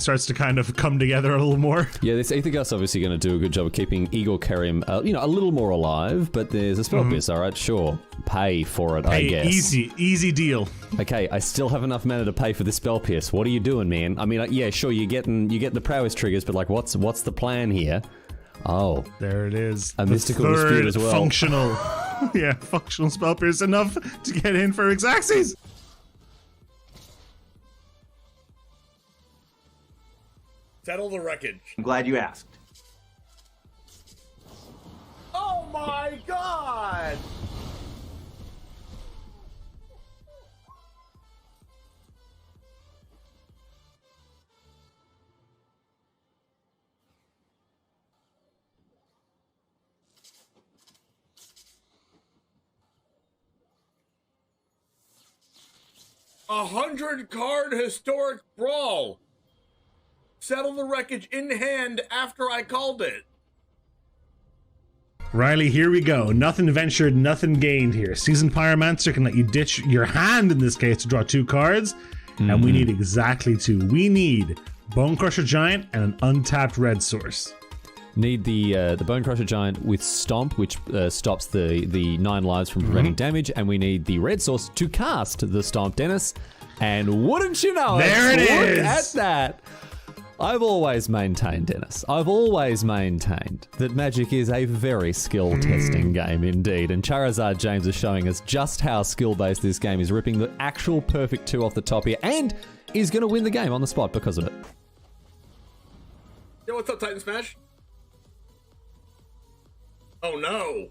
starts to kind of come together a little more. Yeah, this Aethergust's obviously going to do a good job of keeping Igor Kerim, you know, a little more alive, but there's a spell pierce, alright, sure. Pay for it, I guess. Easy deal. Okay, I still have enough mana to pay for the spell pierce. What are you doing, man? I mean, like, yeah, sure, you get the prowess triggers, but like, what's the plan here? Oh. There it is. A mystical dispute as well. Functional. Yeah, functional spell pierce enough to get in for Xaxes. Settle the wreckage. I'm glad you asked. Oh my god! A 100-card historic brawl. Settle the wreckage in hand after I called it. Riley, here we go. Nothing ventured, nothing gained here. Seasoned Pyromancer can let you ditch your hand in this case to draw 2 cards, and we need exactly 2. We need Bone Crusher Giant and an untapped red source. Need the Bone Crusher Giant with Stomp, which stops the 9 lives from preventing damage, and we need the red source to cast the Stomp, Dennis. And wouldn't you know there it is! Look at that! I've always maintained, Dennis, I've always maintained that Magic is a very skill-testing game indeed, and Charizard James is showing us just how skill-based this game is, ripping the actual perfect 2 off the top here, and is going to win the game on the spot because of it. Yo, what's up, Titan Smash? Oh no!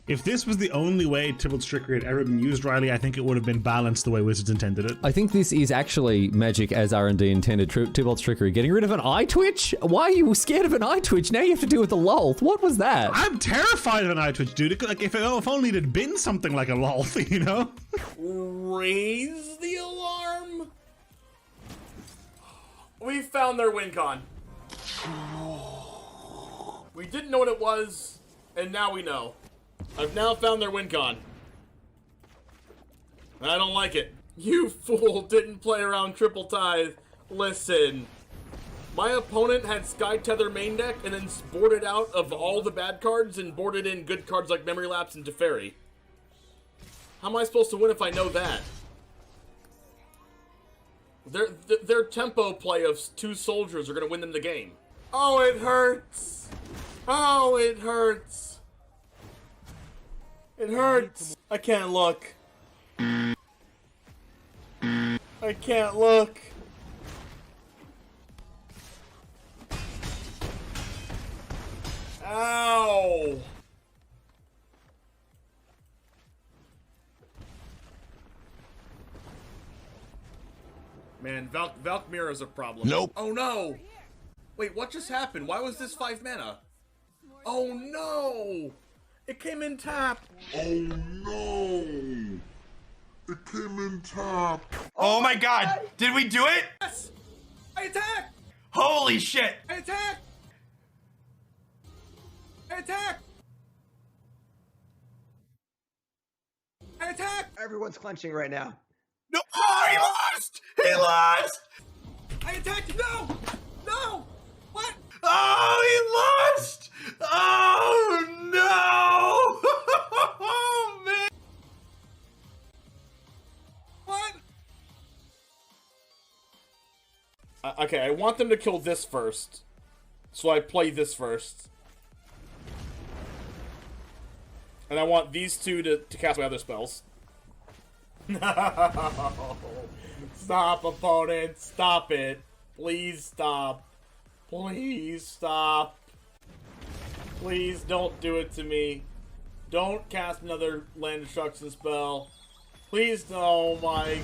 If this was the only way Tybalt's Trickery had ever been used, Riley, I think it would have been balanced the way Wizards intended it. I think this is actually Magic as R&D intended. Tybalt's Trickery. Getting rid of an eye twitch? Why are you scared of an eye twitch? Now you have to deal with the lulth. What was that? I'm terrified of an eye twitch, dude. Like, if only it had been something like a lulth, you know? Raise the alarm. We found their win con. We didn't know what it was, and now we know. I've now found their win con. I don't like it. You fool didn't play around Triple Tithe. Listen. My opponent had Sky Tether main deck and then boarded out of all the bad cards and boarded in good cards like Memory Lapse and Teferi. How am I supposed to win if I know that? Their tempo play of 2 soldiers are going to win them the game. Oh, it hurts. Oh, it hurts. It hurts. I can't look. I can't look. Ow. Man, Valkmir is a problem. Nope. Oh no! Wait, what just happened? Why was this 5 mana? Oh no! It came in tap! Oh no! It came in tap. Oh my god! Did we do it? Yes! I attack! Holy shit! I attack! I attack! I attack! Everyone's clenching right now. No! Oh, he lost! He lost! I attacked! No! No! What? Oh, he lost! Oh no! Oh man! What? Okay, I want them to kill this first. So I play this first. And I want these 2 to cast my other spells. No! Stop, opponent! Stop it! Please stop. Please stop. Please don't do it to me. Don't cast another land destruction spell. Please, no, my...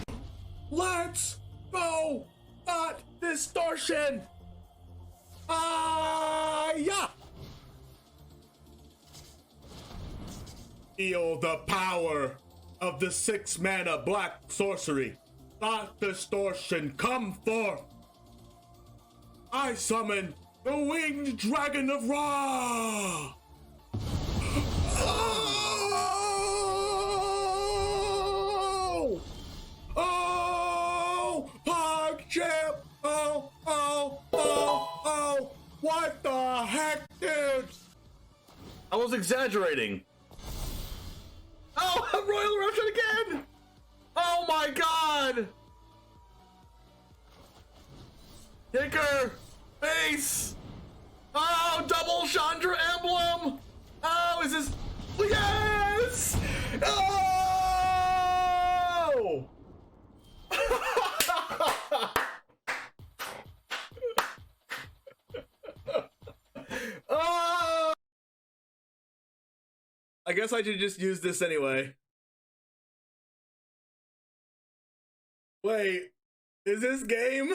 Let's go! Not distortion! Yeah! Feel the power of the 6-mana black sorcery. Thought distortion, come forth. I summon the winged dragon of Ra. was exaggerating. Oh, Royal Eruption again! Oh my god! Kicker! Base! Oh, double Chandra emblem! Oh, is this... Yes! Oh! Oh! I guess I should just use this anyway. Wait, is this game?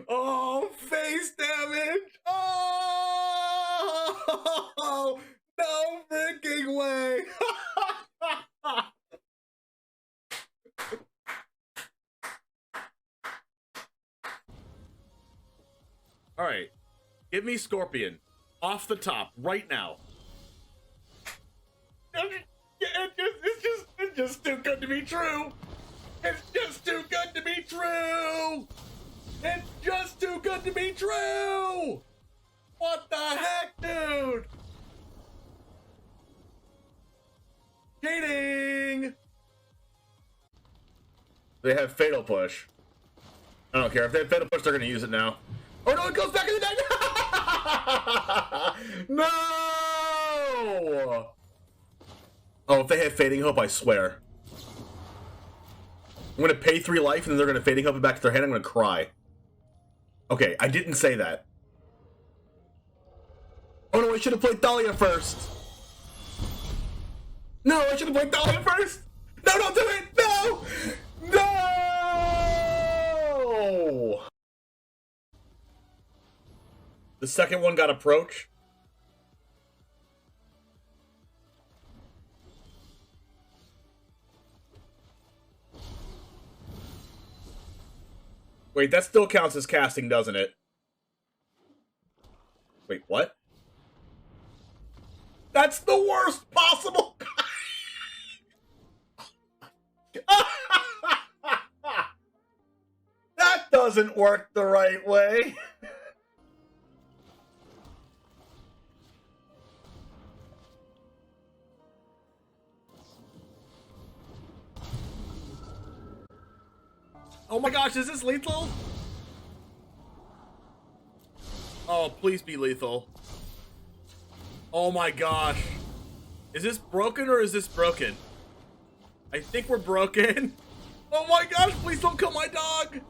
Oh, face damage! Oh! No freaking way! Alright, give me Scorpion. Off the top, right now. It's just too good to be true! It's just too good to be true! It's just too good to be true! What the heck, dude? Cheating! They have Fatal Push. I don't care. If they have Fatal Push, they're gonna use it now. Oh no, it goes back in the deck! No! Oh, if they have Fading Hope, I swear. I'm gonna pay 3 life and then they're gonna Fading Hope it back to their hand. I'm gonna cry. Okay, I didn't say that. Oh no, I should have played Dahlia first. No, I should have played Dahlia first. No, don't do it. No, no. The second one got Approach. Wait, that still counts as casting, doesn't it? Wait, what? That's the worst possible. That doesn't work the right way. Oh my gosh, is this lethal? Oh, please be lethal. Oh my gosh. Is this broken or is this broken? I think we're broken. Oh my gosh, please don't kill my dog.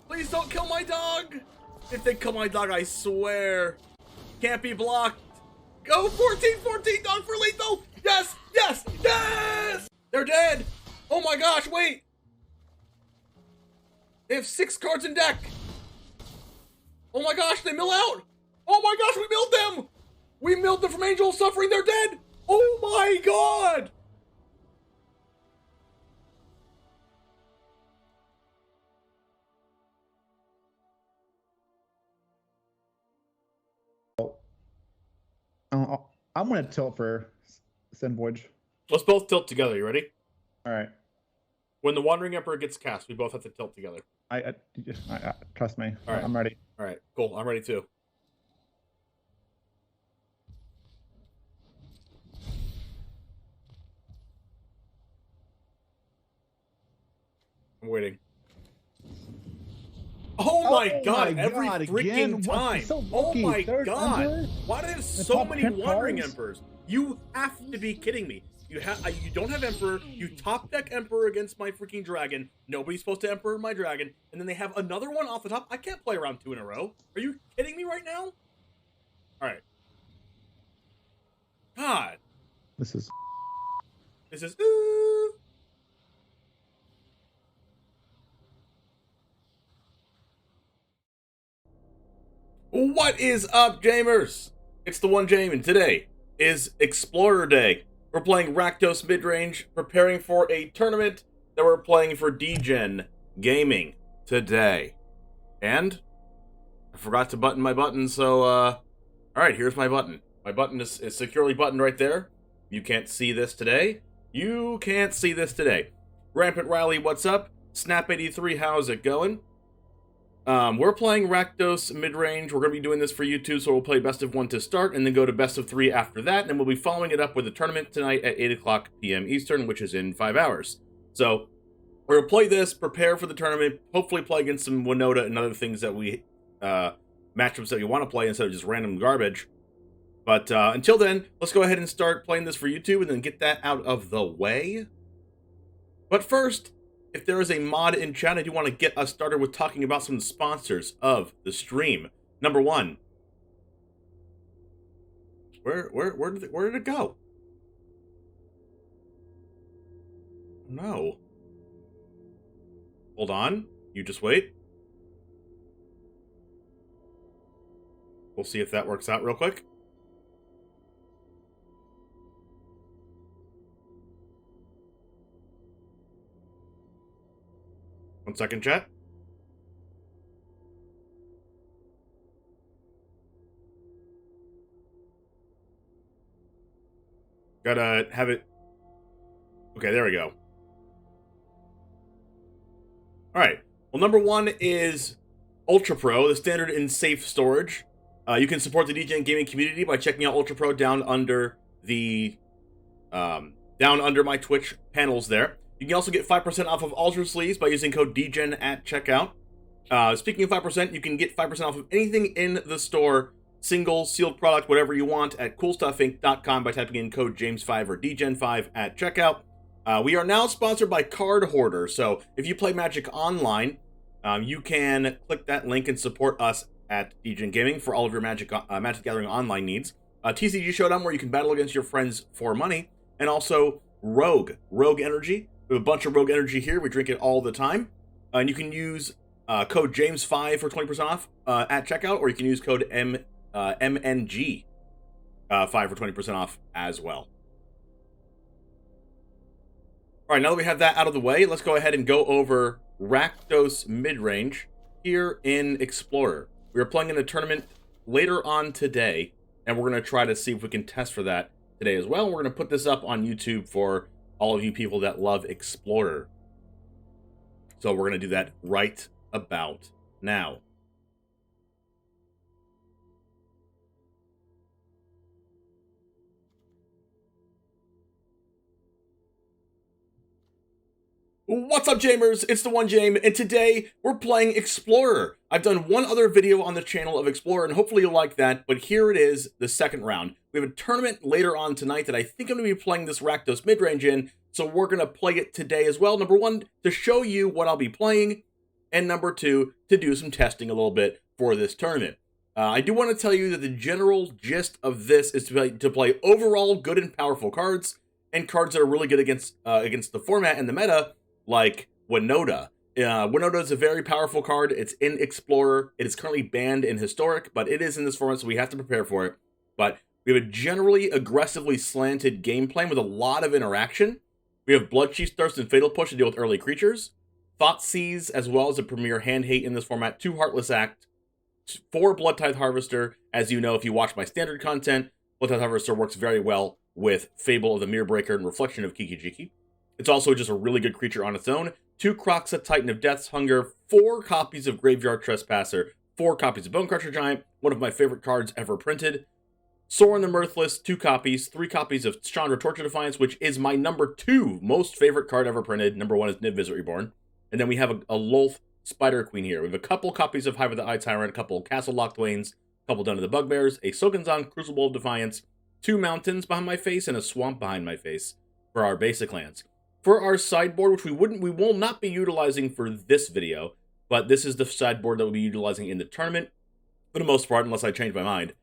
Please don't kill my dog. If they kill my dog, I swear. Can't be blocked. Go 14-14 dog for lethal. Yes, yes, yes. They're dead. Oh my gosh, wait. They have 6 cards in deck. Oh my gosh, they mill out. Oh my gosh, we milled them. We milled them from Angel of Suffering. They're dead. Oh my god. I'm gonna tilt for Send Voyage. Let's both tilt together. You ready? All right. When the Wandering Emperor gets cast, we both have to tilt together. I trust me. All right. I'm ready. All right, cool. I'm ready too. I'm waiting. Oh my god, every freaking time. Oh my god. Why do they have so many Wandering Emperors? You have to be kidding me. You don't have Emperor, you top deck Emperor against my freaking dragon, nobody's supposed to Emperor my dragon, and then they have another one off the top. I can't play around 2 in a row. Are you kidding me right now? Alright. God. This is... What is up, Jamers? It's the one Jame, and today is Explorer Day. We're playing RAKDOS mid-range, preparing for a tournament that we're playing for DGen Gaming today. And I forgot to button my button, so, alright, here's my button. My button is securely buttoned right there. You can't see this today. You can't see this today. Rampant Riley, what's up? Snap83, how's it going? We're playing RAKDOS mid-range. We're going to be doing this for YouTube, so we'll play best of 1 to start, and then go to best of 3 after that, and then we'll be following it up with a tournament tonight at 8 o'clock p.m. Eastern, which is in 5 hours. So, we're going to play this, prepare for the tournament, hopefully play against some Winota and other things that we, matchups that we want to play instead of just random garbage. But until then, let's go ahead and start playing this for YouTube and then get that out of the way. But first, if there is a mod in chat, I do want to get us started with talking about some of the sponsors of the stream. Number 1. Where did it go? No. Hold on. You just wait. We'll see if that works out real quick. One second, chat. Gotta have it. Okay, there we go. Alright. Well, number 1 is Ultra Pro, the standard and safe storage. You can support the DJ and gaming community by checking out Ultra Pro down under the down under my Twitch panels there. You can also get 5% off of Ultra Sleeves by using code DGEN at checkout. Speaking of 5%, you can get 5% off of anything in the store, single, sealed product, whatever you want, at CoolStuffInc.com by typing in code James5 or DGEN5 at checkout. We are now sponsored by Card Hoarder, so if you play Magic Online, you can click that link and support us at DGEN Gaming for all of your Magic Gathering Online needs. TCG Showdown, where you can battle against your friends for money, and also Rogue Energy. We have a bunch of Rogue Energy here. We drink it all the time. And you can use code James5 for 20% off at checkout, or you can use code MNG 5 for 20% off as well. All right, now that we have that out of the way, let's go ahead and go over RAKDOS mid-range here in Explorer. We are playing in a tournament later on today, and we're going to try to see if we can test for that today as well. We're going to put this up on YouTube for all of you people that love Explorer. So we're going to do that right about now. What's up, Jamers? It's the one Jame, and today we're playing Explorer. I've done one other video on the channel of Explorer, and hopefully you'll like that, but here it is, the second round. We have a tournament later on tonight that I think I'm going to be playing this RAKDOS mid-range in, so we're going to play it today as well. Number 1, to show you what I'll be playing, and number 2, to do some testing a little bit for this tournament. I do want to tell you that the general gist of this is to play overall good and powerful cards, and cards that are really good against the format and the meta, like Winota. Winota is a very powerful card. It's in Explorer. It is currently banned in Historic, but it is in this format, so we have to prepare for it. But we have a generally aggressively slanted game plan with a lot of interaction. We have Bloodchief's Thirst and Fatal Push to deal with early creatures, Thoughtseize, as well as a premier hand hate in this format, 2 Heartless Act, 4 Bloodtithe Harvester. As you know, if you watch my standard content, Bloodtithe Harvester works very well with Fable of the Mirror Breaker and Reflection of Kiki-Jiki. It's also just a really good creature on its own. 2 Crokeyz, Titan of Death's Hunger, 4 copies of Graveyard Trespasser, 4 copies of Bonecrusher Giant, one of my favorite cards ever printed. Sorin the Mirthless, 2 copies, 3 copies of Chandra Torture Defiance, which is my number 2 most favorite card ever printed. Number 1 is Niv Visit Reborn. And then we have a Lolth Spider Queen here. We have a couple copies of Hive of the Eye Tyrant, a couple of Castle Locked Wains, a couple Den of the Bugbears, a Sokenzan Crucible of Defiance, 2 mountains behind my face, and a swamp behind my face for our basic lands. For our sideboard, which we will not be utilizing for this video, but this is the sideboard that we'll be utilizing in the tournament, for the most part, unless I change my mind.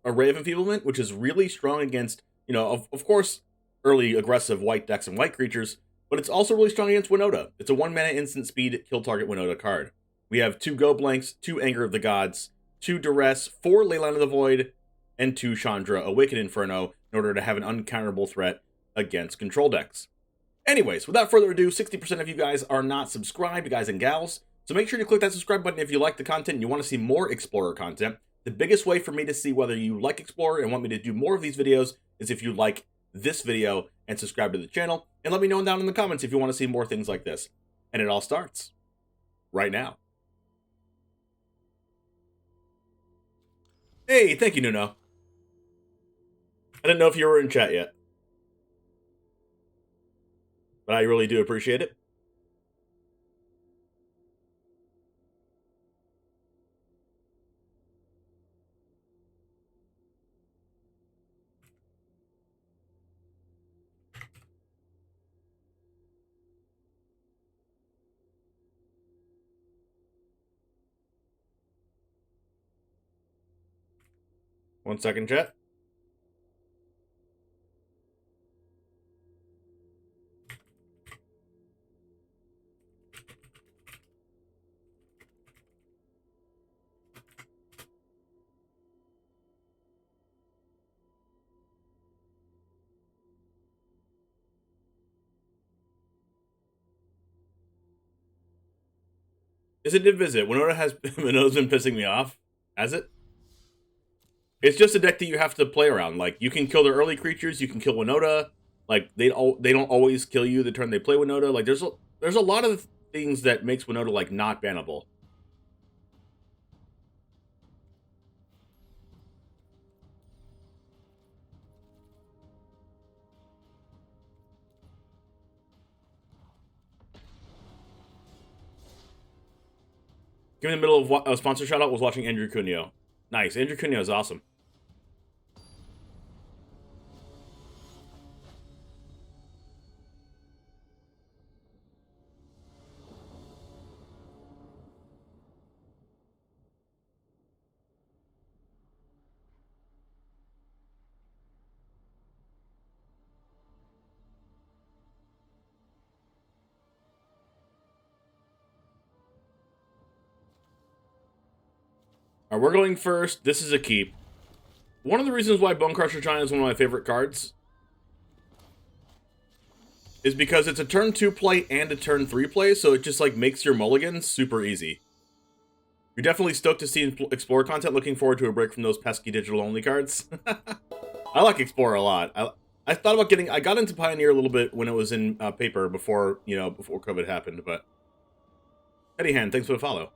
Array of Enfeeblement, which is really strong against, you know, of course, early aggressive white decks and white creatures, but it's also really strong against Winota. It's a 1-mana instant speed, kill target Winota card. We have 2 Go Blanks, 2 Anger of the Gods, 2 Duress, 4 Leyline of the Void, and 2 Chandra Awakened Inferno in order to have an uncounterable threat against control decks. Anyways, without further ado, 60% of you guys are not subscribed, guys and gals, so make sure to click that subscribe button if you like the content and you want to see more Explorer content. The biggest way for me to see whether you like Explorer and want me to do more of these videos is if you like this video and subscribe to the channel, and let me know down in the comments if you want to see more things like this. And it all starts right now. Hey, thank you, Nuno. I didn't know if you were in chat yet. But I really do appreciate it. One second, chat. Is it did visit? Winota has Winota's been pissing me off. Has it? It's just a deck that you have to play around. Like, you can kill their early creatures, you can kill Winota. Like, they don't always kill you the turn they play Winota. Like, there's a lot of things that makes Winota, like, not bannable. Give me the middle of a sponsor shout out was watching Andrew Cuneo. Nice. Andrew Cuneo is awesome. Alright, we're going first. This is a keep. One of the reasons why Bone Crusher Giant is one of my favorite cards is because it's a turn 2 play and a turn 3 play, so it just like makes your mulligans super easy. You're definitely stoked to see Explorer content. Looking forward to a break from those pesky digital only cards. I like Explorer a lot. I thought about getting. I got into Pioneer a little bit when it was in paper before before COVID happened. But Eddie Hand, thanks for the follow.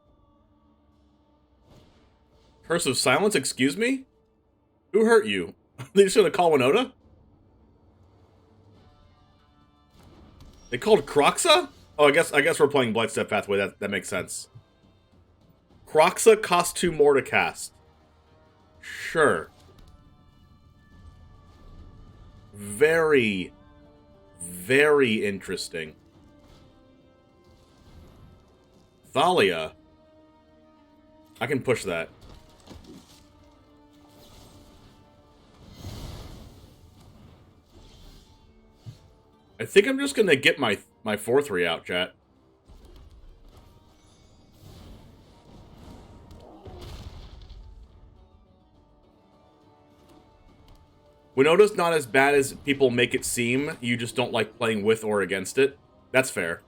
Curse of Silence, excuse me? Who hurt you? They just gonna call Winota? They called Kroxa? Oh, I guess we're playing Blightstep Pathway. That makes sense. Kroxa costs 2 more to cast. Sure. Very, very interesting. Thalia. I can push that. I think I'm just gonna get my 4/3 out, chat. Winota's not as bad as people make it seem. You just don't like playing with or against it. That's fair.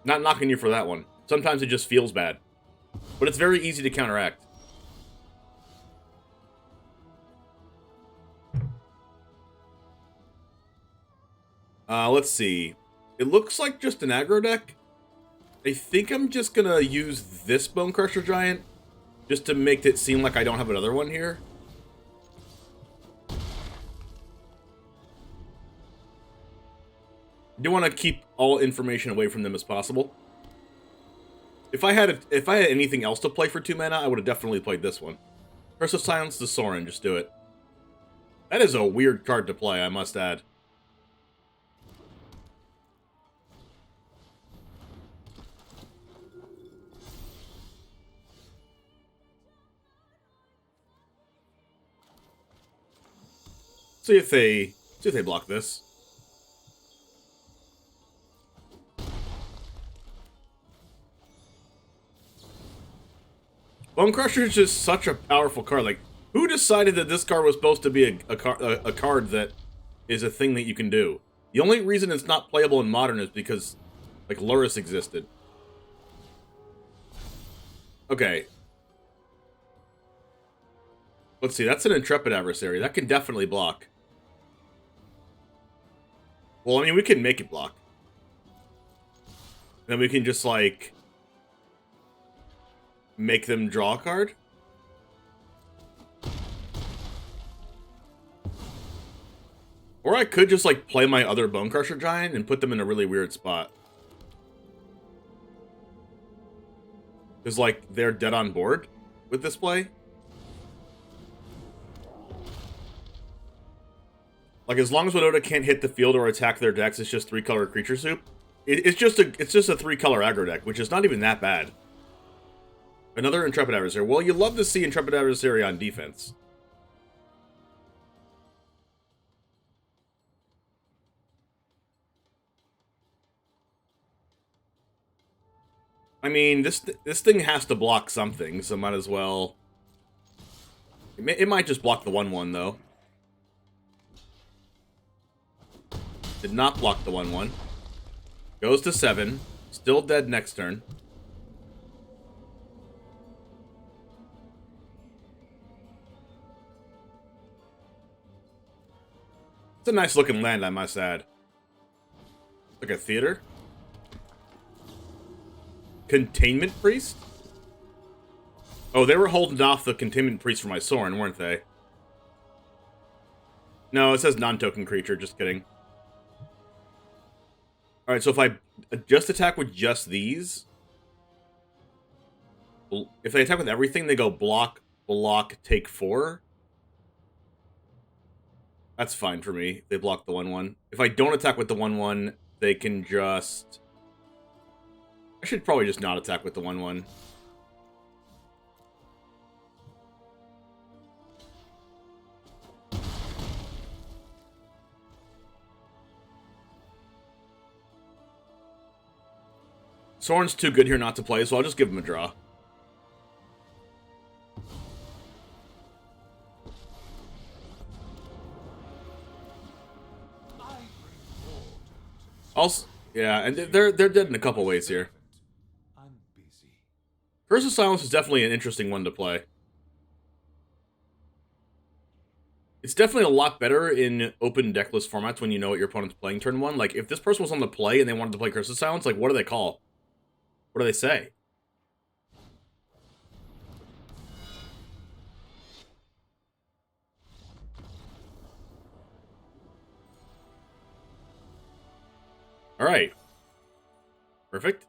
Not knocking you for that one. Sometimes it just feels bad. But it's very easy to counteract. Let's see. It looks like just an aggro deck. I think I'm just gonna use this Bone Crusher Giant just to make it seem like I don't have another one here. I do want to keep all information away from them as possible. If I had anything else to play for 2 mana, I would have definitely played this one. Curse of Silence the Sorin, just do it. That is a weird card to play, I must add. See if they block this. Bone Crusher is just such a powerful card. Like, who decided that this card was supposed to be a card that is a thing that you can do? The only reason it's not playable in Modern is because, like, Lurrus existed. Okay. Let's see, that's an Intrepid Adversary. That can definitely block. Well, I mean, we can make it block. Then we can just, like, make them draw a card. Or I could just, like, play my other Bone Crusher Giant and put them in a really weird spot. Because, like, they're dead on board with this play. Like, as long as Winota can't hit the field or attack their decks, it's just 3-color creature soup. It's just a 3-color aggro deck, which is not even that bad. Another Intrepid Adversary. Well, you love to see Intrepid Adversary on defense. I mean, this thing has to block something, so might as well... It might just block the 1/1, though. Did not block the 1/1. Goes to 7. Still dead next turn. It's a nice looking land, I must add. Like a theater. Containment Priest? Oh, they were holding off the Containment Priest for my Sorin, weren't they? No, it says non-token creature, just kidding. Alright, so if I just attack with just these... If they attack with everything, they go block, block, take 4. That's fine for me. They block the 1/1. If I don't attack with the 1/1, they can just... I should probably just not attack with the 1/1. Soren's too good here not to play, so I'll just give him a draw. Also, yeah, and they're dead in a couple ways here. Curse of Silence is definitely an interesting one to play. It's definitely a lot better in open deckless formats when you know what your opponent's playing turn 1. Like, if this person was on the play and they wanted to play Curse of Silence, like, what do they call? What do they say? Alright. Perfect.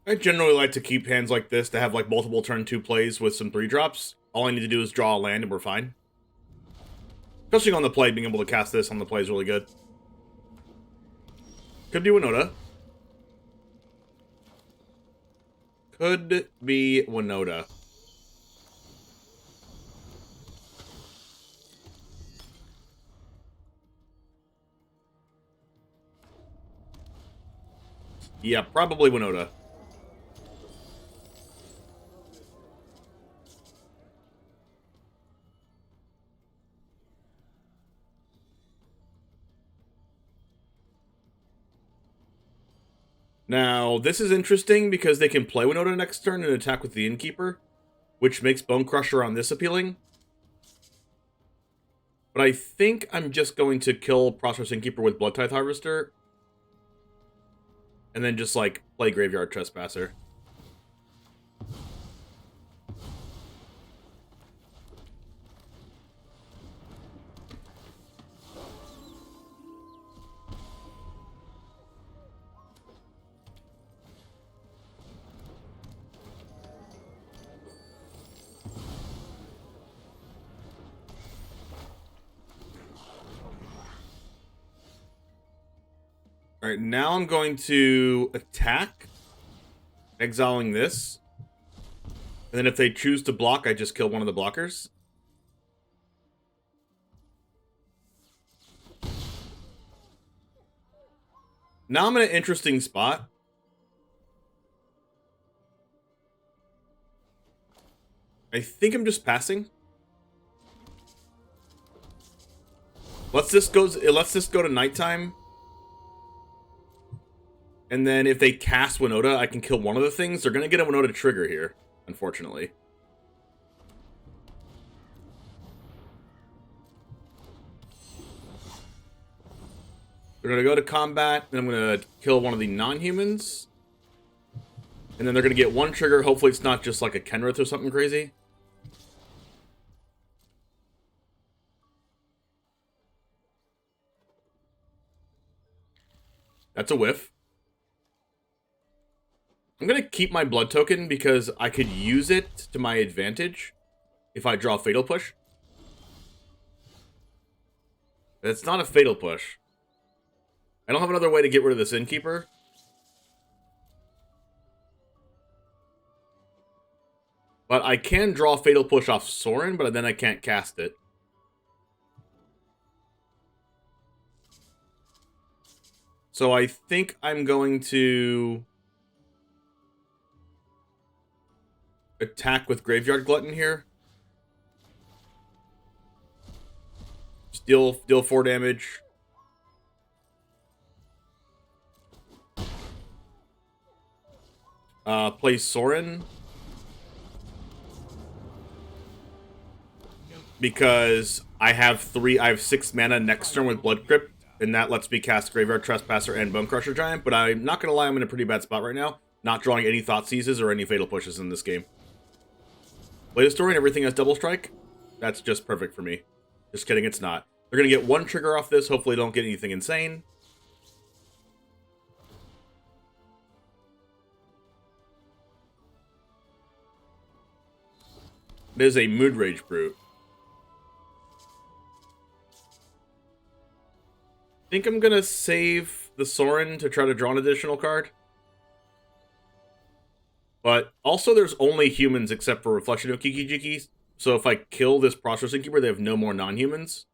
I generally like to keep hands like this to have like multiple turn 2 plays with some 3-drops. All I need to do is draw a land and we're fine. Especially on the play, being able to cast this on the play is really good. Could be Winota. Could be Winota. Yeah, probably Winota. Now, this is interesting because they can play Winota next turn and attack with the Innkeeper, which makes Bone Crusher on this appealing. But I think I'm just going to kill Prosperous Innkeeper with Blood Tithe Harvester. And then just, like, play Graveyard Trespasser. Alright, now I'm going to attack exiling this. And then if they choose to block, I just kill one of the blockers. Now I'm in an interesting spot. I think I'm just passing. Let's just go to nighttime. And then if they cast Winota, I can kill one of the things. They're going to get a Winota trigger here, unfortunately. They're going to go to combat, then I'm going to kill one of the non-humans. And then they're going to get one trigger. Hopefully it's not just like a Kenrith or something crazy. That's a whiff. I'm going to keep my blood token because I could use it to my advantage if I draw Fatal Push. It's not a Fatal Push. I don't have another way to get rid of this Innkeeper. But I can draw Fatal Push off Sorin, but then I can't cast it. So I think I'm going to attack with Graveyard Glutton here. Just deal 4 damage. Play Sorin. Because I have 6 mana next turn with Blood Crypt, and that lets me cast Graveyard Trespasser and Bone Crusher Giant, but I'm not going to lie, I'm in a pretty bad spot right now. Not drawing any Thought Seizes or any Fatal Pushes in this game. Play the story and everything has Double Strike. That's just perfect for me. Just kidding, it's not. They're going to get 1 trigger off this, hopefully don't get anything insane. It is a Mood-Rage Brute. I think I'm going to save the Sorin to try to draw an additional card. But also there's only humans except for Reflection of Kiki-Jiki. So if I kill this Prosperous Innkeeper, they have no more non-humans.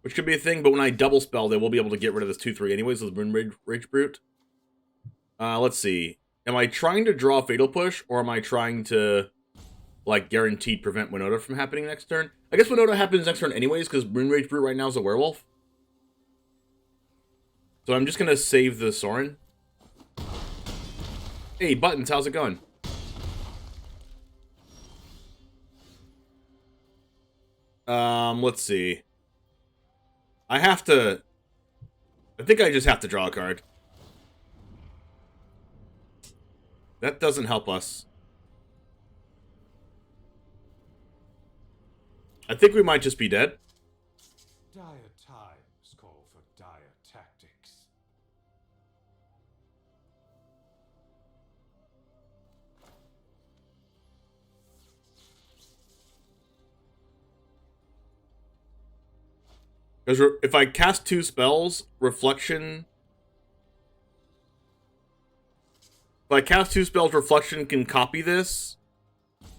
Which could be a thing, but when I double spell, they will be able to get rid of this 2-3 anyways with Mood-Rage Brute. Let's see. Am I trying to draw Fatal Push, or am I trying to, like, guaranteed prevent Winota from happening next turn? I guess Winota happens next turn anyways, because Mood-Rage Brute right now is a werewolf. So I'm just going to save the Sorin. Hey, Buttons, how's it going? Let's see. I think I just have to draw a card. That doesn't help us. I think we might just be dead. Dire times call for dire tactics. Because if I cast 2 spells, Reflection... If I cast 2 spells, Reflection can copy this.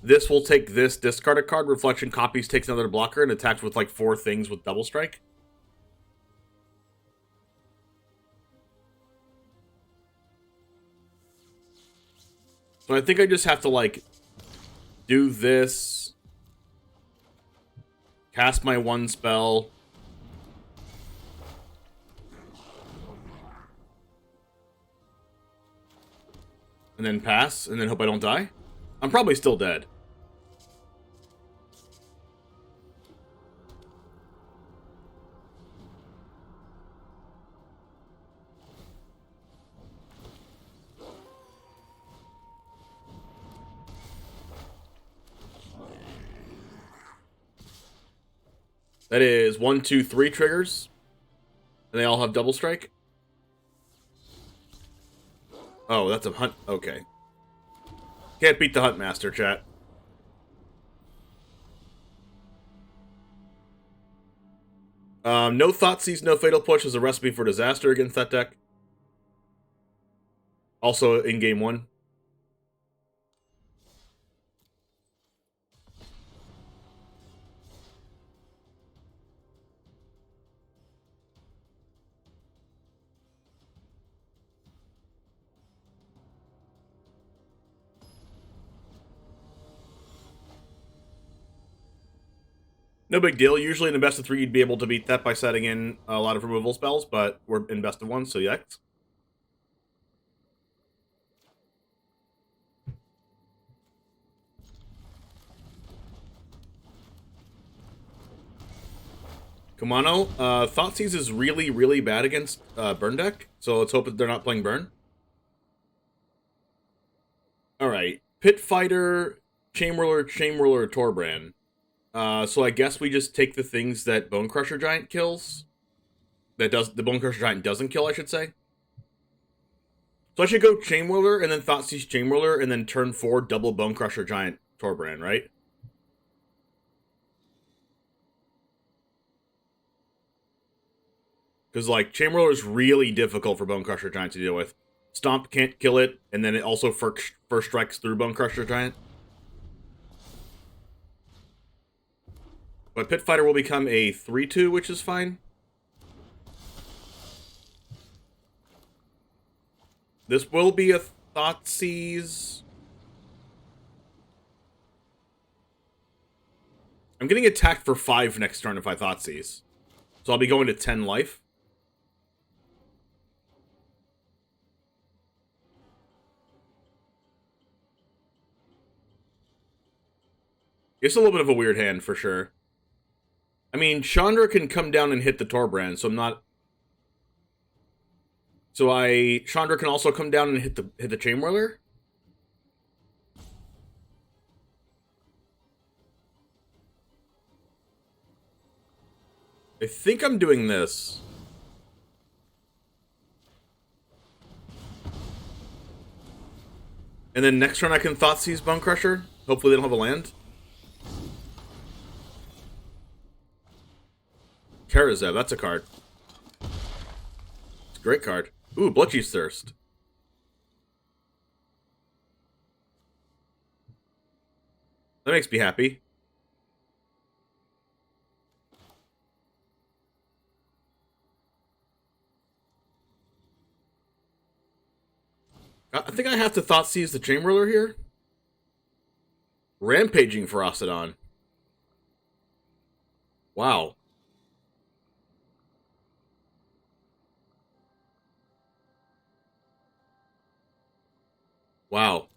This will take this, discard a card. Reflection copies, takes another blocker, and attacks with like 4 things with Double Strike. So I think I just have to, like, do this. Cast my 1 spell. And then pass, and then hope I don't die. I'm probably still dead. That is 1, 2, 3 triggers. And they all have Double Strike. Oh, that's a hunt. Okay. Can't beat the Hunt Master, chat. No Thoughtseize, no Fatal Push is a recipe for disaster against that deck. Also in game 1. No big deal. Usually in the best of 3, you'd be able to beat that by setting in a lot of removal spells, but we're in best of 1, so yikes. Kumano, Thoughtseize is really, really bad against Burn deck, so let's hope that they're not playing Burn. Alright, Pit Fighter, Chainwhirler, Torbrand. So I guess we just take the things that Bone Crusher Giant kills. The Bone Crusher Giant doesn't kill, I should say. So I should go Chainwhirler, and then Thoughtseize Chainwhirler, and then turn 4, double Bone Crusher Giant Torbrand, right? Because, like, Chainwhirler is really difficult for Bone Crusher Giant to deal with. Stomp can't kill it, and then it also first strikes through Bone Crusher Giant. But Pit Fighter will become a 3-2, which is fine. This will be a Thoughtseize. I'm getting attacked for 5 next turn if I Thoughtseize. So I'll be going to 10 life. It's a little bit of a weird hand, for sure. I mean, Chandra can come down and hit the Torbrand, so I'm not... So Chandra can also come down and hit the Chainwhirler? I think I'm doing this. And then next turn I can Thoughtseize Bone Crusher. Hopefully they don't have a land. Karazev, that's a card. It's a great card. Ooh, Bloodchief's Thirst. That makes me happy. I think I have to Thoughtseize the Chainwhirler here. Rampaging Ferocidon. Wow. Wow.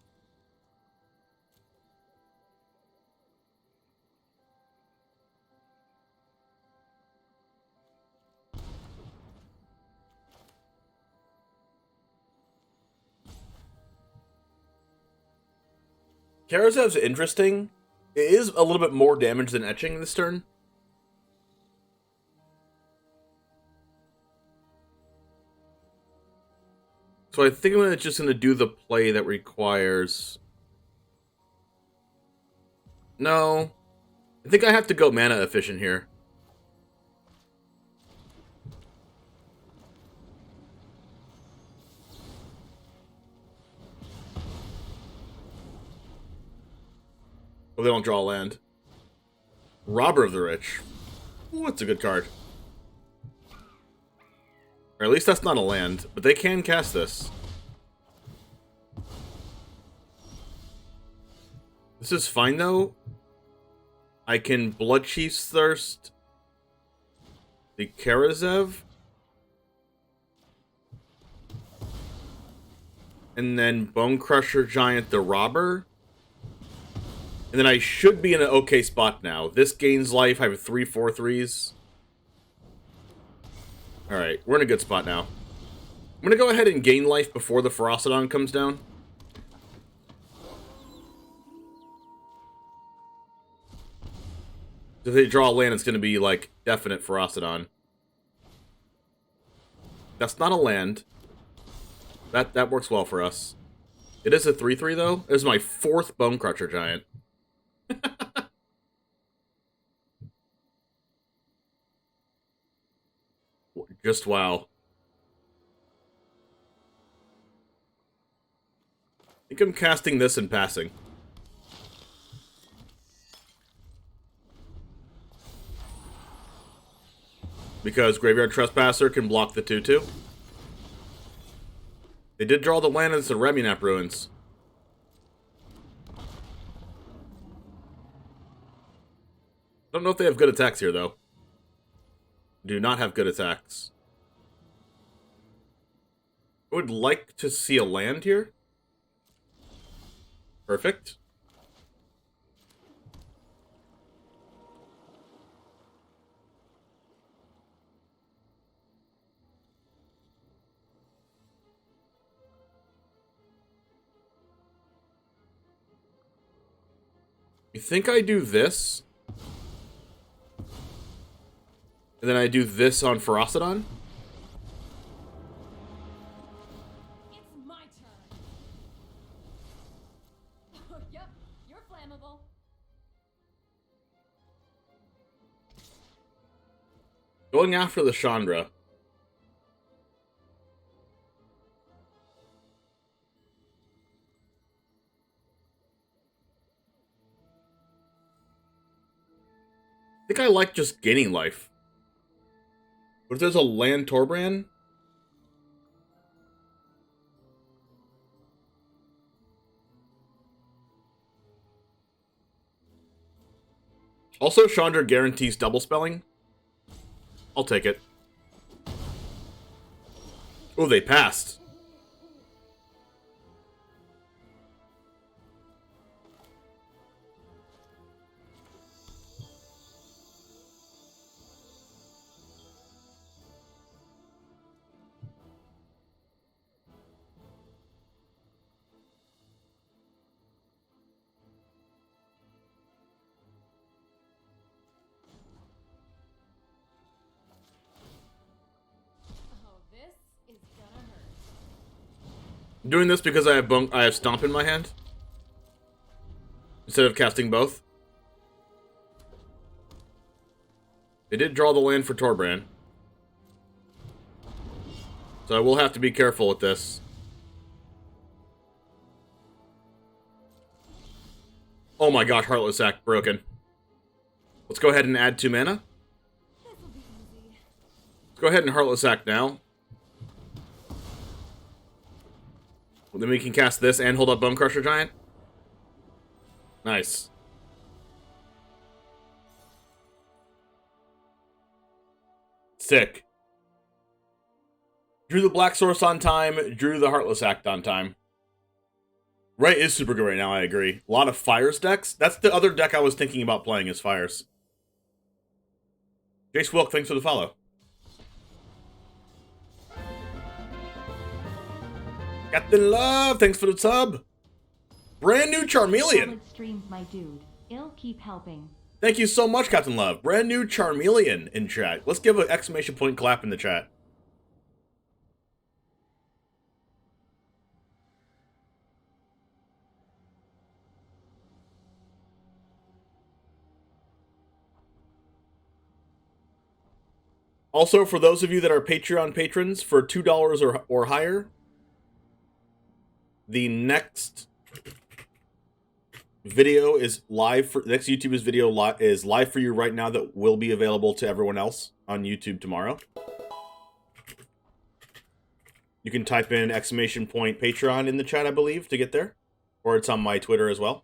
Karazev's interesting. It is a little bit more damage than Etching this turn. So I think I'm just going to do the play that requires... No. I think I have to go mana efficient here. Oh, they don't draw land. Robber of the Rich. Ooh, that's a good card. Or at least that's not a land, but they can cast this. This is fine, though. I can Bloodchief's Thirst the Karazev. And then Bone Crusher Giant the Robber. And then I should be in an okay spot now. This gains life. I have 3 4/3s. Alright, we're in a good spot now. I'm going to go ahead and gain life before the Ferocidon comes down. If they draw a land, it's going to be, like, definite Ferocidon. That's not a land. That works well for us. It is a 3/3, though. It is my 4th Bone Crusher Giant. Just wow. think I'm casting this and passing. Because Graveyard Trespasser can block the 2/2. They did draw the land into the Remunap Ruins. Don't know if they have good attacks here, though. Do not have good attacks. I would like to see a land here. Perfect. You think I do this? And then I do this on Ferocidon? It's my turn. Yep, you're flammable. Going after the Chandra. I think I like just gaining life. But if there's a land Torbran? Also, Chandra guarantees double spelling. I'll take it. Oh, they passed. I'm doing this because I have Stomp in my hand. Instead of casting both. They did draw the land for Torbran. So I will have to be careful with this. Oh my gosh, Heartless Act broken. Let's go ahead and add 2 mana. Let's go ahead and Heartless Act now. Well, then we can cast this and hold up Bone Crusher Giant. Nice. Sick. Drew the Black Source on time, drew the Heartless Act on time. Ray is super good right now, I agree. A lot of Fires decks. That's the other deck I was thinking about playing is Fires. Jace Wilk, thanks for the follow. Captain Love, thanks for the sub. Brand new Charmeleon. Streamed, my dude. I'll keep helping. Thank you so much, Captain Love. Brand new Charmeleon in chat. Let's give an exclamation point clap in the chat. Also, for those of you that are Patreon patrons, for $2 or higher, the next video is live for next YouTube's video is live for you right now that will be available to everyone else on YouTube tomorrow. You can type in exclamation point Patreon in the chat, I believe, to get there. Or it's on my Twitter as well.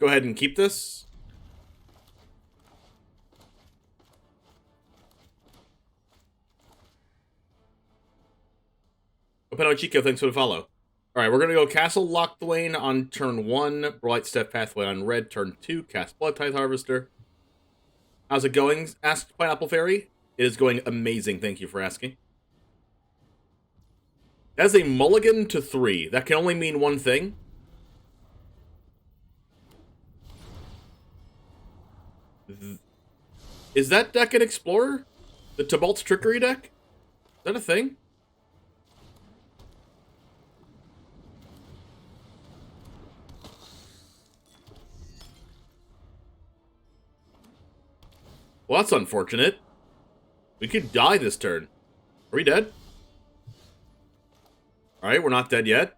Go ahead and keep this. Openo Chico, thanks for the follow. Alright, we're going to go Castle Locthwain on turn 1, Bright Step Pathway on red, turn 2, cast Blood Tithe Harvester. How's it going? Asked Pineapple Fairy. It is going amazing, thank you for asking. That's a mulligan to 3. That can only mean one thing. Is that deck an Explorer? The Tybalt's Trickery deck? Is that a thing? Well, that's unfortunate. We could die this turn. Are we dead? Alright, we're not dead yet.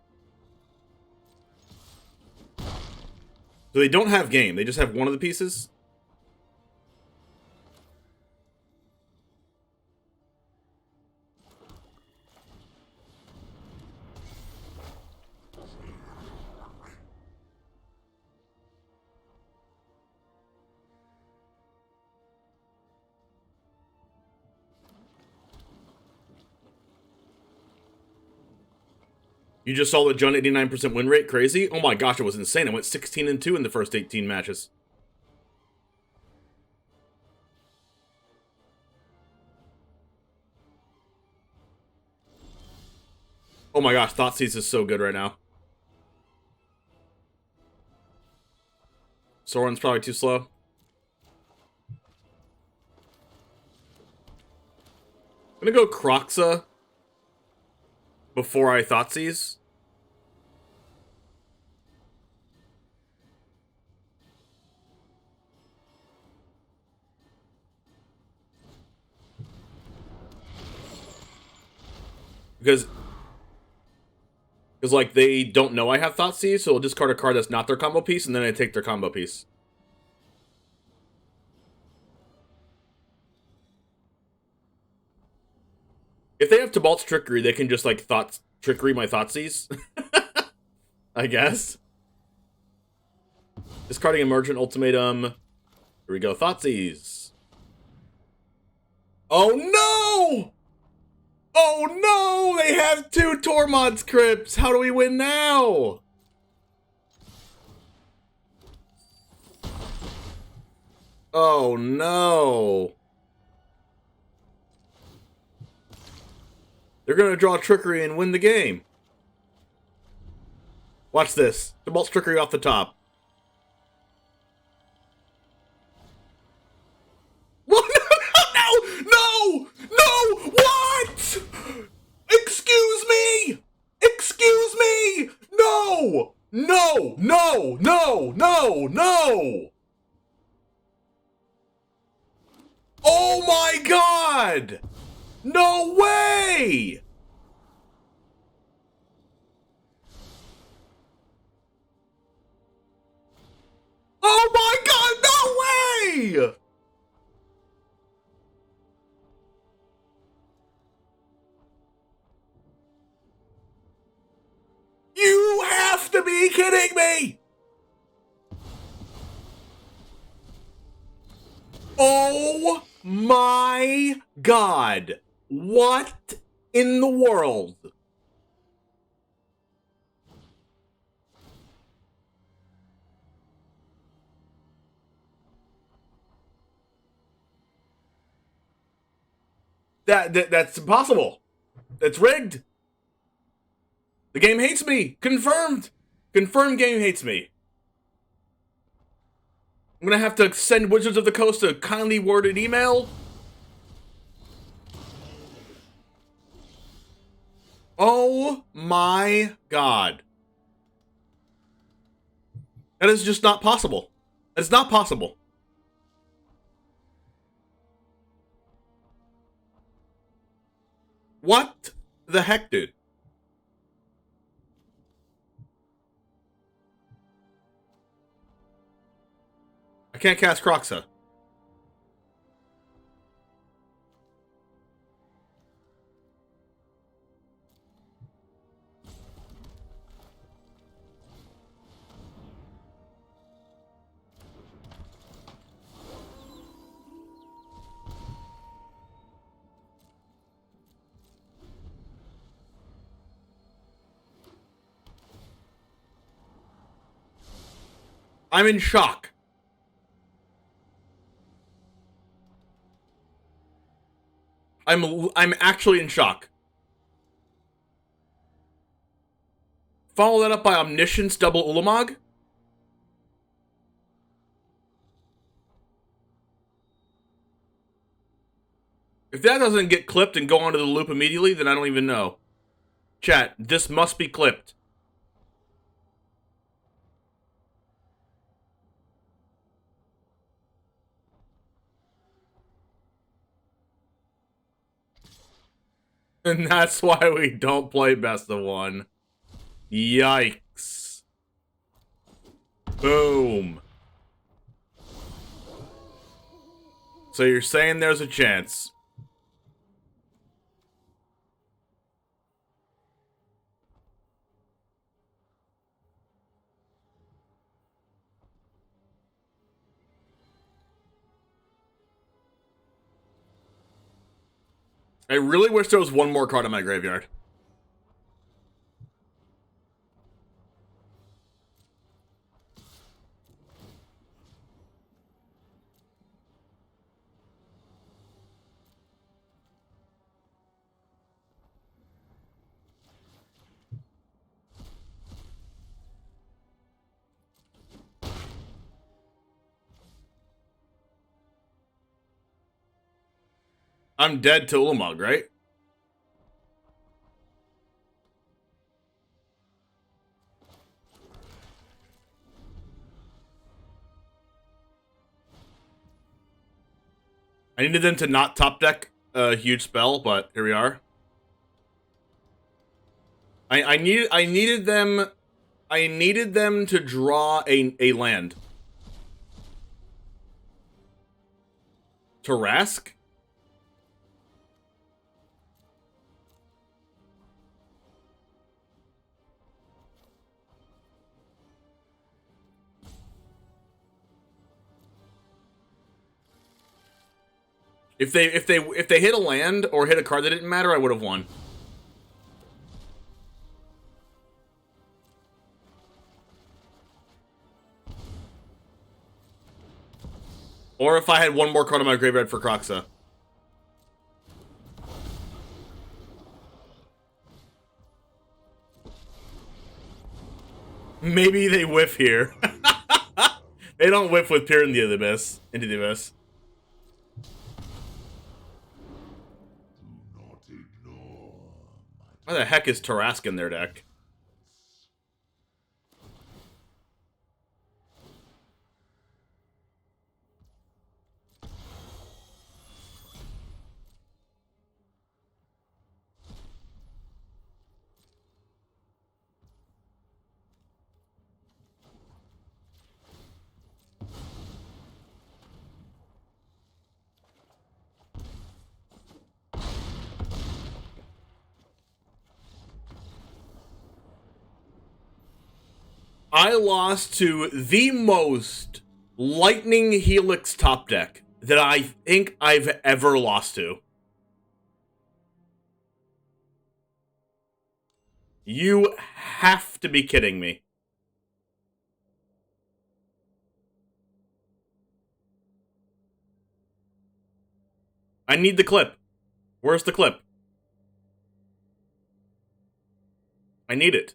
So they don't have game. They just have one of the pieces. You just saw the John 89% win rate? Crazy? Oh my gosh, it was insane. I went 16-2 in the first 18 matches. Oh my gosh, Thoughtseize is so good right now. Soren's probably too slow. I'm gonna go Crokeyz before I Thoughtseize. Because like they don't know I have Thoughtseize, so I'll discard a card that's not their combo piece, and then I take their combo piece. If they have Tibalt's Trickery, they can just like Trickery my Thoughtseize. I guess. Discarding Emergent Ultimatum. Here we go, Thoughtseize. Oh no! Oh no! They have 2 Tormod's Crypts! How do we win now? Oh no. They're gonna draw Trickery and win the game. Watch this. Tibalt's Trickery off the top. No! What? Excuse me! Excuse me! No! No! No! No! No! No! Oh my god! No way! Oh my god, no way! You have to be kidding me! Oh my god. What in the world? That's impossible. That's rigged. The game hates me. Confirmed. Confirmed game hates me. I'm gonna have to send Wizards of the Coast a kindly worded email. Oh my god. That is just not possible. It's not possible. What the heck, dude? I can't cast Crokeyz. I'm in shock. I'm actually in shock. Follow that up by Omniscience double Ulamog. If that doesn't get clipped and go onto the loop immediately, then I don't even know. Chat, this must be clipped. And that's why we don't play best of one. Yikes. Boom. So you're saying there's a chance. I really wish there was one more card in my graveyard. I'm dead to Ulamog, right? I needed them to not top deck a huge spell, but here we are. I needed them to draw a land. Tarask? If they hit a land or hit a card that didn't matter, I would have won. Or if I had one more card in my graveyard for Kroxa. Maybe they whiff here. They don't whiff with Peer into the Abyss. Why the heck is Tarask in their deck? I lost to the most Lightning Helix top deck that I think I've ever lost to. You have to be kidding me. I need the clip. Where's the clip? I need it.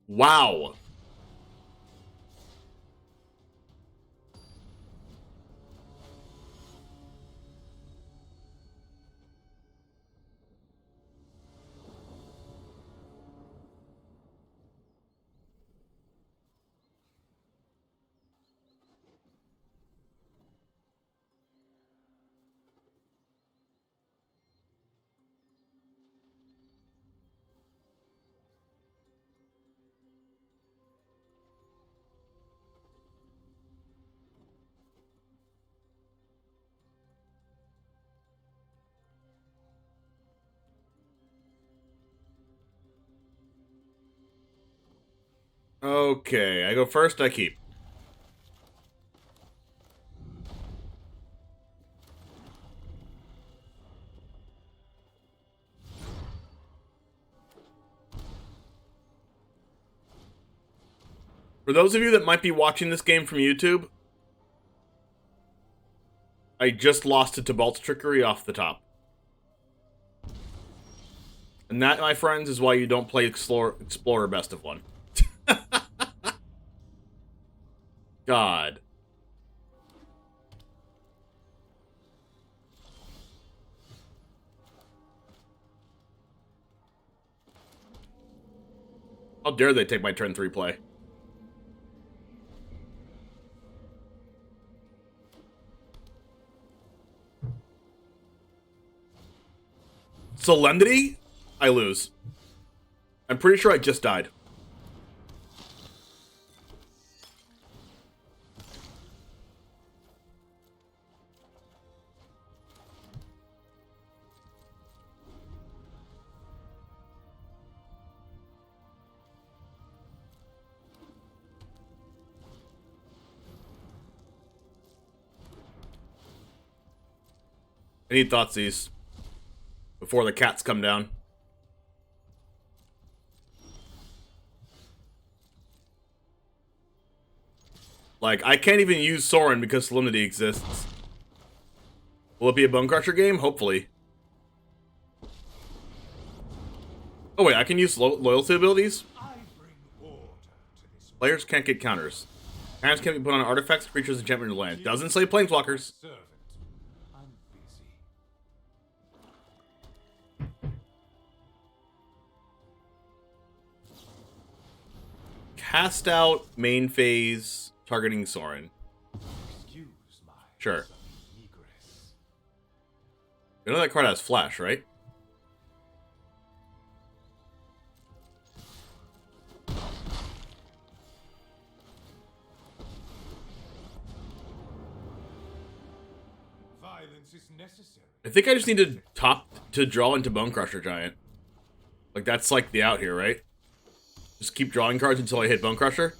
Wow. Okay, I go first, I keep. For those of you that might be watching this game from YouTube, I just lost it to Bolt's Trickery off the top. And that, my friends, is why you don't play Explorer Best of One. God. How dare they take my turn 3 play? Solemnity, I lose. I'm pretty sure I just died. I need Thoughtseize before the cats come down. Like, I can't even use Soren because Solemnity exists. Will it be a Bone Crusher game? Hopefully. Oh wait, I can use loyalty abilities? Players can't get counters. Counters can't be put on artifacts, creatures, enchantment, or land. Doesn't say planeswalkers. Cast out main phase targeting Soren. Sure. You know that card has flash, right? Violence is necessary. I think I just need to draw into Bone Crusher Giant. Like, that's like the out here, right? Just keep drawing cards until I hit Bone Crusher.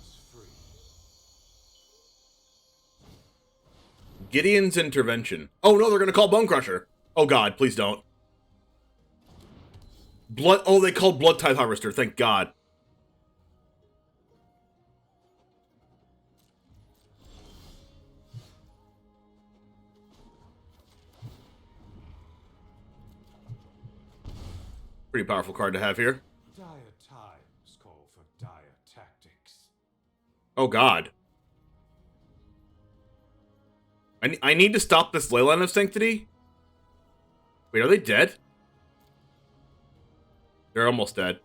Gideon's Intervention. Oh no, they're gonna call Bone Crusher. Oh god, please don't. Blood. Oh, they called Blood Tithe Harvester. Thank God. Pretty powerful card to have here. Dire times call for dire tactics. Oh god. I need to stop this Leyline of Sanctity. Wait, are they dead? They're almost dead.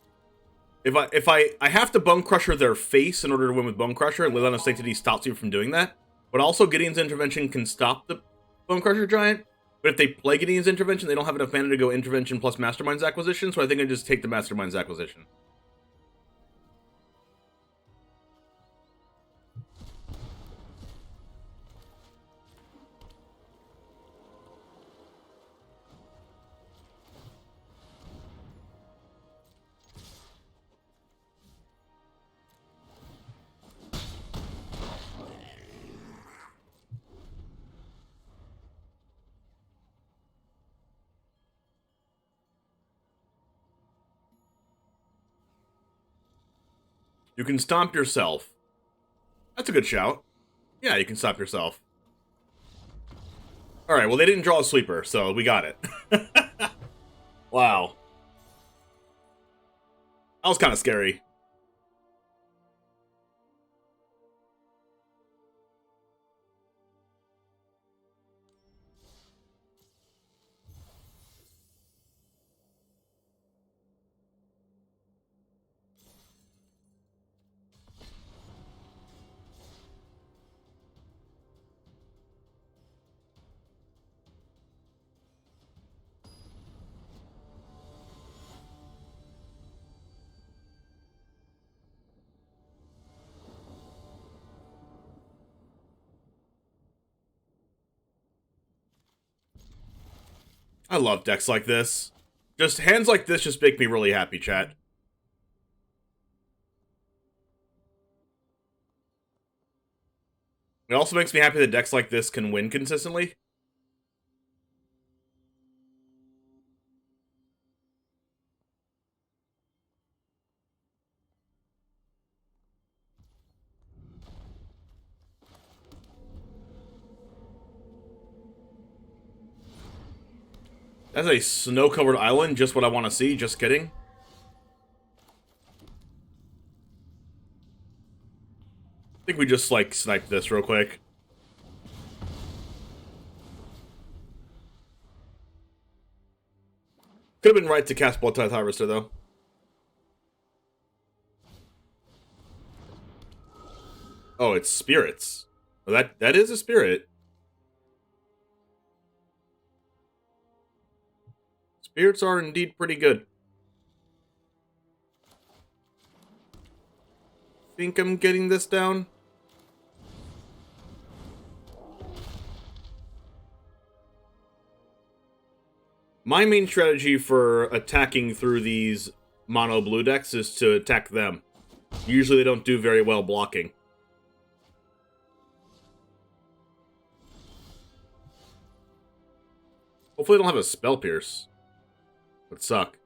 If I have to Bone Crusher their face in order to win with Bone Crusher, and Leyline of Sanctity stops you from doing that. But also Gideon's Intervention can stop the Bone Crusher Giant. But if they play Gideon's Intervention, they don't have enough mana to go Intervention plus Mastermind's Acquisition, so I think I just take the Mastermind's Acquisition. You can stomp yourself. That's a good shout. Yeah, you can stomp yourself. Alright, well they didn't draw a sweeper, so we got it. Wow. That was kind of scary. I love decks like this. Just hands like this just make me really happy, chat. It also makes me happy that decks like this can win consistently. That's a snow-covered island, just what I want to see, just kidding. I think we just, like, sniped this real quick. Could have been right to cast Blood Tithe Harvester, though. Oh, it's spirits. Well, that is a spirit. Spirits are indeed pretty good. Think I'm getting this down? My main strategy for attacking through these mono blue decks is to attack them. Usually they don't do very well blocking. Hopefully they don't have a Spell Pierce. Would suck.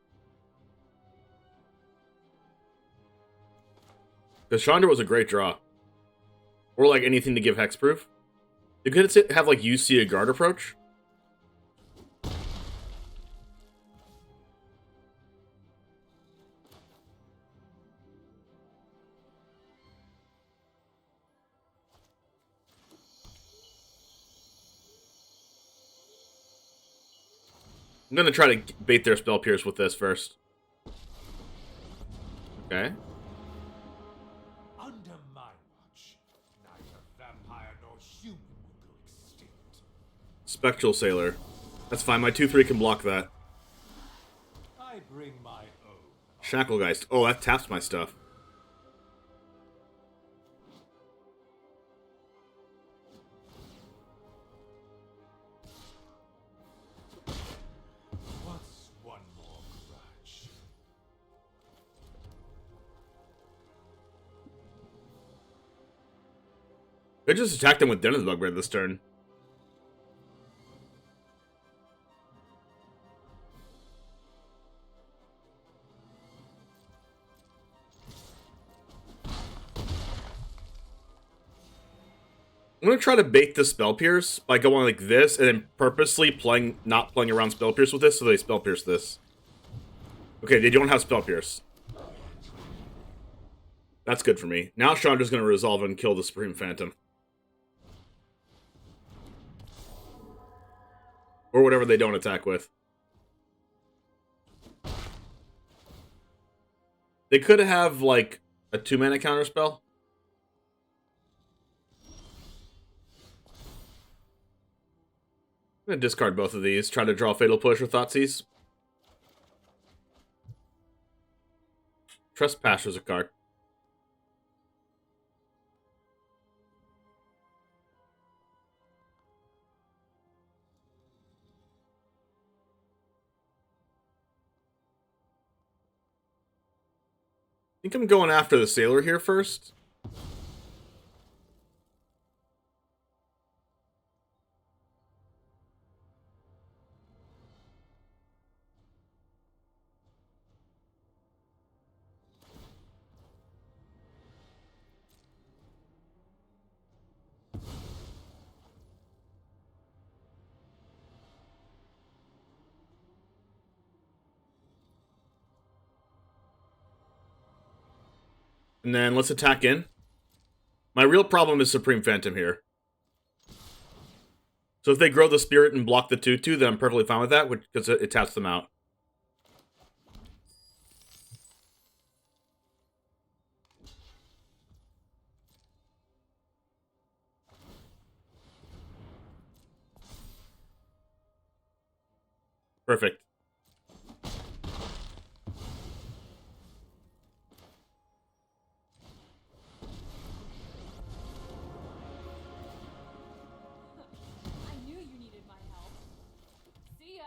Because Chandra was a great draw. Or like anything to give hexproof. You could have like UC a guard approach. I'm gonna try to bait their Spell Pierce with this first. Okay. Under my watch, neither vampire nor human will go extinct. Spectral Sailor. That's fine, my 2/3 can block that. I bring my own. Shacklegeist. Oh, that taps my stuff. What's one more grudge? I just attacked them with Den of the Bugbear this turn. I'm gonna try to bait the Spell Pierce by going like this and then purposely not playing around Spell Pierce with this so they Spell Pierce this. Okay, they don't have Spell Pierce. That's good for me. Now Chandra's gonna resolve and kill the Supreme Phantom. Or whatever they don't attack with. They could have, like, a 2-mana counterspell. I'm gonna discard both of these, try to draw Fatal Push or Thoughtseize. Trespasser's a card. I think I'm going after the Sailor here first. And then let's attack in. My real problem is Supreme Phantom here. So if they grow the Spirit and block the 2/2, then I'm perfectly fine with that, because it taps them out. Perfect. I knew you needed my help. See ya.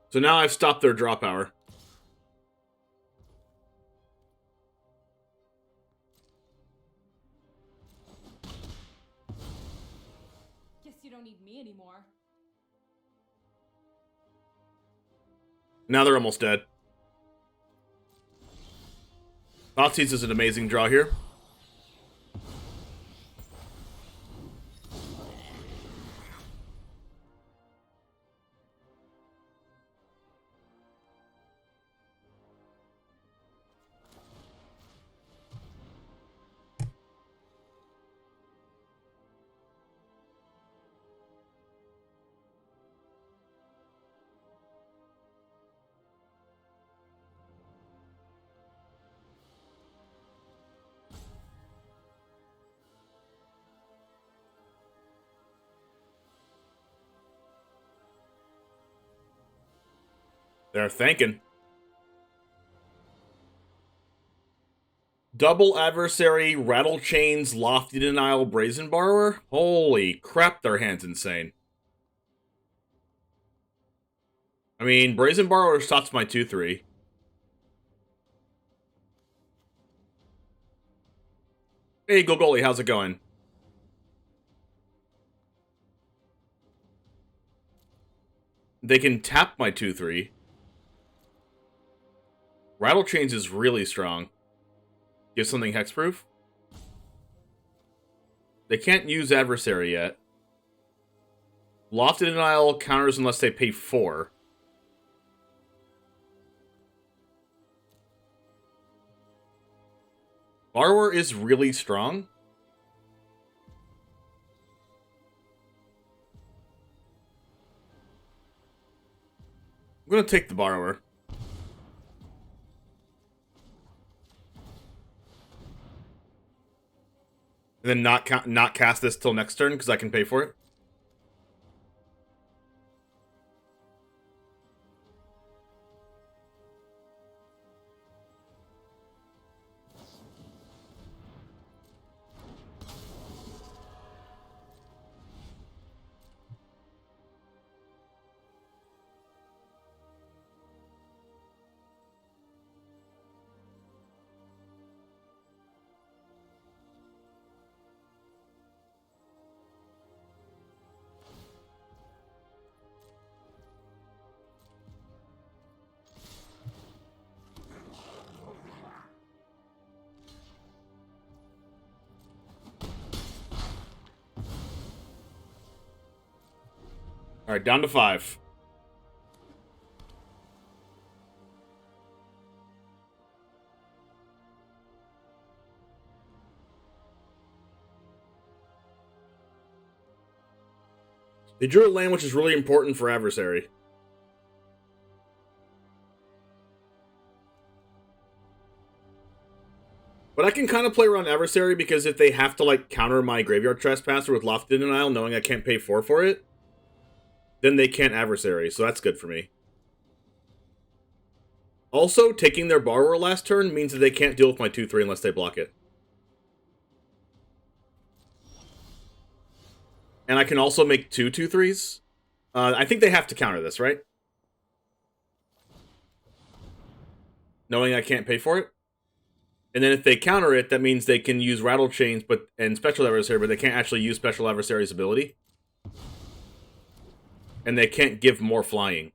So now I've stopped their draw power. Guess you don't need me anymore. Now they're almost dead. Thoughtseize is an amazing draw here. They're thinking. Double adversary, rattle chains, lofty denial, brazen borrower. Holy crap, their hand's insane. I mean, brazen borrower stops my 2-3. Hey, Gogoli, how's it going? They can tap my 2-3. Rattle chains is really strong. Give something hexproof. They can't use adversary yet. Lofted denial counters unless they pay 4. Borrower is really strong. I'm gonna take the borrower. And then not cast this till next turn because I can pay for it. All right, down to 5. They drew a land which is really important for adversary. But I can kind of play around adversary because if they have to like counter my graveyard trespasser with lofted denial, knowing I can't pay 4 for it, then they can't adversary, so that's good for me. Also, taking their borrower last turn means that they can't deal with my 2-3 unless they block it. And I can also make 2 2-3s. I think they have to counter this, right? Knowing I can't pay for it. And then if they counter it, that means they can use rattle chains and special adversary, but they can't actually use special adversary's ability. And they can't give more flying.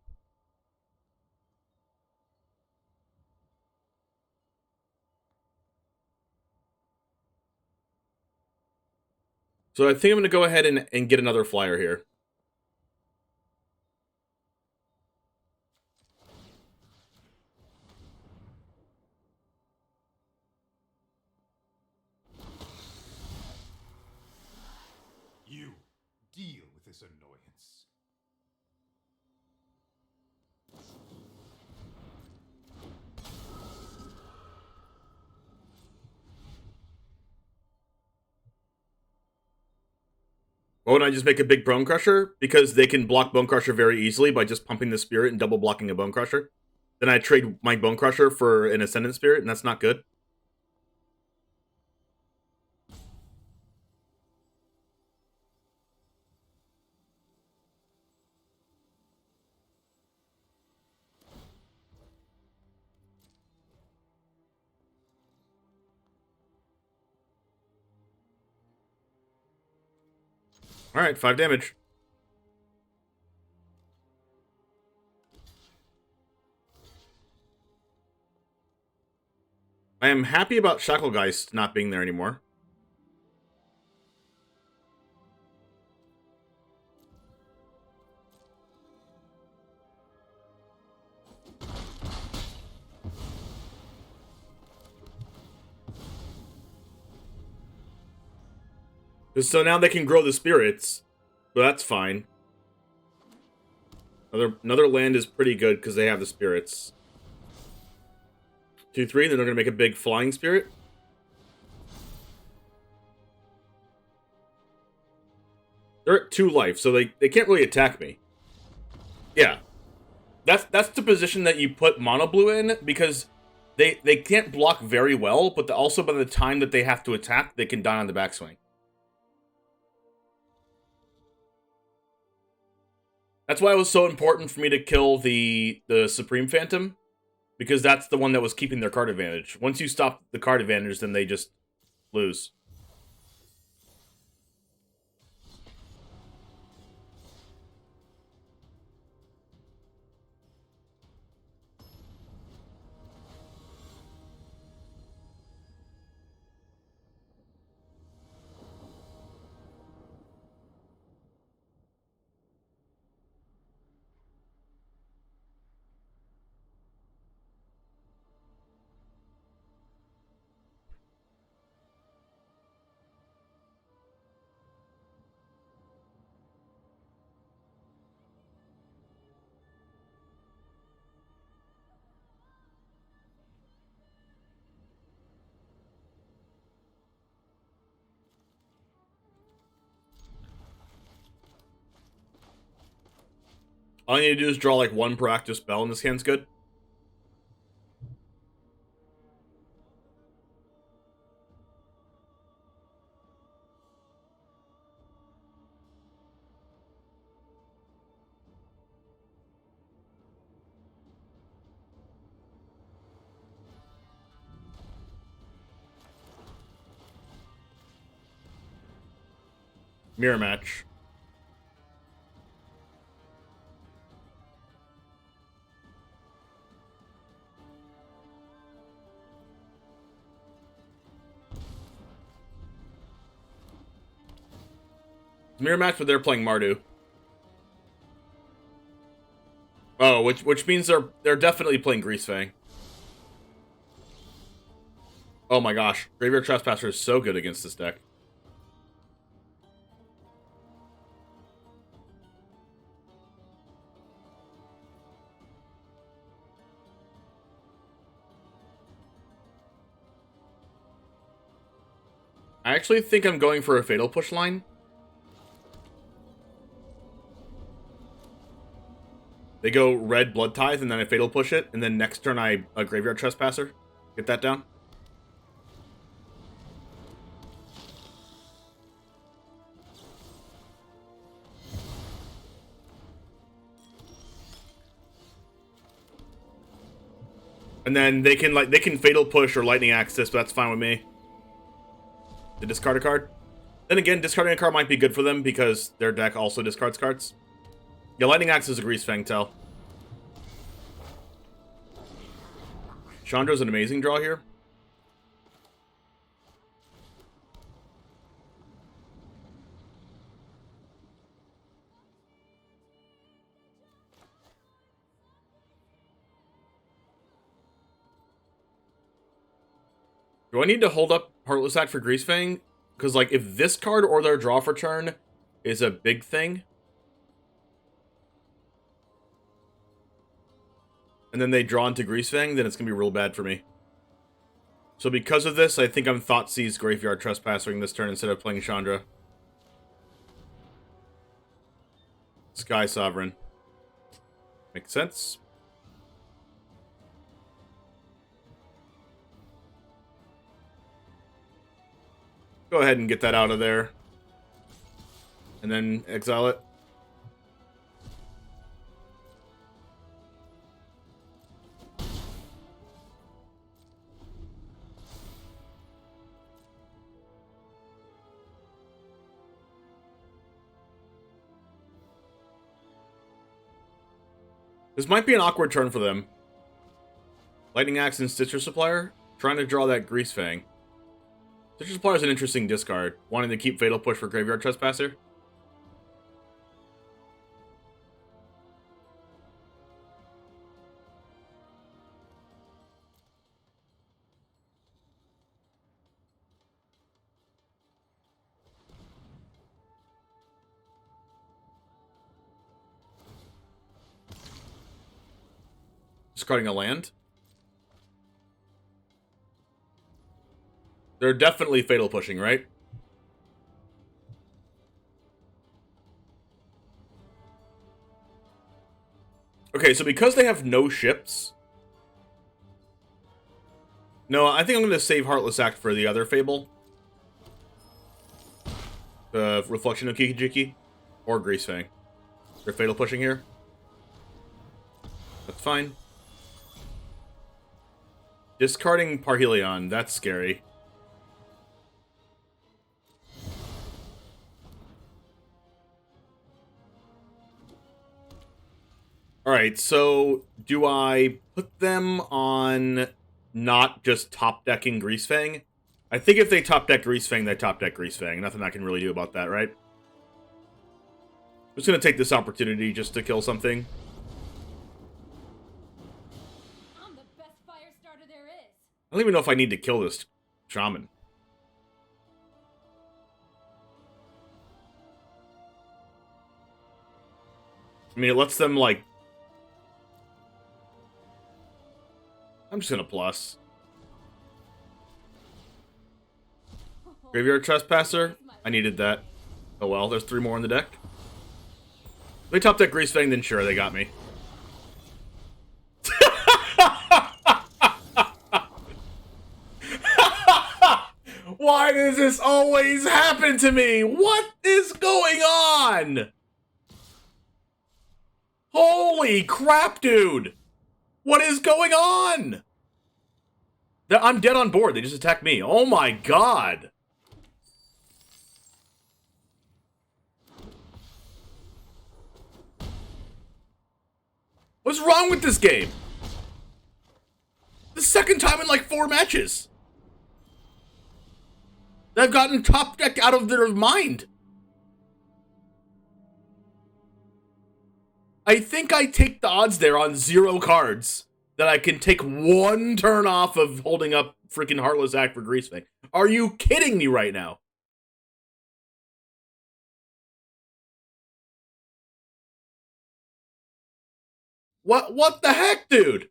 So I think I'm going to go ahead and get another flyer here. You deal with this annoyance. Why wouldn't I just make a big Bone Crusher? Because they can block Bone Crusher very easily by just pumping the Spirit and double blocking a Bone Crusher. Then I trade my Bone Crusher for an Ascendant Spirit, and that's not good. Alright, 5 damage. I am happy about Shacklegeist not being there anymore. So now they can grow the spirits, so that's fine. Another land is pretty good because they have the spirits. 2-3, then they're going to make a big flying spirit. They're at 2 life, so they can't really attack me. Yeah. That's the position that you put mono blue in, because they can't block very well, but also by the time that they have to attack, they can die on the backswing. That's why it was so important for me to kill the Supreme Phantom, because that's the one that was keeping their card advantage. Once you stop the card advantage, then they just lose. All you need to do is draw like one proactive spell, and this hand's good. Mirror match. Mirror match, but they're playing Mardu. Oh, which means they're definitely playing Greasefang. Oh my gosh, Graveyard Trespasser is so good against this deck. I actually think I'm going for a Fatal Push line. They go red Blood Tithe, and then I Fatal Push it, and then next turn I a Graveyard Trespasser. Get that down. And then they can Fatal Push or Lightning Axe this, but that's fine with me. To discard a card. Then again, discarding a card might be good for them because their deck also discards cards. Yeah, Lightning Axe is a Greasefang tell. Chandra's an amazing draw here. Do I need to hold up Heartless Act for Greasefang? Because, like, if this card or their draw for turn is a big thing, and then they draw into Greasefang, then it's going to be real bad for me. So because of this, I think I'm Thoughtseize Graveyard Trespassing this turn instead of playing Chandra. Sky Sovereign. Makes sense. Go ahead and get that out of there. And then exile it. This might be an awkward turn for them. Lightning Axe and Stitcher Supplier, trying to draw that Greasefang. Stitcher Supplier is an interesting discard, wanting to keep Fatal Push for Graveyard Trespasser. Discarding a land. They're definitely Fatal Pushing, right? Okay, so because they have no ships... No, I think I'm going to save Heartless Act for the other Fable. The Reflection of Kikijiki. Or Greasefang. They're Fatal pushing here. That's fine. Discarding Parhelion, that's scary. Alright, so do I put them on not just top-decking Greasefang? I think if they top-deck Greasefang, they top-deck Greasefang. Nothing I can really do about that, right? I'm just gonna take this opportunity just to kill something. I'm the best fire starter there is. I don't even know if I need to kill this shaman. I mean, it lets them, like... I'm just gonna plus. Graveyard Trespasser? I needed that. Oh well, there's 3 more in the deck. If they top deck Greasefang, then sure, they got me. Why does this always happen to me? What is going on? Holy crap, dude! What is going on? I'm dead on board. They just attacked me. Oh my god. What's wrong with this game? The second time in like 4 matches. They've gotten top deck out of their mind. I think I take the odds there on 0 cards that I can take 1 turn off of holding up freaking Heartless Act for Greasefang. Are you kidding me right now? What the heck, dude?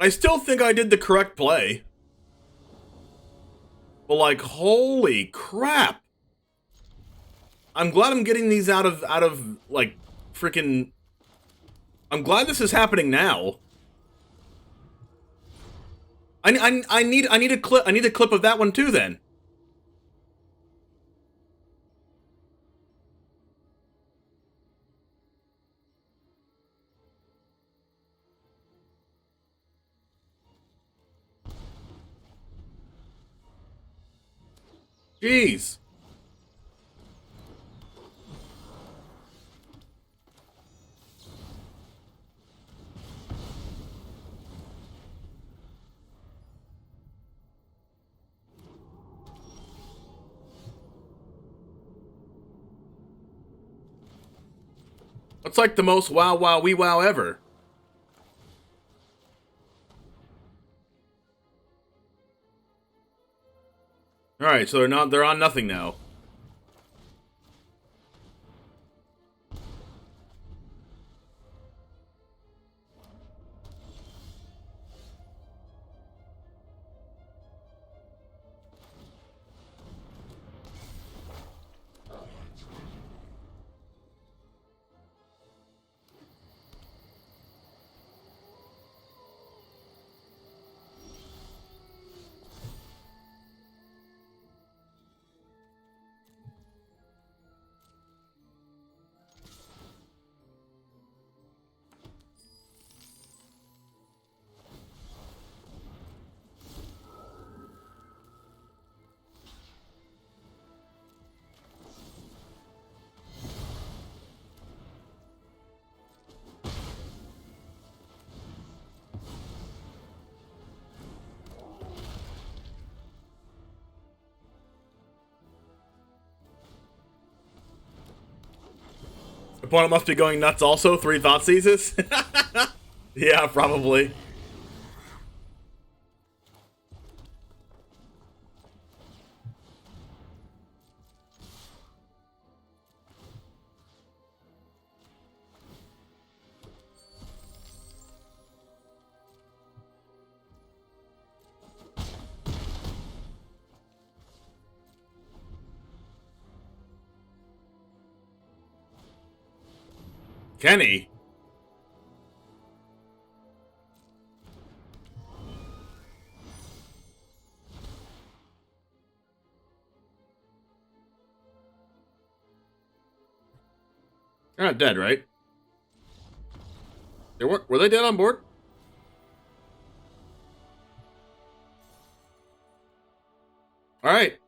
I still think I did the correct play. But like, holy crap. I'm glad I'm getting these out of like freaking. I'm glad this is happening now. I need a clip. I need a clip of that one too. Then. Jeez. That's like the most wow wow wee wow ever. Alright, so they're on nothing now. Opponent must be going nuts also. 3 thought seizes? Yeah, probably. Kenny? They're not dead, right? Were they dead on board? Alright.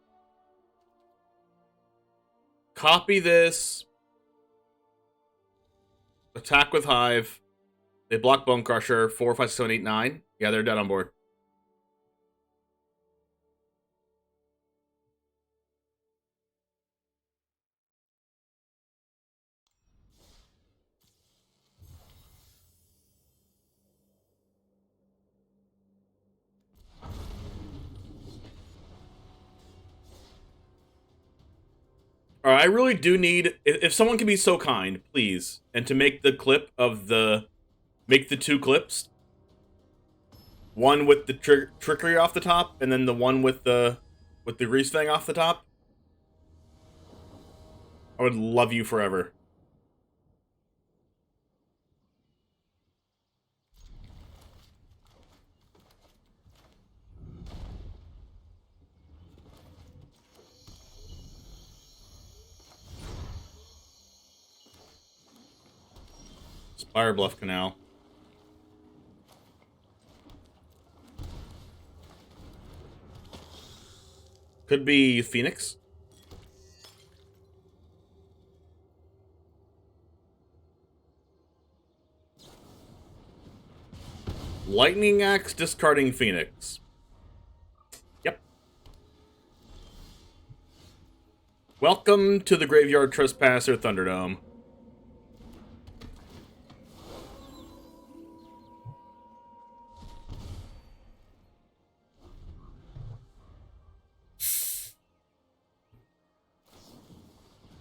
Copy this. Attack with Hive. They block Bone Crusher. 4, 5, 6, 7, 8, 9. Yeah, they're dead on board. Alright, I really do need... If someone can be so kind, please, and to make the clip of the... Make the 2 clips. One with the trickery off the top, and then the one with the grease thing off the top. I would love you forever. Spire Bluff Canal. Could be Phoenix. Lightning Axe discarding Phoenix. Yep. Welcome to the Graveyard Trespasser Thunderdome.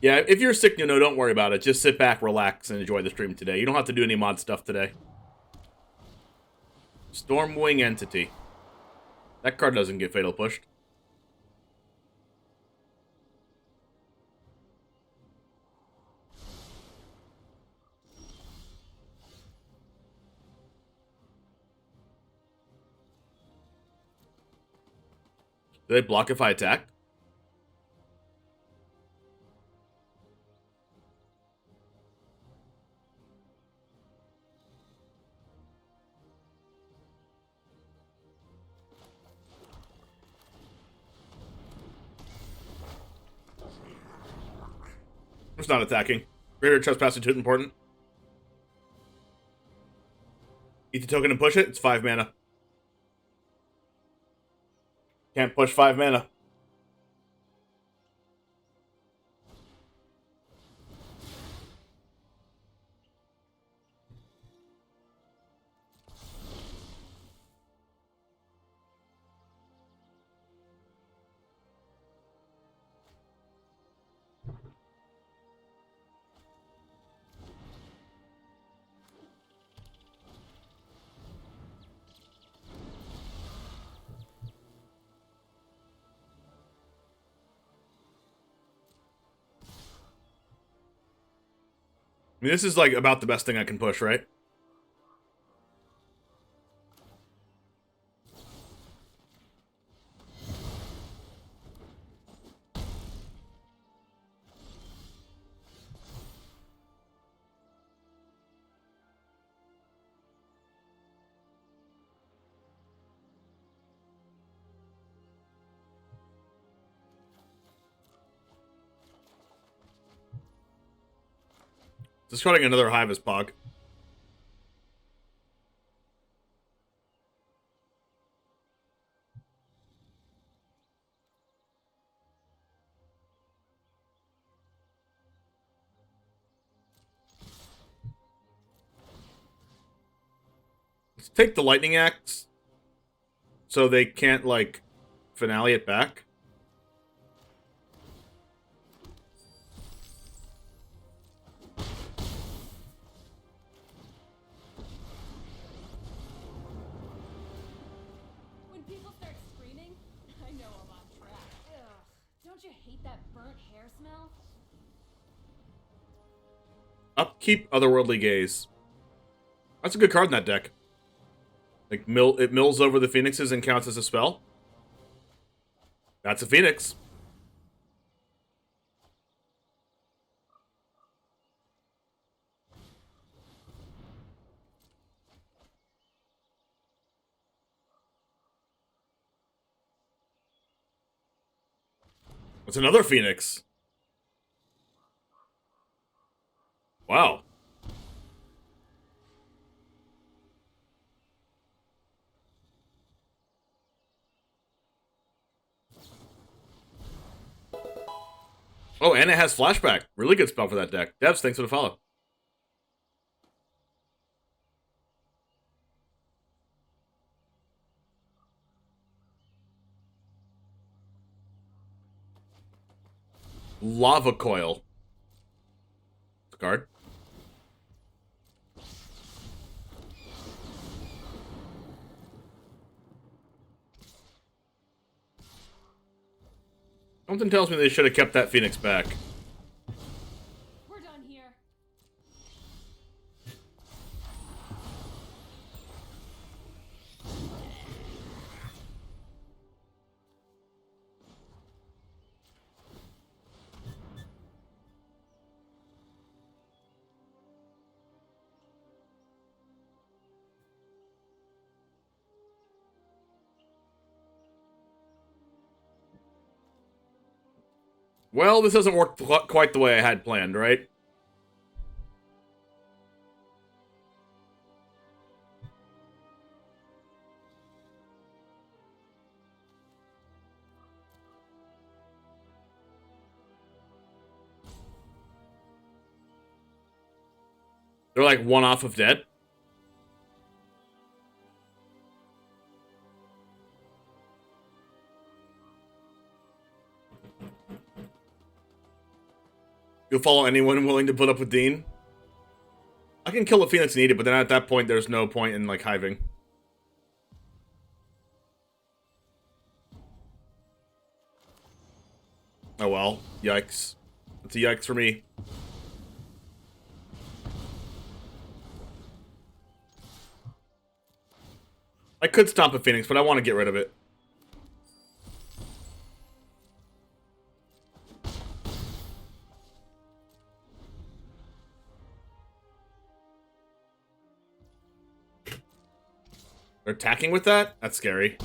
Yeah, if you're sick, don't worry about it. Just sit back, relax, and enjoy the stream today. You don't have to do any mod stuff today. Stormwing Entity. That card doesn't get Fatal Pushed. Do they block if I attack? It's not attacking. Greater Trespassing too important. Eat the token and push it. It's 5 mana. Can't push 5 mana. I mean, this is, like, about the best thing I can push, right? Discarding another Hive is Pog. Let's take the Lightning Axe so they can't, like, finale it back. When people start screaming, I know I'm on track. Ugh, don't you hate that burnt hair smell? Upkeep Otherworldly Gaze. That's a good card in that deck. Like, it mills over the phoenixes and counts as a spell. That's a phoenix. It's another phoenix. Wow. Oh, and it has flashback. Really good spell for that deck. Devs, thanks for the follow. Lava Coil. Card. Something tells me they should have kept that Phoenix back. We're done here. Well, this doesn't work quite the way I had planned, right? They're like one off of dead. You'll follow anyone willing to put up with Dean? I can kill a Phoenix needed, but then at that point, there's no point in, like, hiving. Oh well. Yikes. It's a yikes for me. I could stomp a Phoenix, but I want to get rid of it. They're attacking with that? That's scary.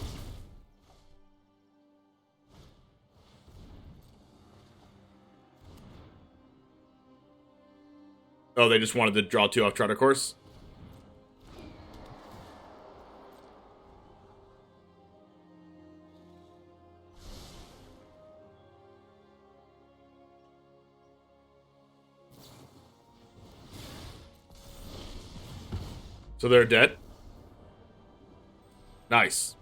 Oh, they just wanted to draw 2 off Trotter Course? So they're dead? Nice.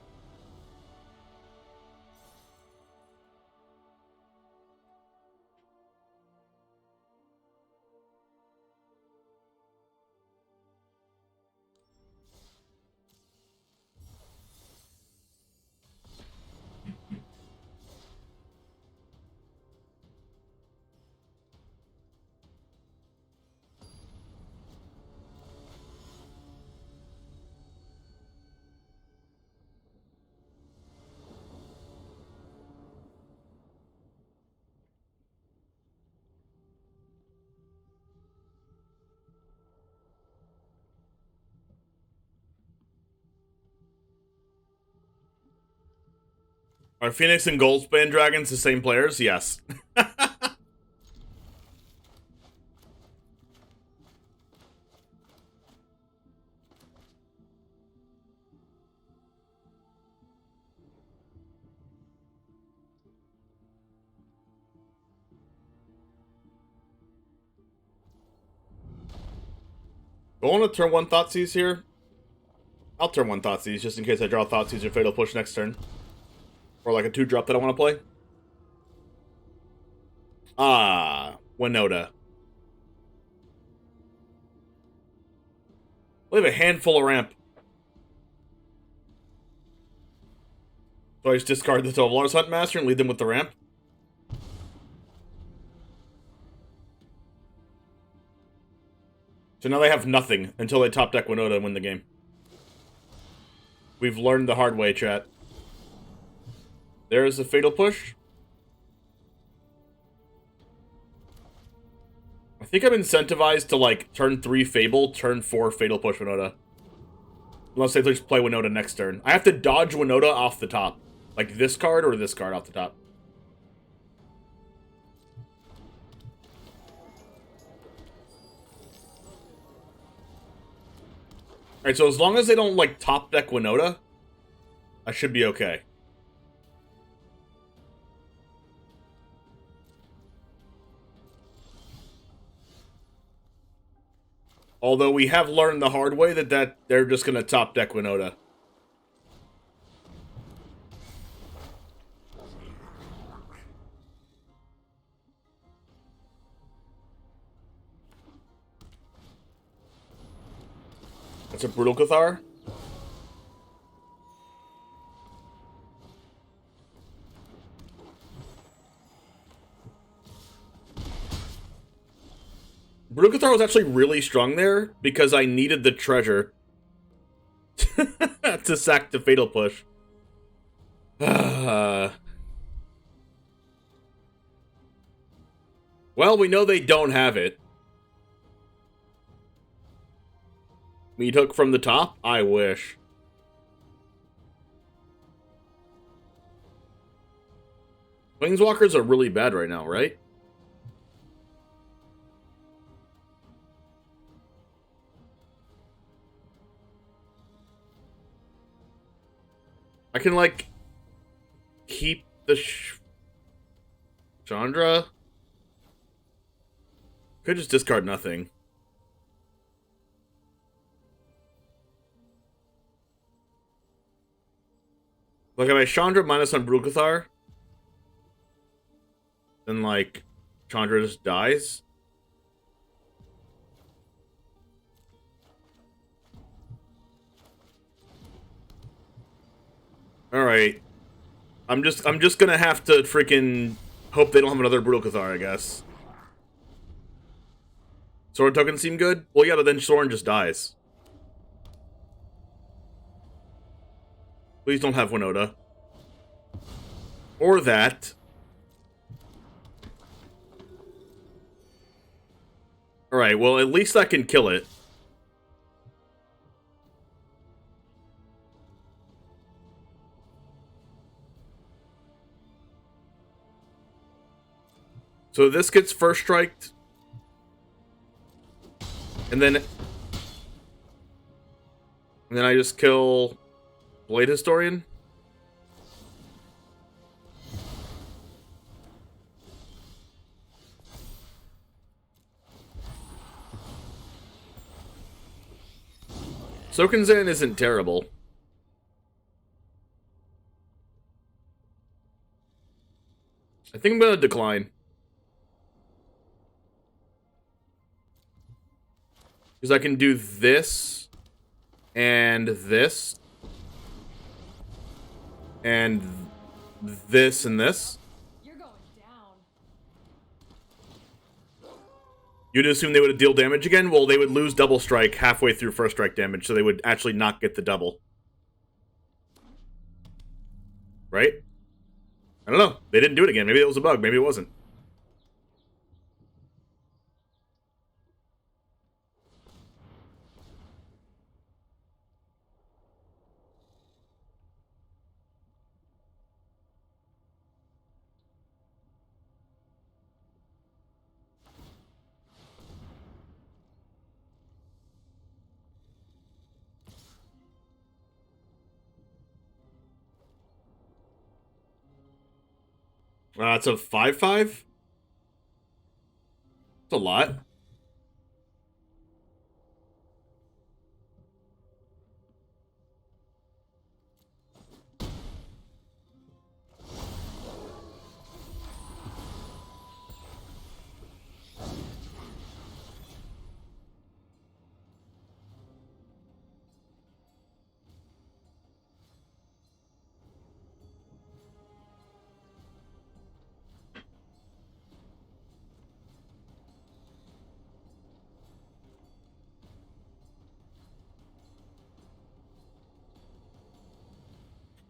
Are Phoenix and Goldspan Dragons the same players? Yes. Going to turn 1 Thoughtseize here. I'll turn 1 Thoughtseize just in case I draw Thoughtseize or Fatal Push next turn. Or like a 2-drop that I want to play. Ah, Winota. We have a handful of ramp. So I just discard the Tovolar's Hunt Master and lead them with the ramp? So now they have nothing until they top deck Winota and win the game. We've learned the hard way, chat. There's the Fatal Push. I think I'm incentivized to, like, turn 3 Fable, turn 4 Fatal Push Winota. Unless they just play Winota next turn. I have to dodge Winota off the top. Like this card or this card off the top. Alright, so as long as they don't, like, top deck Winota, I should be okay. Although we have learned the hard way that they're just going to top deck Winota. That's a Brutal Cathar. Brutal Cathar was actually really strong there because I needed the treasure to sack the Fatal Push. Well, we know they don't have it. Meat Hook from the top? I wish. Planeswalkers are really bad right now, right? I can, like, keep the Chandra. Could just discard nothing. Like, if I Chandra minus on Brutal Cathar, then, like, Chandra just dies. Alright. I'm just gonna have to freaking hope they don't have another Brutal Cathar, I guess. Sorin tokens seem good? Well, yeah, but then Sorin just dies. Please don't have Winota. Or that. Alright, well, at least I can kill it. So this gets first striked. And then I just kill Blade Historian. Sokenzen isn't terrible. I think I'm gonna decline. Because I can do this, and this, and this, and this. You're going down. You'd assume they would deal damage again? Well, they would lose double strike halfway through first strike damage, so they would actually not get the double. Right? I don't know. They didn't do it again. Maybe it was a bug. Maybe it wasn't. It's a 5/5? It's a lot.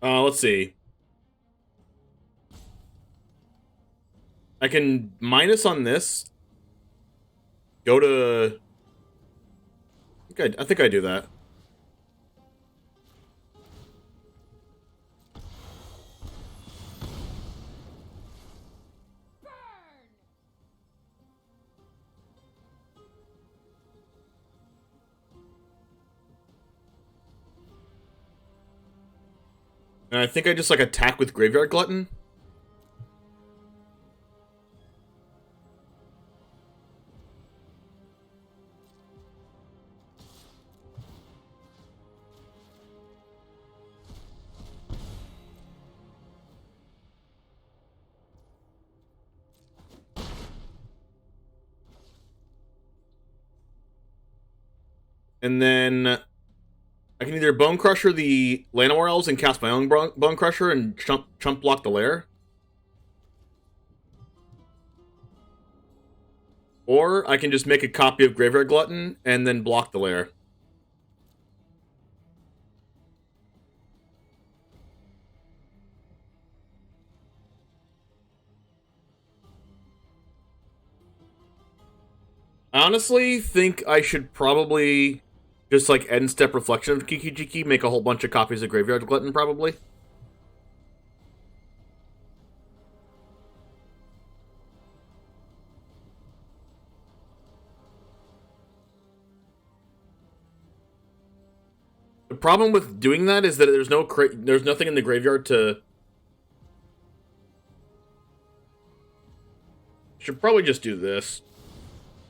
Let's see. I can minus on this. Go to... I think I do that. And I think I just, like, attack with Graveyard Glutton. And then I can either Bone Crusher the Llanowar Elves and cast my own Bone Crusher and chump block the lair. Or I can just make a copy of Graveyard Glutton and then block the lair. I honestly think I should probably just, like, end step Reflection of Kiki Jiki, make a whole bunch of copies of Graveyard Glutton, probably. The problem with doing that is that there's nothing in the graveyard to... Should probably just do this.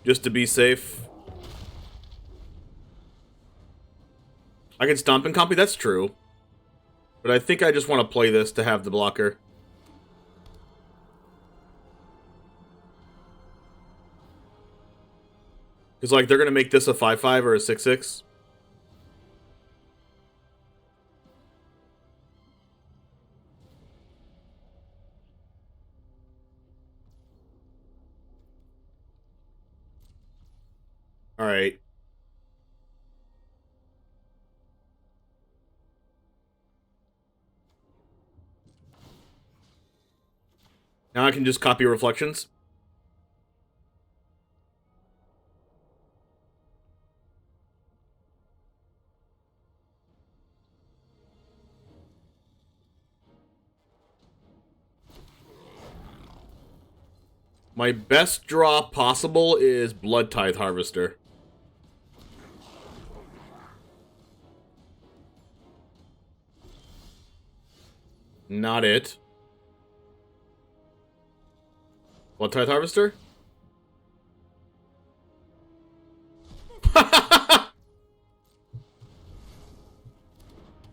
Just to be safe. I can Stomp and copy, that's true. But I think I just want to play this to have the blocker. Because, like, they're going to make this a 5/5 or a 6/6. Alright. Now I can just copy Reflections. My best draw possible is Blood Tithe Harvester. Not it. Blood Tithe Harvester?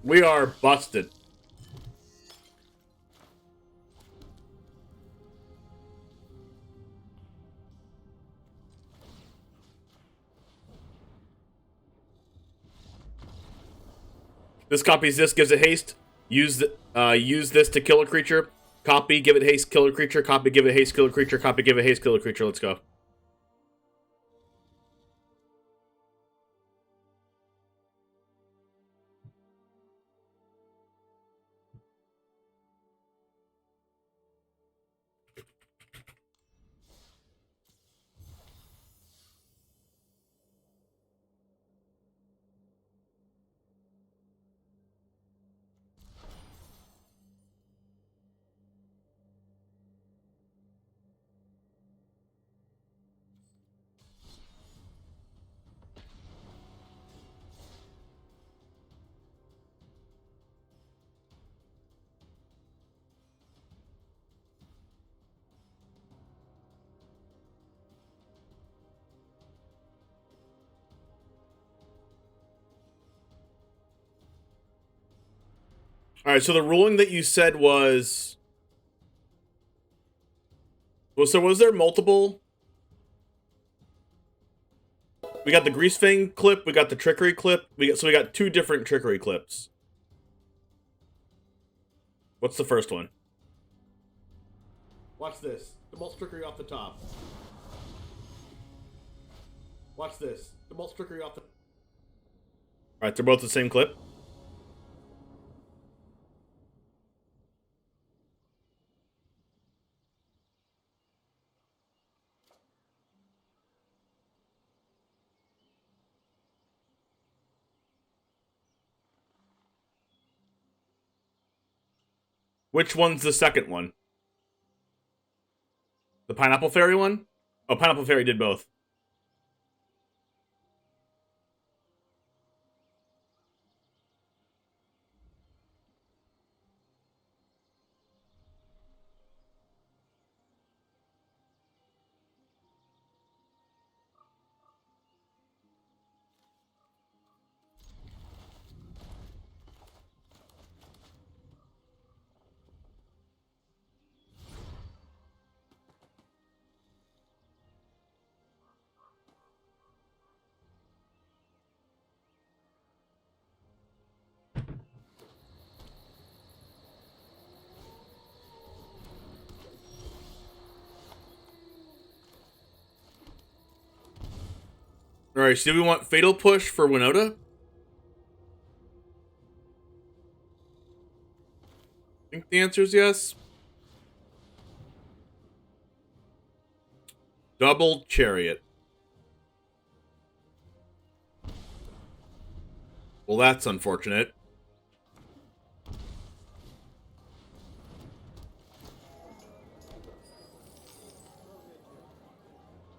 We are busted. This copies this, gives it haste. Use this to kill a creature. Copy, give it haste, kill a creature. Copy, give it haste, kill a creature. Copy, give it haste, kill a creature. Let's go. Alright, so the ruling that you said was... Well, so was there multiple? We got the Greasefang clip, we got the Trickery clip, so we got 2 different Trickery clips. What's the first one? Watch this. The Demult Trickery off the top. Watch this. The Demult Trickery off the... Alright, they're both the same clip. Which one's the second one? The Pineapple Fairy one? Oh, Pineapple Fairy did both. Alright, so do we want Fatal Push for Winota? I think the answer is yes. Double Chariot. Well, that's unfortunate.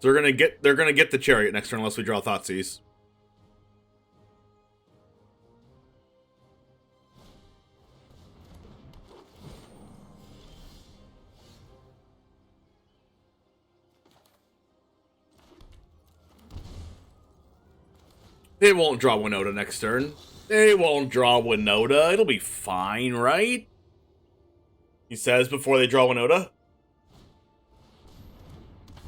So they're gonna get the Chariot next turn unless we draw Thoughtseize. They won't draw Winota next turn. They won't draw Winota. It'll be fine, right? He says before they draw Winota.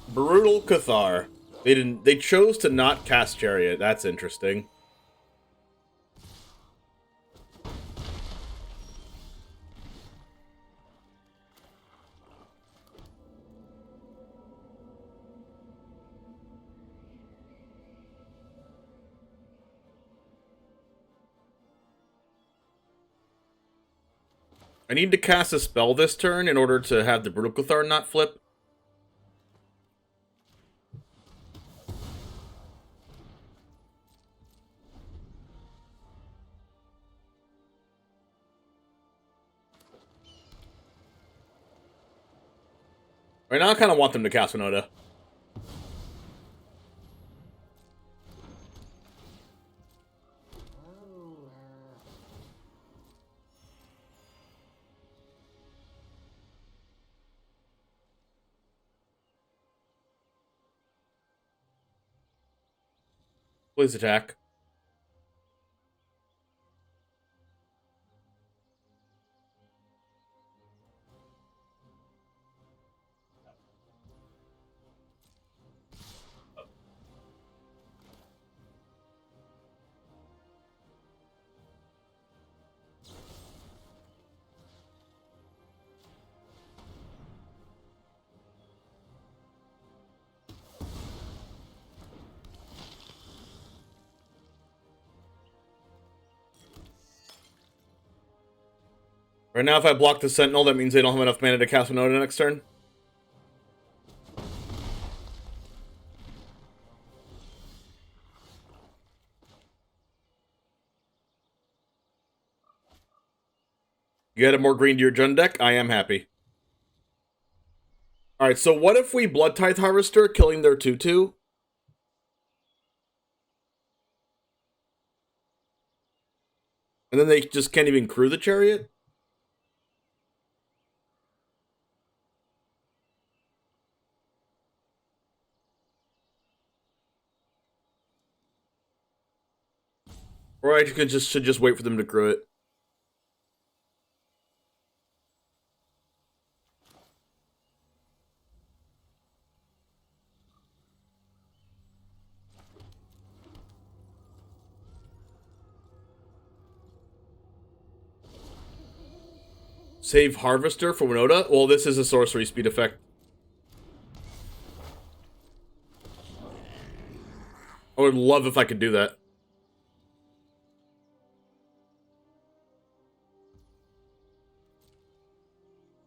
Brutal Cathar. They chose to not cast Chariot. That's interesting. I need to cast a spell this turn in order to have the Brutal Cathar not flip. Right now, I kind of want them to cast Winota. Please attack. Right now, if I block the Sentinel, that means they don't have enough mana to cast Winota next turn. You added more green to your Jund deck? I am happy. Alright, so what if we Blood Tithe Harvester, killing their 2/2? And then they just can't even crew the Chariot? Or I should just wait for them to crew it. Save Harvester for Winota? Well, this is a sorcery speed effect. I would love if I could do that.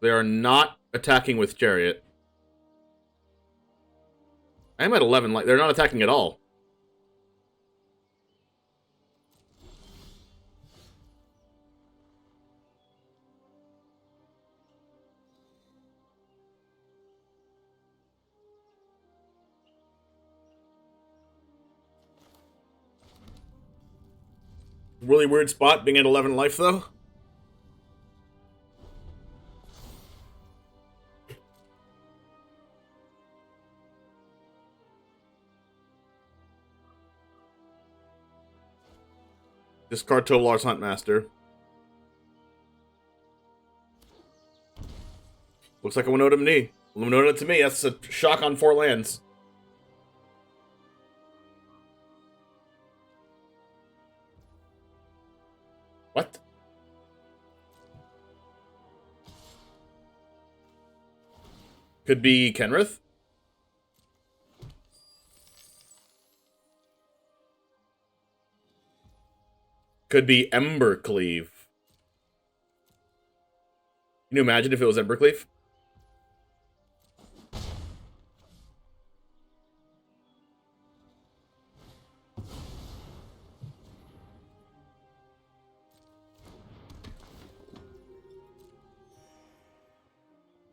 They are not attacking with Chariot. I am at 11. Like, they're not attacking at all. Really weird spot being at 11 life, though. Discard Tovolar's Huntmaster. Looks like a Winota Mini. Winota to me, that's a shock on 4 lands. What? Could be Kenrith. Could be Embercleave. Can you imagine if it was Embercleave?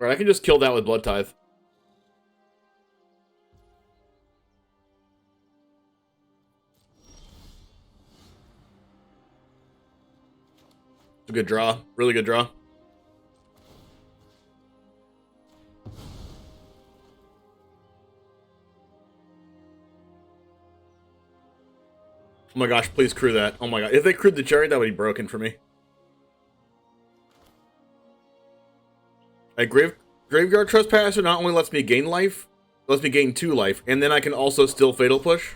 Alright, I can just kill that with Blood Tithe. It's a good draw. Really good draw. Oh my gosh, please crew that. Oh my god. If they crewed the Chariot, that would be broken for me. A Graveyard Trespasser not only lets me gain life, it lets me gain 2 life, and then I can also still Fatal Push.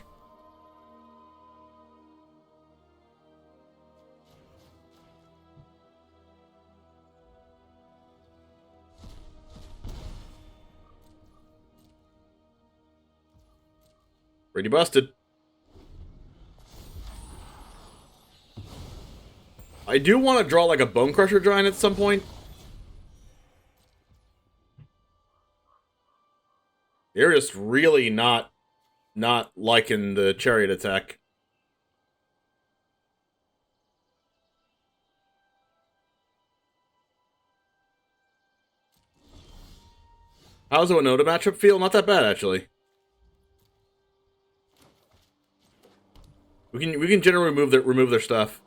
Pretty busted. I do want to draw like a Bone Crusher Giant at some point. They're just really not liking the Chariot attack. How's the Winota matchup feel? Not that bad, actually. We can generally remove their stuff.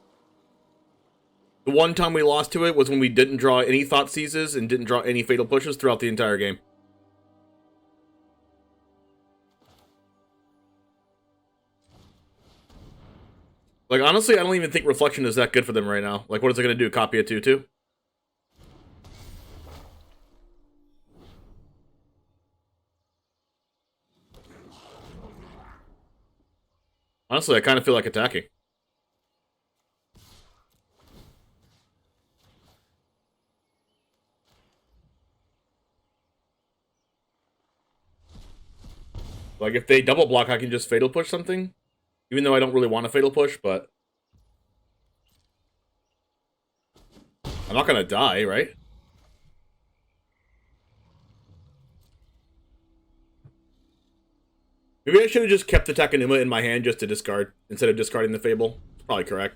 The one time we lost to it was when we didn't draw any Thought Seizes and didn't draw any Fatal Pushes throughout the entire game. Like, honestly, I don't even think Reflection is that good for them right now. Like, what is it going to do? Copy a 2/2? Honestly, I kind of feel like attacking. Like, if they double block, I can just Fatal Push something. Even though I don't really want to Fatal Push, but... I'm not going to die, right? Maybe I should have just kept the Takenuma in my hand just to discard, instead of discarding the Fable. It's probably correct.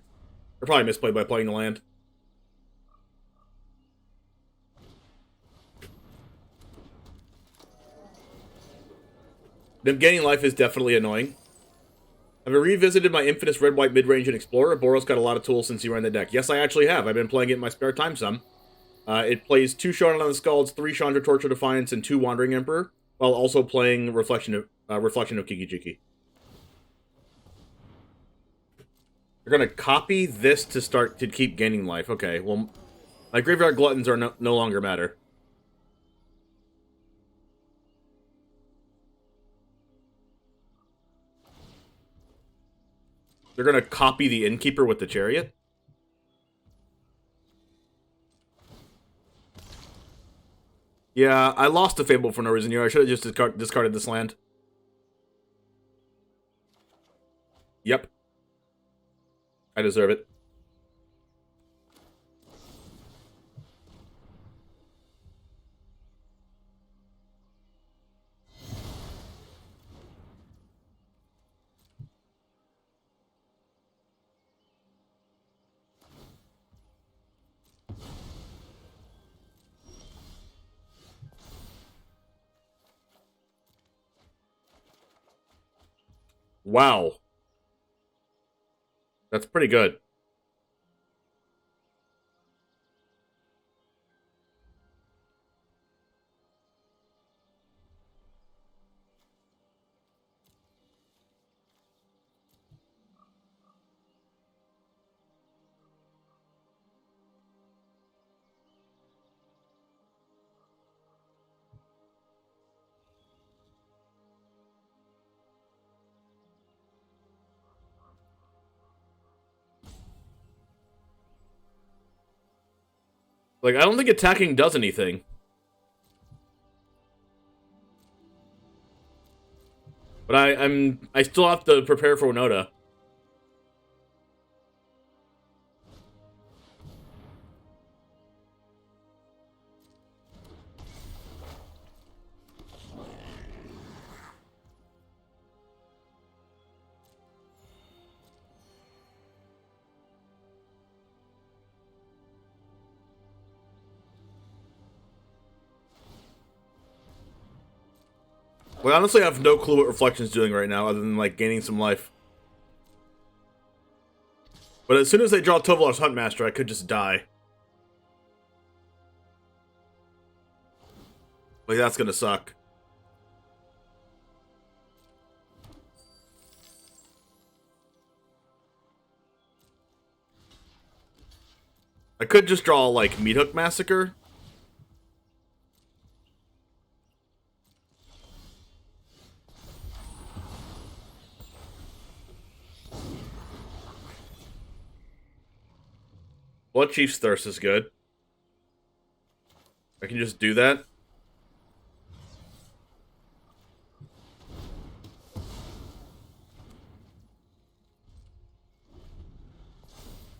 Or probably misplayed by playing the land. Them gaining life is definitely annoying. Have I revisited my infamous red-white mid-range and Explorer? Boros got a lot of tools since you ran the deck. Yes, I actually have. I've been playing it in my spare time some. It plays 2 Shonen on the Scalds, 3 Chandra Torture Defiance, and 2 Wandering Emperor, while also playing Reflection of Kiki-Jiki. They're gonna copy this to keep gaining life. Okay, well, my Graveyard Gluttons are no longer matter. They're gonna copy the Innkeeper with the Chariot. Yeah, I lost a Fable for no reason here. I should have just discarded this land. Yep. I deserve it. Wow. That's pretty good. Like, I don't think attacking does anything. But I still have to prepare for Onoda. Well, honestly, I have no clue what Reflection's doing right now, other than, like, gaining some life. But as soon as they draw Tovolar's Huntmaster, I could just die. Like, that's gonna suck. I could just draw, like, Meat Hook Massacre. Blood Chief's Thirst is good. I can just do that.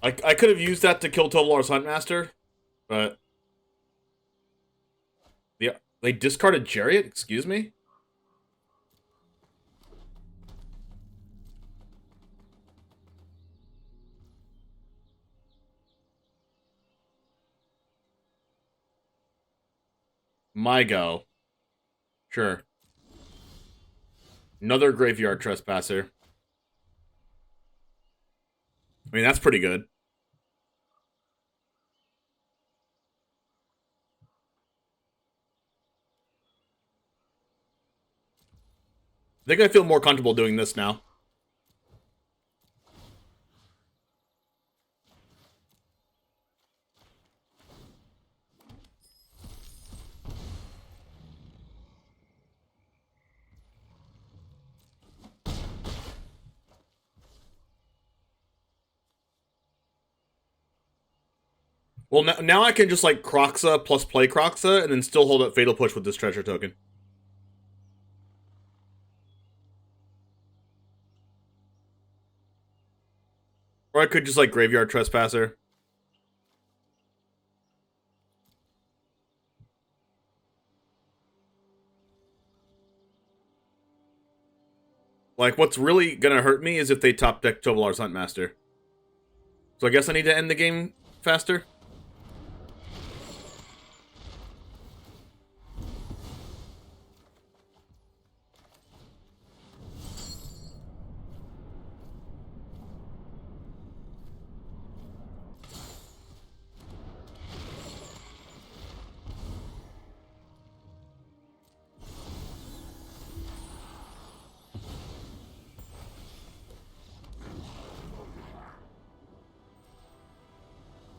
I could have used that to kill Tovolar's Huntmaster, but... Yeah, they discarded Chariot? Excuse me? My go. Sure. Another Graveyard Trespasser. I mean, that's pretty good. I think I feel more comfortable doing this now. Well, now I can just, like, Kroxa plus play Kroxa and then still hold up Fatal Push with this treasure token. Or I could just, like, Graveyard Trespasser. Like, what's really gonna hurt me is if they top deck Tovolar's Huntmaster. So I guess I need to end the game faster?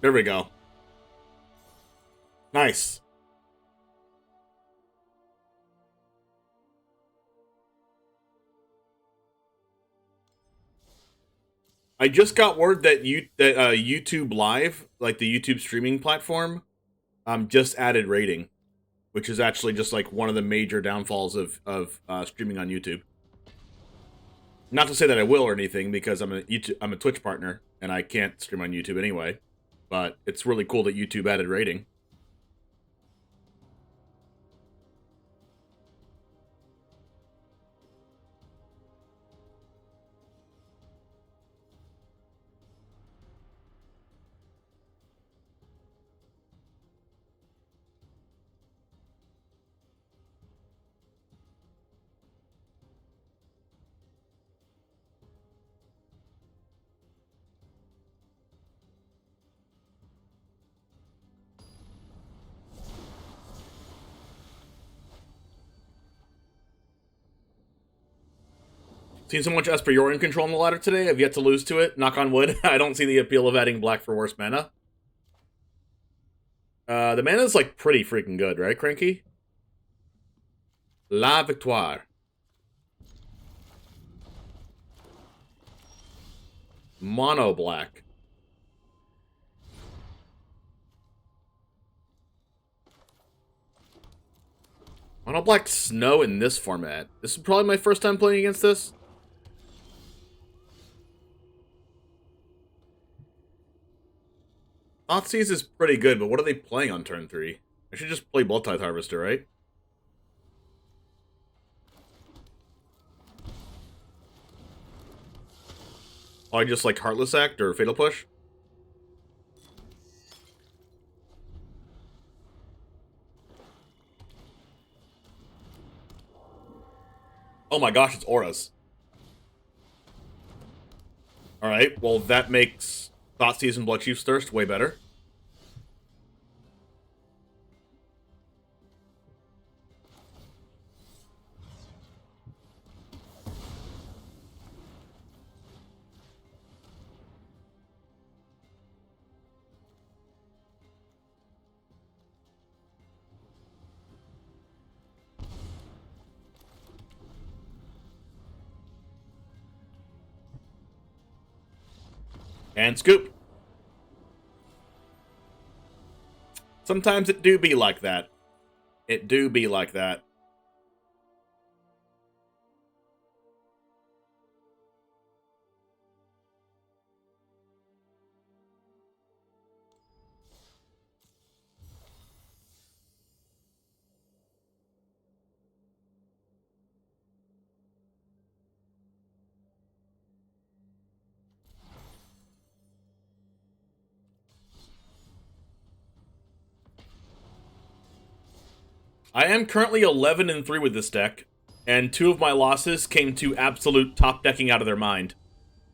There we go. Nice. I just got word that YouTube Live, like the YouTube streaming platform, just added rating, which is actually just like one of the major downfalls of streaming on YouTube. Not to say that I will or anything, because I'm a Twitch partner and I can't stream on YouTube anyway. But it's really cool that YouTube added rating. Seen so much Esperiorin control on the ladder today, I've yet to lose to it. Knock on wood. I don't see the appeal of adding black for worse mana. The mana's like pretty freaking good, right, Cranky? La Victoire. Mono black. Mono Black Snow in this format. This is probably my first time playing against this. Thoughtseize is pretty good, but what are they playing on turn 3? I should just play Blood Tithe Harvester, right? Oh, I just like Heartless Act or Fatal Push? Oh my gosh, it's Auras. Alright, well that makes Thoughtseize and Blood Chief's Thirst way better. And scoop. Sometimes it do be like that. It do be like that. I am currently 11-3 with this deck, and 2 of my losses came to absolute top decking out of their mind.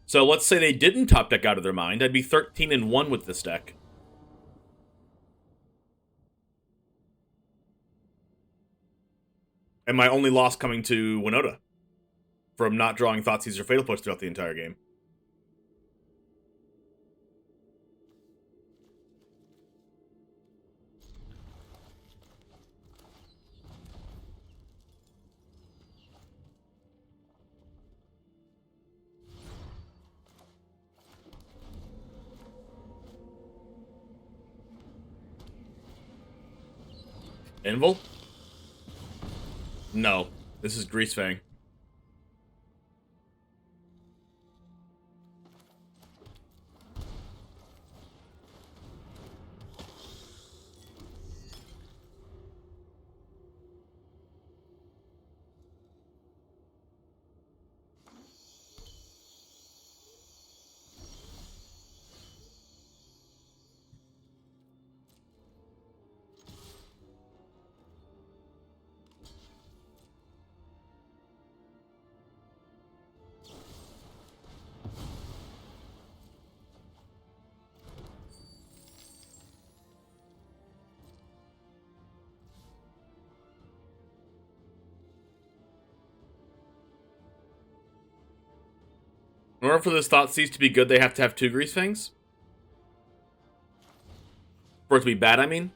So let's say they didn't top deck out of their mind, I'd be 13-1 with this deck. And my only loss coming to Winota from not drawing Thoughtseize or Fatal Push throughout the entire game. Invul? No. This is Greasefang. In order for this Thoughtseize to be good, they have to have 2 Greasefangs? For it to be bad, I mean?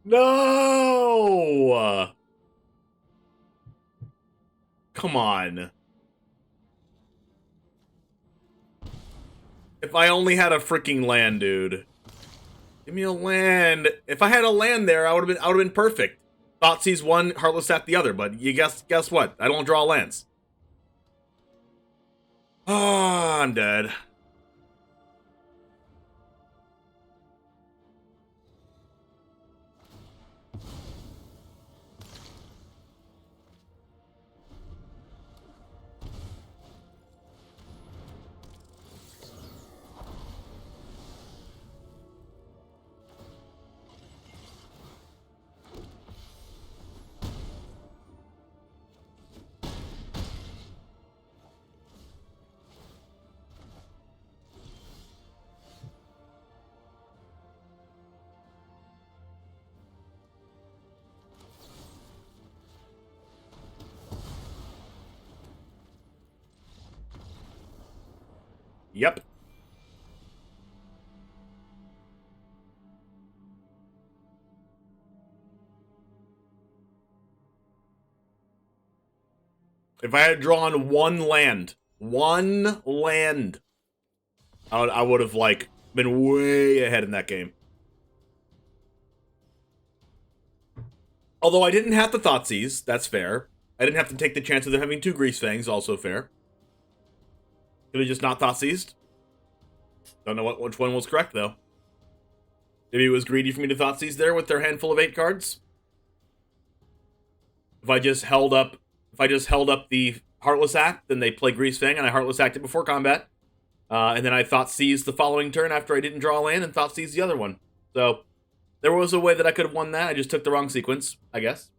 No! Come on. If I only had a freaking land, dude. Give me a land. If I had a land there, I would have been perfect. Thoughtseize one, Heartless Act the other, but you guess what? I don't draw lands. Oh, I'm dead. Yep. If I had drawn one land, I would have, like, been way ahead in that game. Although I didn't have the Thoughtseize, that's fair. I didn't have to take the chance of them having 2 Grease Fangs, also fair. Could have just not Thoughtseized. Don't know which one was correct, though. Maybe it was greedy for me to Thoughtseize there with their handful of 8 cards. If I just held up the Heartless Act, then they play Grease Fang, and I Heartless Acted before combat. And then I Thoughtseized the following turn after I didn't draw a land and Thoughtseized the other one. So, there was a way that I could have won that. I just took the wrong sequence, I guess.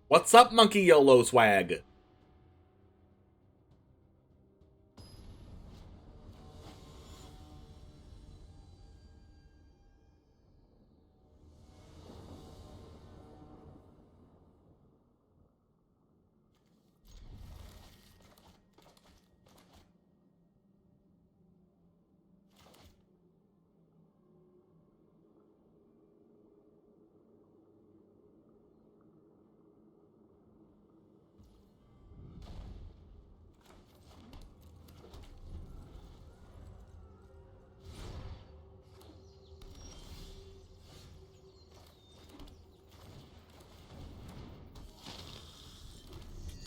What's up, Monkey YOLO Swag?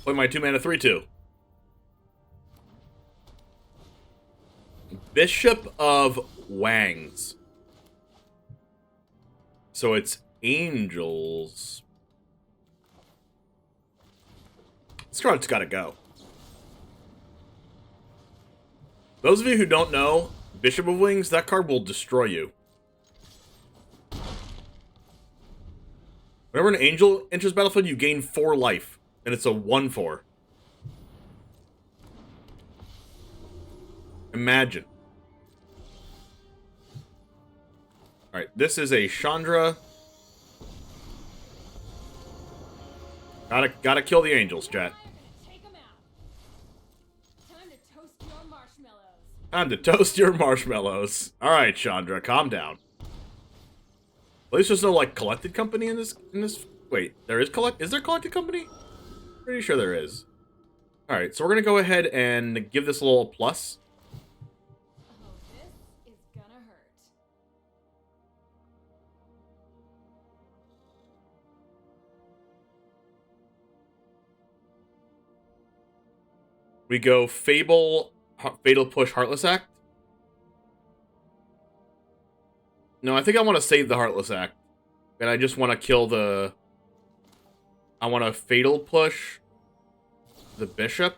Play my 2-mana 3/2. Bishop of Wangs. So it's Angels. This card's gotta go. Those of you who don't know, Bishop of Wings, that card will destroy you. Whenever an Angel enters battlefield, you gain 4 life. And it's a 1/4. Imagine. Alright, this is a Chandra. Gotta kill the Angels, chat. Time to toast your marshmallows. Alright, Chandra, calm down. At least there's no, like, collected company in this... Wait, there is is there collected company? Pretty sure there is. Alright, so we're gonna go ahead and give this a little plus. Oh, this is gonna hurt. We go Fatal Push, Heartless Act. No, I think I want to save the Heartless Act. And I just want to kill the... I want to Fatal Push the Bishop.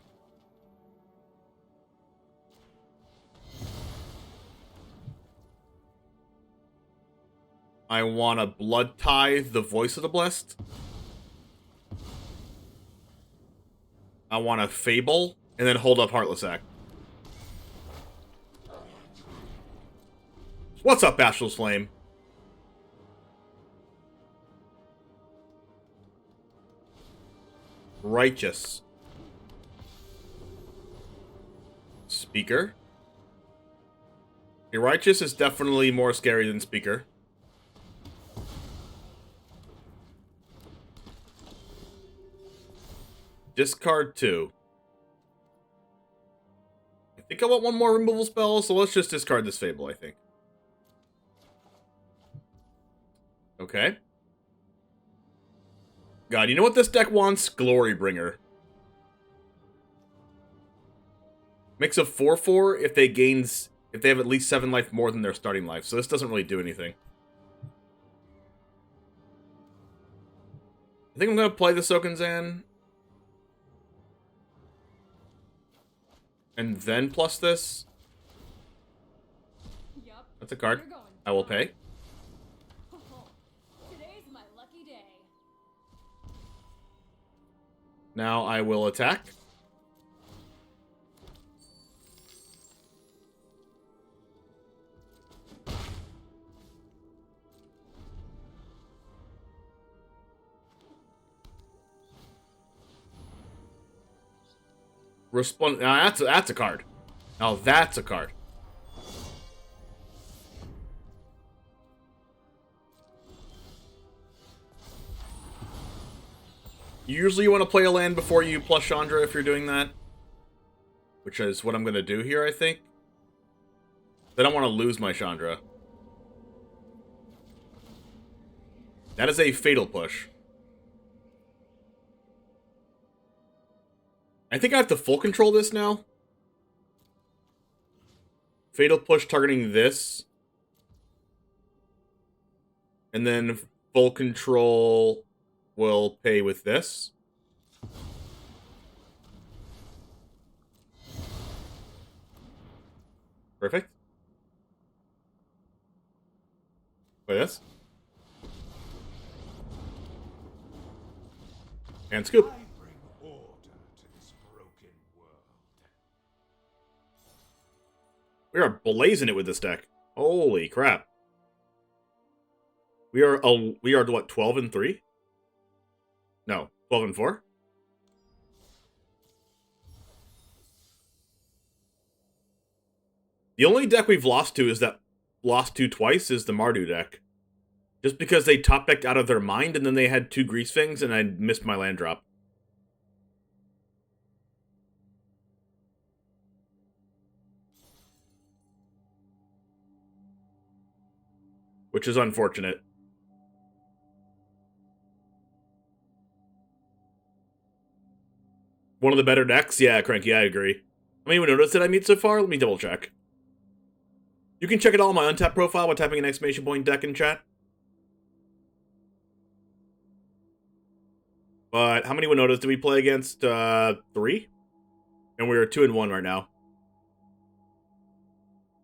I want to Blood Tithe the Voice of the Blessed. I want to Fable, and then hold up Heartless Act. What's up, Bashful's Flame? Righteous. Speaker. Righteous is definitely more scary than Speaker. Discard 2. I think I want one more removal spell, so let's just discard this Fable, I think. Okay. God, you know what this deck wants? Glorybringer. Makes a 4/4 if they have at least 7 life more than their starting life, so this doesn't really do anything. I think I'm gonna play the Sokenzan. And then plus this. Yup. That's a card. I will pay. Today's my lucky day. Now I will attack. Now that's a card. Now that's a card. Usually you want to play a land before you plus Chandra if you're doing that. Which is what I'm going to do here, I think. I don't want to lose my Chandra. That is a fatal push. I think I have to full control this now. Fatal push targeting this. And then full control will pay with this. Perfect. Play this. And scoop. I bring order to this broken world. We are blazing it with this deck. Holy crap. We are what, 12-3? No, 12-4? The only deck we've lost to twice is the Mardu deck. Just because they top decked out of their mind and then they had 2 Grease Fangs and I missed my land drop. Which is unfortunate. One of the better decks? Yeah, Cranky, I agree. How many notice did I meet so far? Let me double check. You can check it all on my Untapped profile by typing an exclamation point deck in chat. But how many Winotas did we play against? 3? And we're 2-1 right now.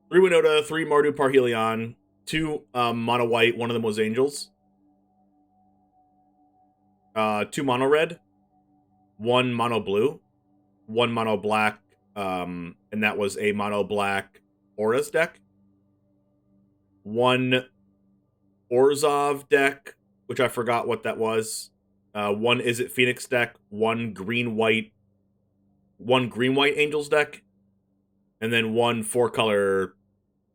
3 Winota, 3 Mardu Parhelion, 2 mono white, one of them was Angels. 2 mono red, 1 mono blue, 1 mono black, and that was a mono black Auras deck. 1 Orzhov deck, which I forgot what that was. 1 Is It Phoenix deck, 1 green-white Angels deck, and then 1 4-color,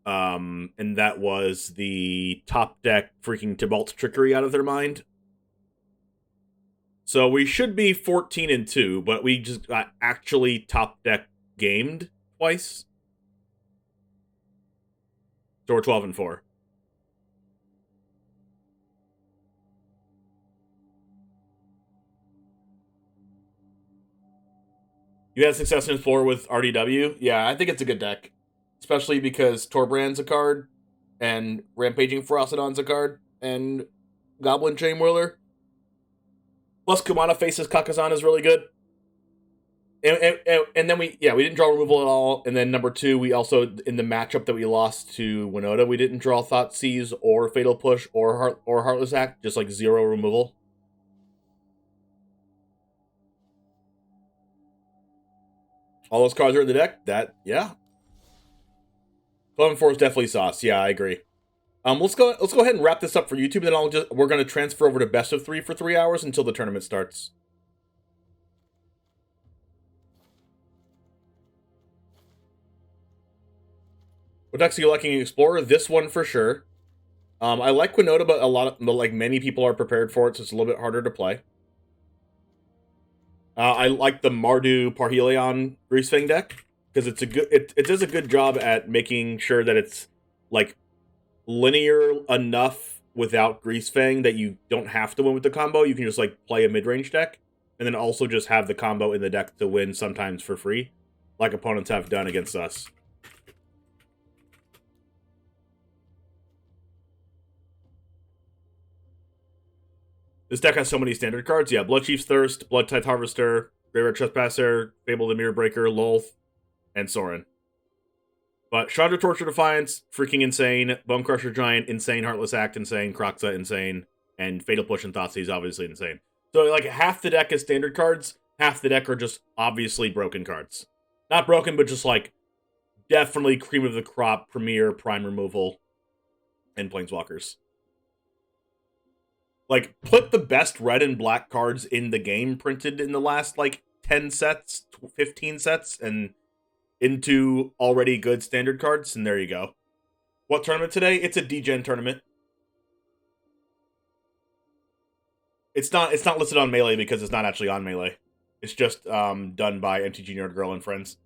and that was the top deck freaking Tibalt's Trickery out of their mind. So we should be 14-2, but we just got actually top deck gamed twice. So we're 12-4. You had success in Explorer with RDW? Yeah, I think it's a good deck. Especially because Torbrand's a card, and Rampaging Ferocidon's a card, and Goblin Chainwhirler. Plus Kumano Faces Kakazan is really good. And then we didn't draw removal at all. And then number 2, we also, in the matchup that we lost to Winota, we didn't draw Thoughtseize or Fatal Push or Heartless Act, just like 0 removal. All those cards are in the deck? Yeah. 12-4 is definitely sauce. Yeah, I agree. Let's go ahead and wrap this up for YouTube, then we're gonna transfer over to best of 3 for 3 hours until the tournament starts. What decks are you liking in Explorer? This one for sure. I like Winota, but many people are prepared for it, so it's a little bit harder to play. I like the Mardu Parhelion Greasefang deck because it does a good job at making sure that it's like linear enough without Greasefang that you don't have to win with the combo. You can just like play a mid-range deck and then also just have the combo in the deck to win sometimes for free, like opponents have done against us. This deck has so many standard cards. Yeah, Blood Chief's Thirst, Blood Tithe Harvester, Graveyard Trespasser, Fable the Mirror Breaker, Lolth, and Sorin. But Chandra Torture Defiance, freaking insane. Bone Crusher Giant, insane. Heartless Act, insane. Kroxa, insane. And Fatal Push and Thoughtseize, obviously insane. So, like, half the deck is standard cards, half the deck are just obviously broken cards. Not broken, but just, like, definitely cream of the crop, premier, prime removal, and Planeswalkers. Like, put the best red and black cards in the game printed in the last, like, 10 sets, 15 sets, and into already good standard cards, and there you go. What tournament today? It's a D-Gen tournament. It's not listed on Melee because it's not actually on Melee. It's just done by MTG Nerd Girl and friends.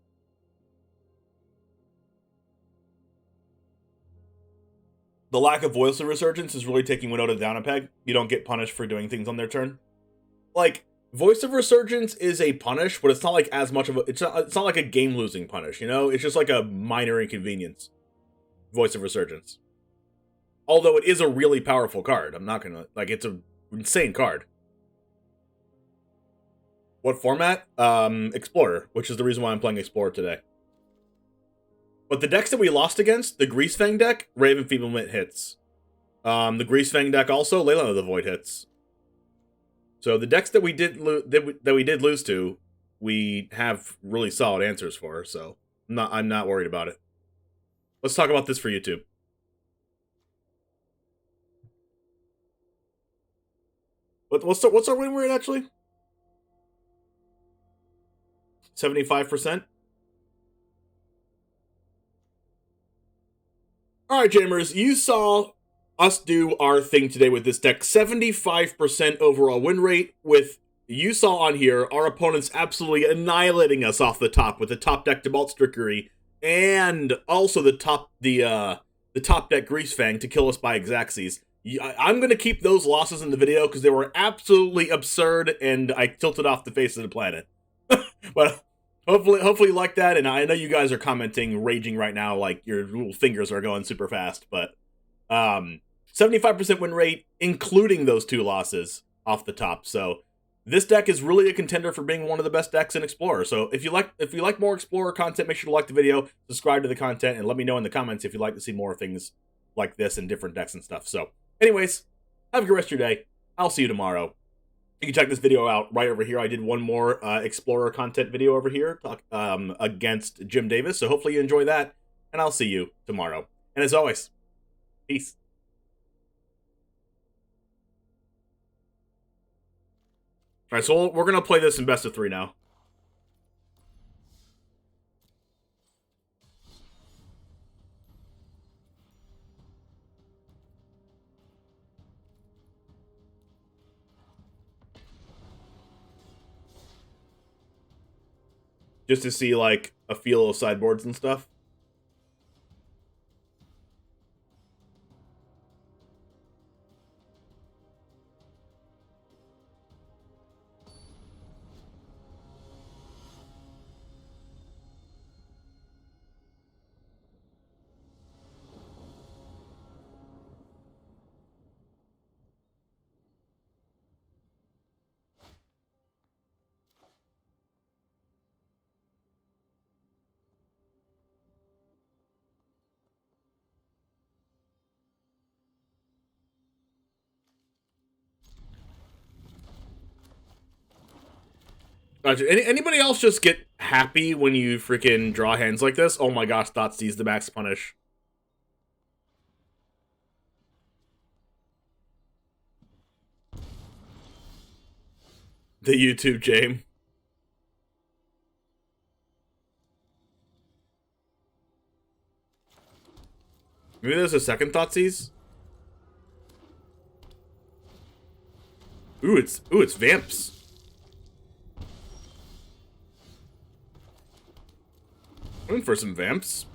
The lack of voice of resurgence is really taking Winota down a peg. You don't get punished for doing things on their turn. Like, voice of resurgence is a punish, but it's not like as much of a it's not like a game losing punish, you know? It's just like a minor inconvenience. Voice of resurgence. Although it is a really powerful card. I'm not gonna it's an insane card. What format? Explorer, which is the reason why I'm playing Explorer today. But the decks that we lost against, the Greasefang deck, Raven Feeblement hits. The Greasefang deck also, Leyline of the Void hits. So the decks that we did lose to, we have really solid answers for. So I'm not worried about it. Let's talk about this for YouTube. What's our win rate actually? 75%. Alright, Jammers, you saw us do our thing today with this deck. 75% overall win rate with, you saw on here, our opponents absolutely annihilating us off the top with the top deck Debalt Strickery and also the top deck Greasefang to kill us by Exaxes. I'm going to keep those losses in the video because they were absolutely absurd and I tilted off the face of the planet. But hopefully you like that, and I know you guys are commenting, raging right now, like your little fingers are going super fast, but 75% win rate, including those 2 losses off the top. So this deck is really a contender for being one of the best decks in Explorer. So if you like more Explorer content, make sure to like the video, subscribe to the content, and let me know in the comments if you'd like to see more things like this and different decks and stuff. So anyways, have a good rest of your day. I'll see you tomorrow. You can check this video out right over here. I did one more Explorer content video over here against Jim Davis. So hopefully you enjoy that, and I'll see you tomorrow. And as always, peace. All right, so we're going to play this in best of 3 now. Just to see, like, a feel of sideboards and stuff. Gotcha. Anybody else just get happy when you freaking draw hands like this? Oh my gosh, Thoughtsy's the max punish. The YouTube Jame. Maybe there's a second Thoughtsy's. Ooh, it's Vamps. I'm in for some Vamps.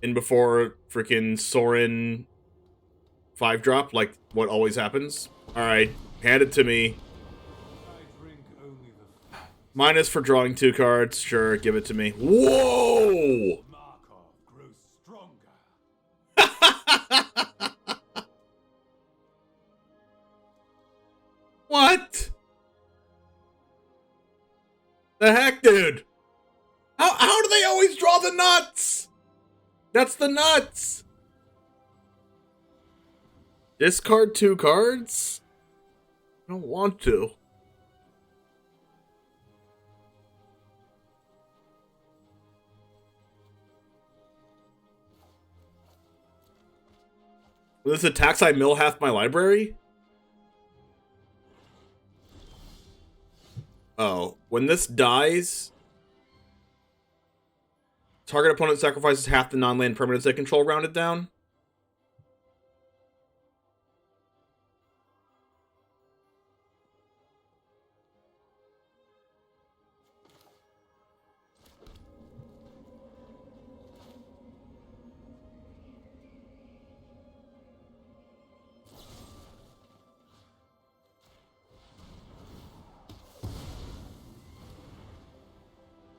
In before freaking Sorin 5-drop, like what always happens. Alright, hand it to me. Minus for drawing 2 cards. Sure, give it to me. Whoa! What? The heck, dude? How do they always draw the nuts? That's the nuts. Discard 2 cards? I don't want to. Will this attacks I mill half my library? when this dies, target opponent sacrifices half the non-land permanents they control rounded down.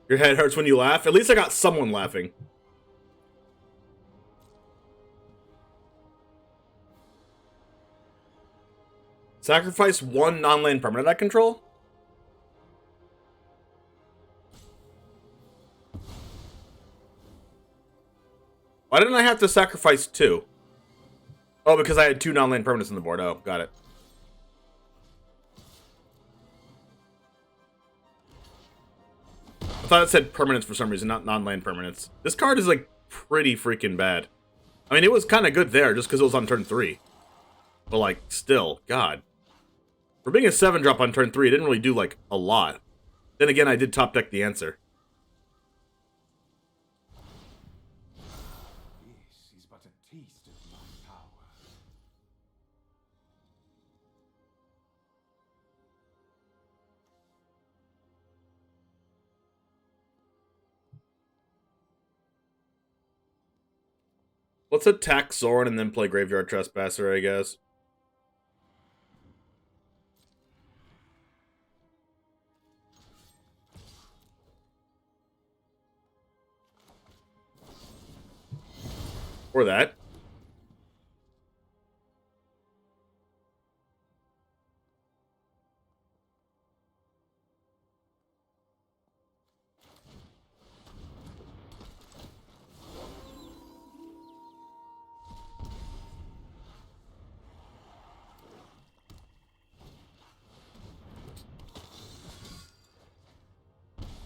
Your head hurts when you laugh? At least I got someone laughing. Sacrifice one non-land permanent I control? Why didn't I have to sacrifice two? Oh, because I had two non-land permanents on the board. Oh, got it. I thought it said permanents for some reason, not non-land permanents. This card is, like, pretty freaking bad. I mean, it was kind of good there, just because it was on turn 3. But, like, still, God. For being a 7-drop on turn 3, it didn't really do, like, a lot. Then again, I did top deck the answer. This is but a taste of my power. Let's attack Sorin and then play Graveyard Trespasser, I guess. Or that.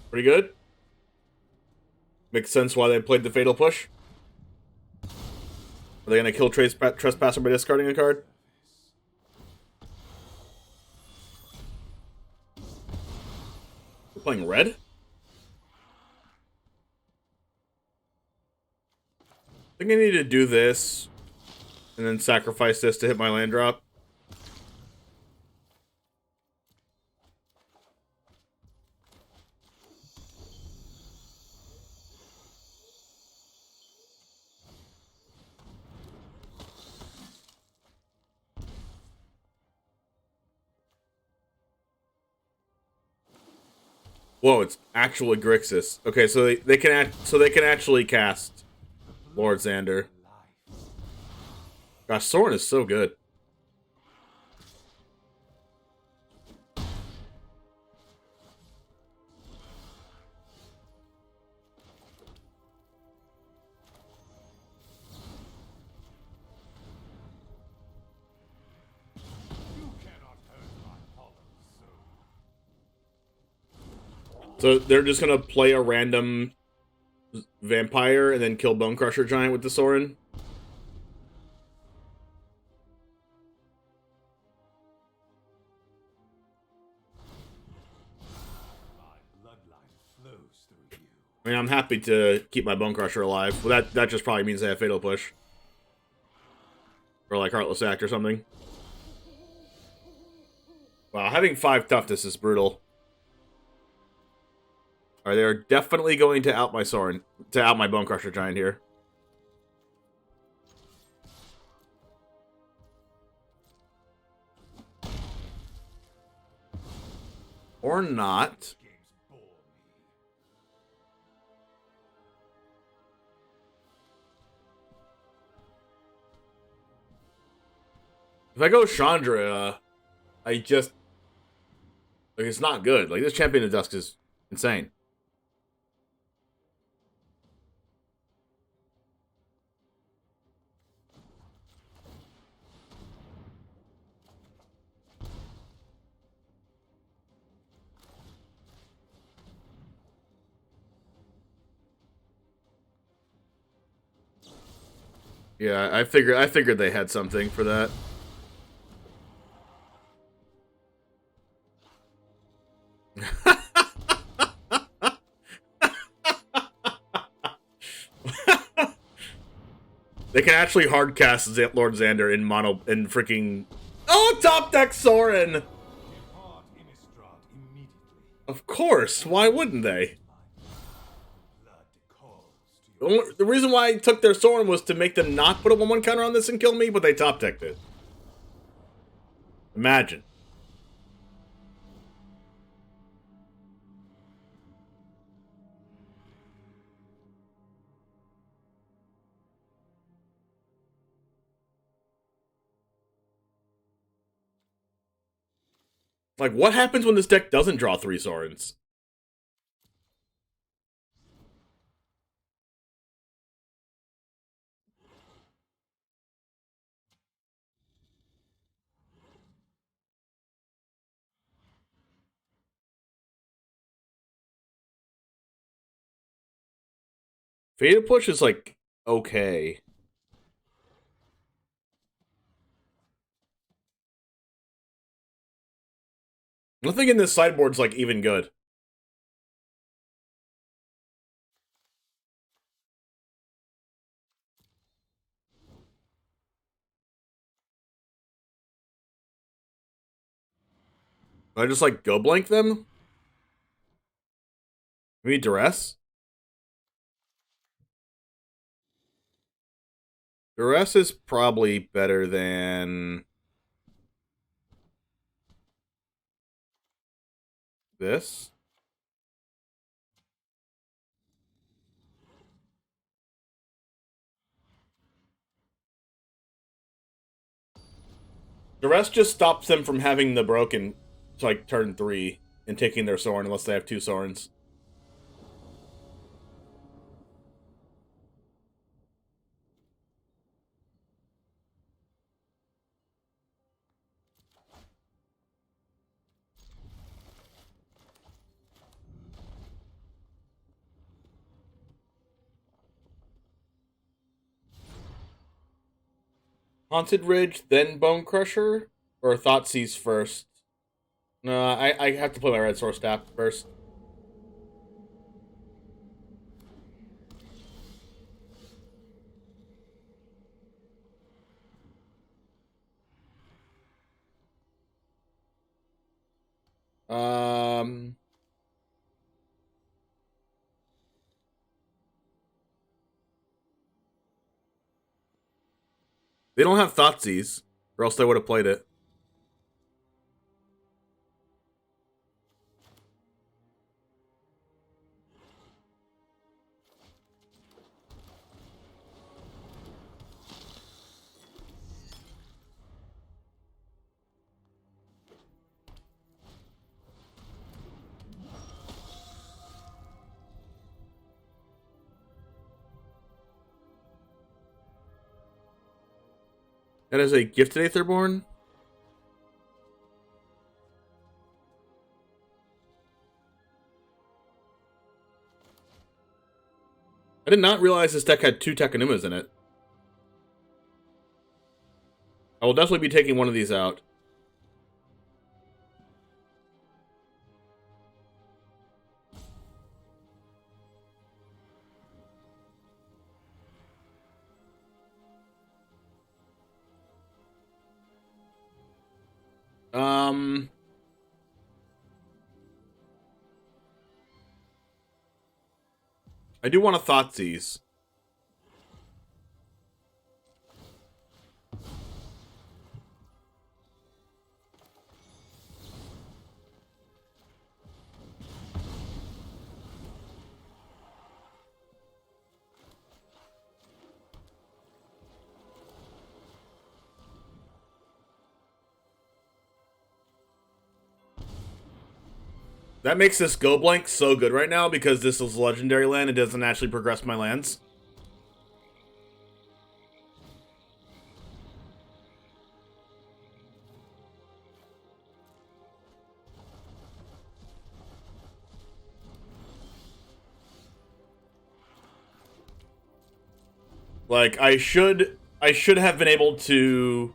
Pretty good. Makes sense why they played the Fatal Push. Are they going to kill Trespasser by discarding a card? We're playing red? I think I need to do this and then sacrifice this to hit my land drop. Whoa, it's actually Grixis. Okay, so they can actually cast Lord Xander. Gosh, Sorin is so good. So they're just gonna play a random vampire and then kill Bone Crusher Giant with the Sorin? I mean, I'm happy to keep my Bone Crusher alive. Well, that just probably means they have Fatal Push. Or like Heartless Act or something. Wow, having 5 toughness is brutal. Alright, they're definitely going to out my Sorin, to out my Bone Crusher Giant here. Or not. If I go Chandra, I just... like, it's not good. Like, this Champion of Dusk is insane. Yeah, I figured they had something for that. They can actually hard cast Lord Xander in mono in freaking. Oh, top deck Sorin. Depart Innistrad immediately. Of course. Why wouldn't they? Blood calls to your The reason why I took their Sorin was to make them not put a 1/1 counter on this and kill me, but they top decked it. Imagine. Like, what happens when this deck doesn't draw 3 Sorins? Fated Push is, like, okay. Nothing in this sideboard's, like, even good. I just, like, go blank them? Maybe Duress? Duress is probably better than this. Duress just stops them from having the broken to, like, turn 3 and taking their Sorin unless they have 2 Sorins. Haunted Ridge, then Bone Crusher? Or Thoughtseize first? No, I have to play my Red Source Tap first. They don't have Thoughtseize, or else they would have played it. That is a Gifted Aetherborn? I did not realize this deck had 2 Takanumas in it. I will definitely be taking one of these out. I do want a Thoughtseize. That makes this Go Blank so good right now because this is Legendary land. It doesn't actually progress my lands. Like, I should have been able to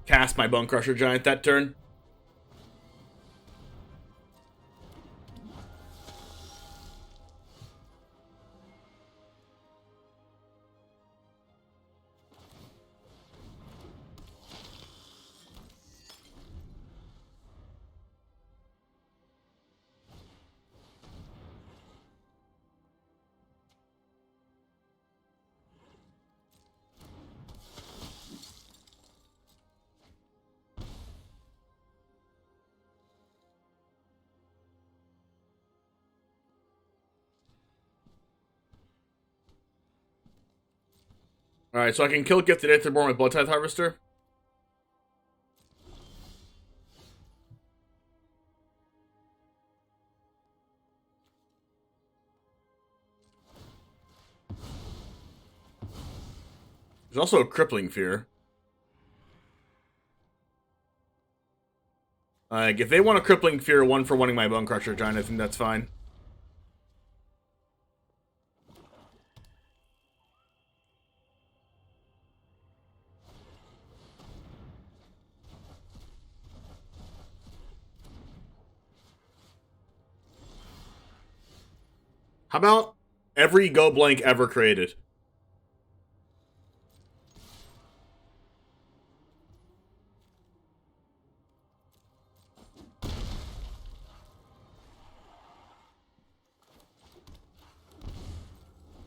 cast my Bone Crusher Giant that turn. Alright, so I can kill Gifted Aetherborn with Blood Tithe Harvester. There's also a Crippling Fear. Like, if they want a Crippling Fear 1 for wanting my Bone Crusher Giant, I think that's fine. How about every Go Blank ever created?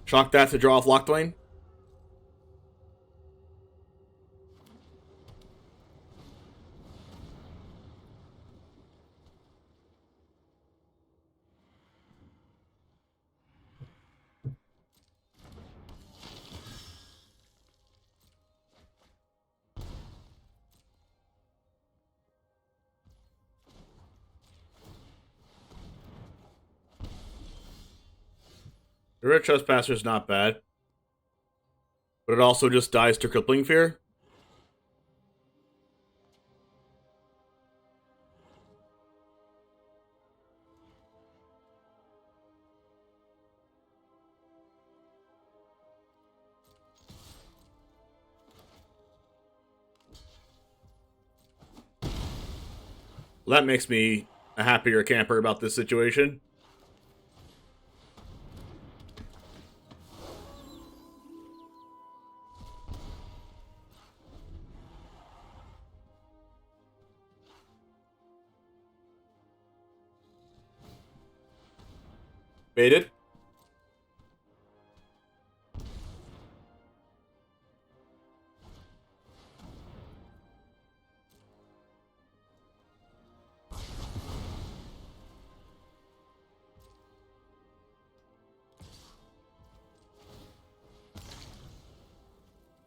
Shock that to draw off Locthwain. The Rare Trespasser is not bad. But it also just dies to Crippling Fear. Well, that makes me a happier camper about this situation. Baited.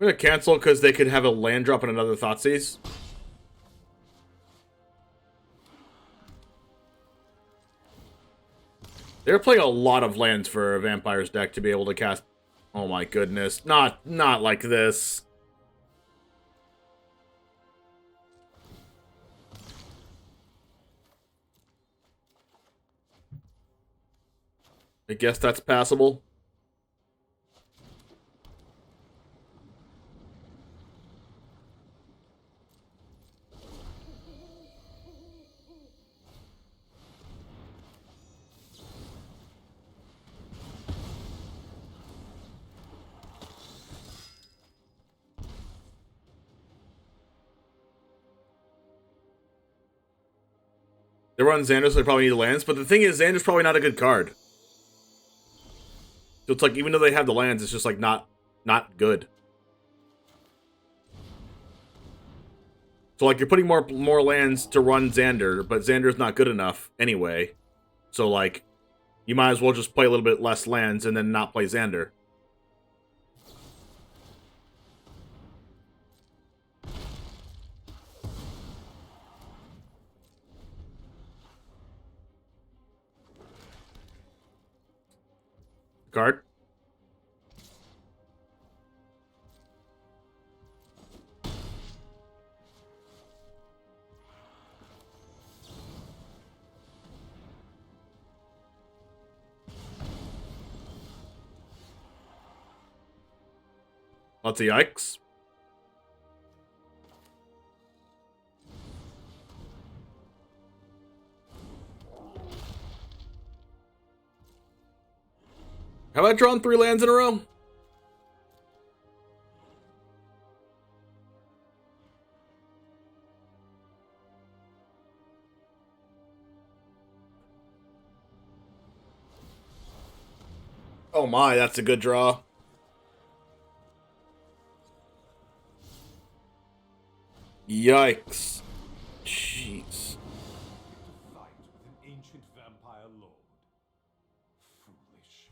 I'm gonna cancel because they could have a land drop and another Thoughtseize. They're playing a lot of lands for a Vampire's deck to be able to cast. Oh my goodness. Not like this. I guess that's passable. They run Xander, so they probably need lands. But the thing is, Xander's probably not a good card. So it's like, even though they have the lands, it's just like not good. So like, you're putting more lands to run Xander, but Xander's not good enough anyway. So like, you might as well just play a little bit less lands and then not play Xander. Card. Lots of yikes. Have I drawn 3 lands in a row? Oh my, that's a good draw. Yikes. Jeez. Fight with an ancient vampire lord. Foolish.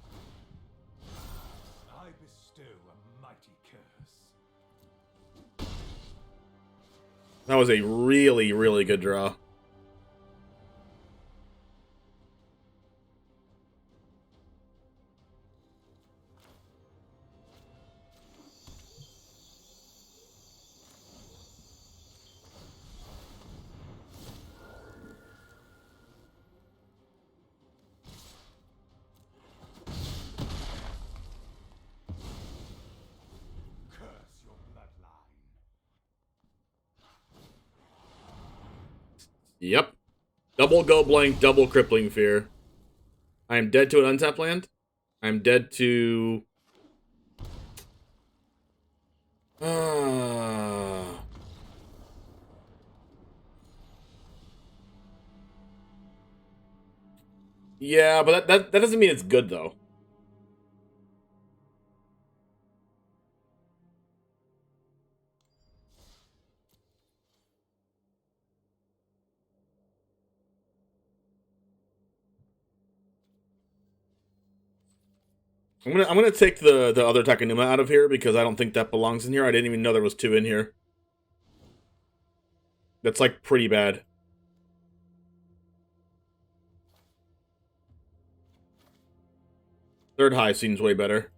I bestow bestow a mighty curse. That was a really, really good draw. Curse your bloodline. Yep. Double Go Blank, double Crippling Fear. I am dead to an untapped land. I am dead to... Yeah, but that doesn't mean it's good, though. I'm gonna take the other Takanuma out of here because I don't think that belongs in here. I didn't even know there was 2 in here. That's like pretty bad. Third high seems way better.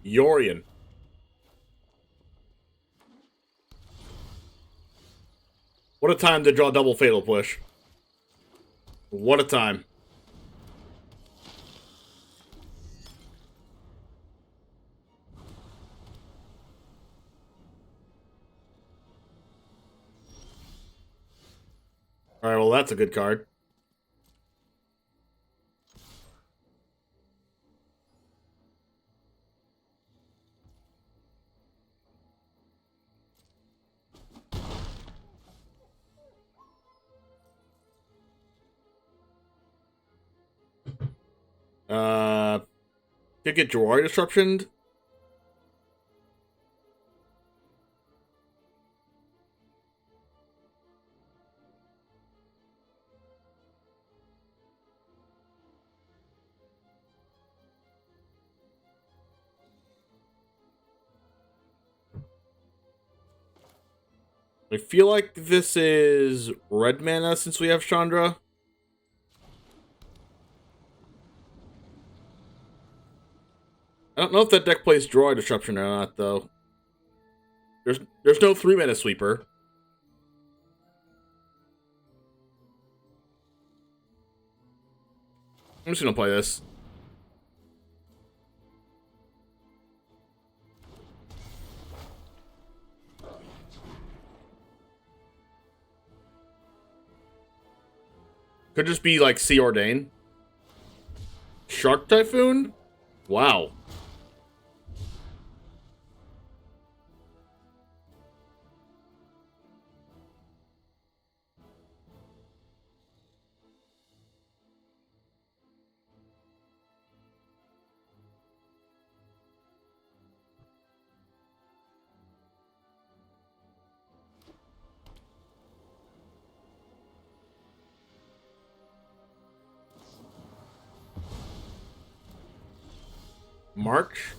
Yorion. What a time to draw double Fatal Push. What a time. Alright, well that's a good card. Could get Jawari disruptioned. I feel like this is red mana since we have Chandra. I don't know if that deck plays Draw Disruption or not, though. There's no 3-mana sweeper. I'm just gonna play this. Could just be like Sea Ordain. Shark Typhoon? Wow. March?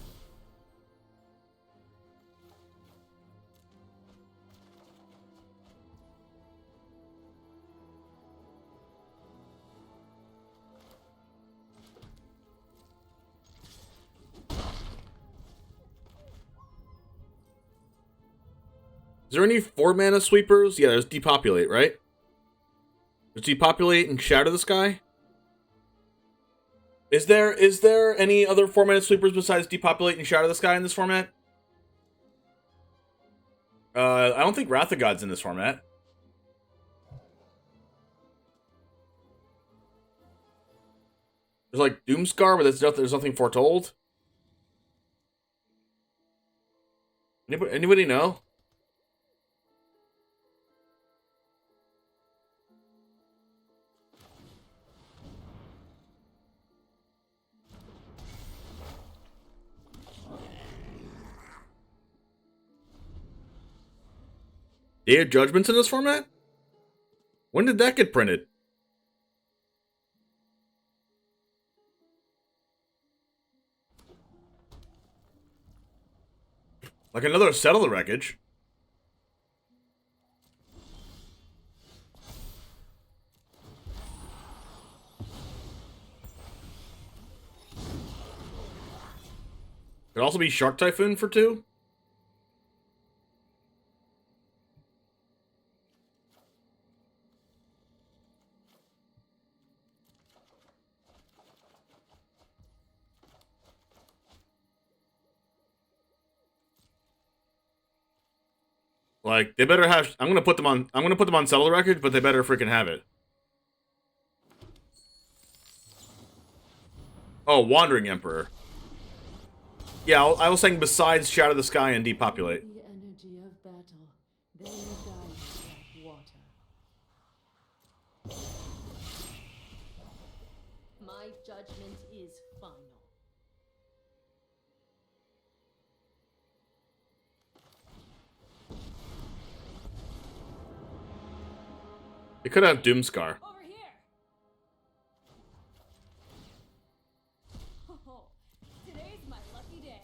Is there any 4-mana sweepers? Yeah, there's Depopulate, right? There's Depopulate and Shatter the Sky? Is there any other 4-mana sweepers besides Depopulate and Shatter the Sky in this format? I don't think Wrath of God's in this format. There's like Doomscar, but there's nothing foretold. Anybody know? Day of Judgment's in this format? When did that get printed? Like another Settle the Wreckage. Could also be Shark Typhoon for 2. Like, they better have... I'm gonna put them on Settle the Wreckage, but they better freaking have it. Oh, Wandering Emperor. Yeah, I was saying besides Shatter the Sky and Depopulate. The energy of battle. They die like water. My judgment is final. They could have Doomscar. Over here. Oh, today's my lucky day.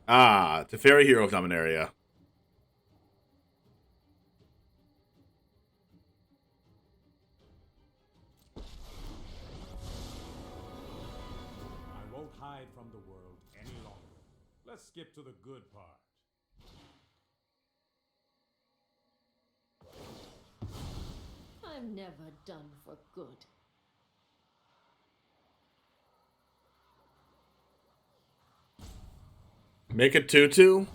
Ah, Teferi Hero of Dominaria. I won't hide from the world any longer. Let's skip to the good part. I'm never done for good. Make it 2/2.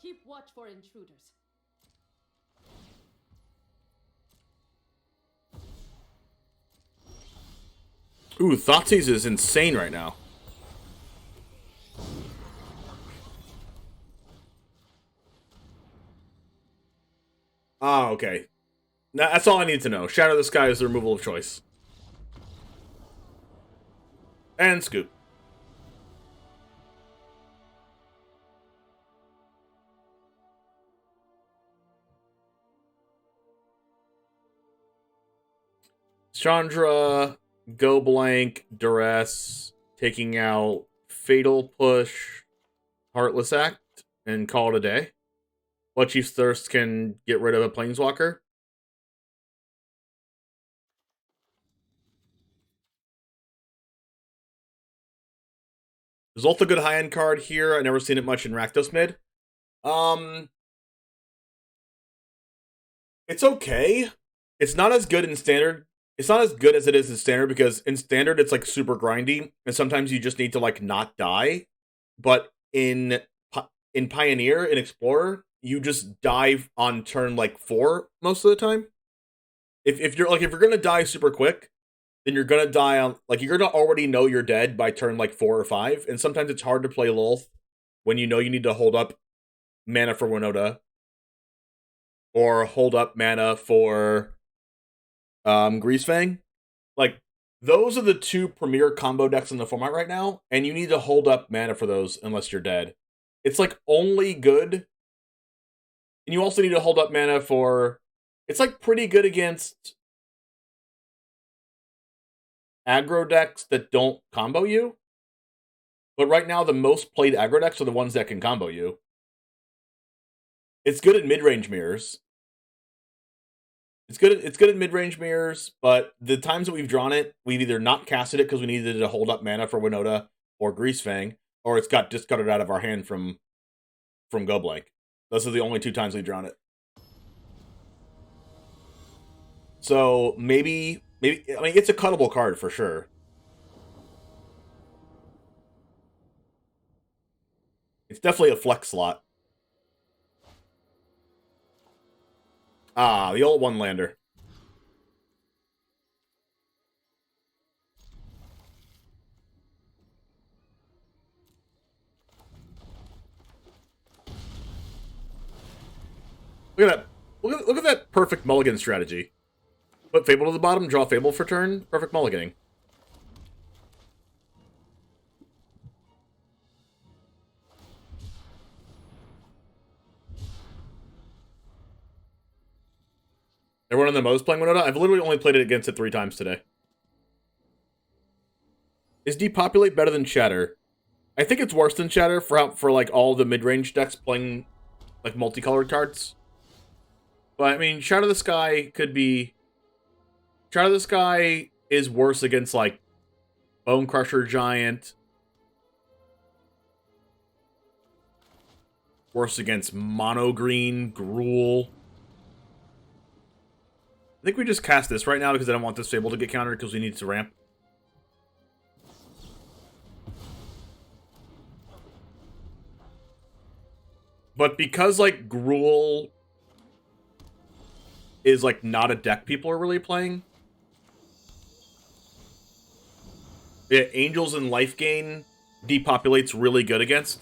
Keep watch for intruders. Ooh, Thoughtseize is insane right now. Ah, okay. Now, that's all I need to know. Shatter the Sky is the removal of choice. And Scoop. Chandra, Go Blank, Duress, taking out Fatal Push, Heartless Act, and call it a day. Bloodchief's Thirst can get rid of a Planeswalker. There's also a good high-end card here. I've never seen it much in Rakdos mid. It's okay. It's not as good in Standard. It's not as good as it is in Standard, because in Standard it's like super grindy, and sometimes you just need to like not die. But in Pioneer, in Explorer, you just die on turn like 4 most of the time. If you're gonna die super quick, then you're gonna die on you're gonna already know you're dead by turn like 4 or 5, and sometimes it's hard to play Lolth when you know you need to hold up mana for Winota, or hold up mana for Greasefang. Like, those are the 2 premier combo decks in the format right now, and you need to hold up mana for those unless you're dead. It's like only good, and you also need to hold up mana for... It's like pretty good against aggro decks that don't combo you. But right now, the most played aggro decks are the ones that can combo you. It's good at mid-range mirrors. It's good at mid-range mirrors, but the times that we've drawn it, we've either not casted it because we needed to hold up mana for Winota or Greasefang, or it's got discarded out of our hand from Go Blank. Those are the only 2 times we've drawn it. So maybe I mean it's a cuttable card for sure. It's definitely a flex slot. Ah, the old one-lander. Look at that. Look at that perfect mulligan strategy. Put Fable to the bottom, draw Fable for turn, perfect mulliganing. Everyone on the most playing Winota? I've literally only played it against it 3 times today. Is Depopulate better than Shatter? I think it's worse than Shatter for like all the mid-range decks playing like multicolored cards. But I mean, Shadow the Sky could be... Shadow the Sky is worse against like Bone Crusher Giant. Worse against Mono Green, Gruul. I think we just cast this right now because I don't want this Fable to get countered because we need to ramp. But because, like, Gruul is, like, not a deck people are really playing. Yeah, Angels and Life Gain Depopulate's really good against.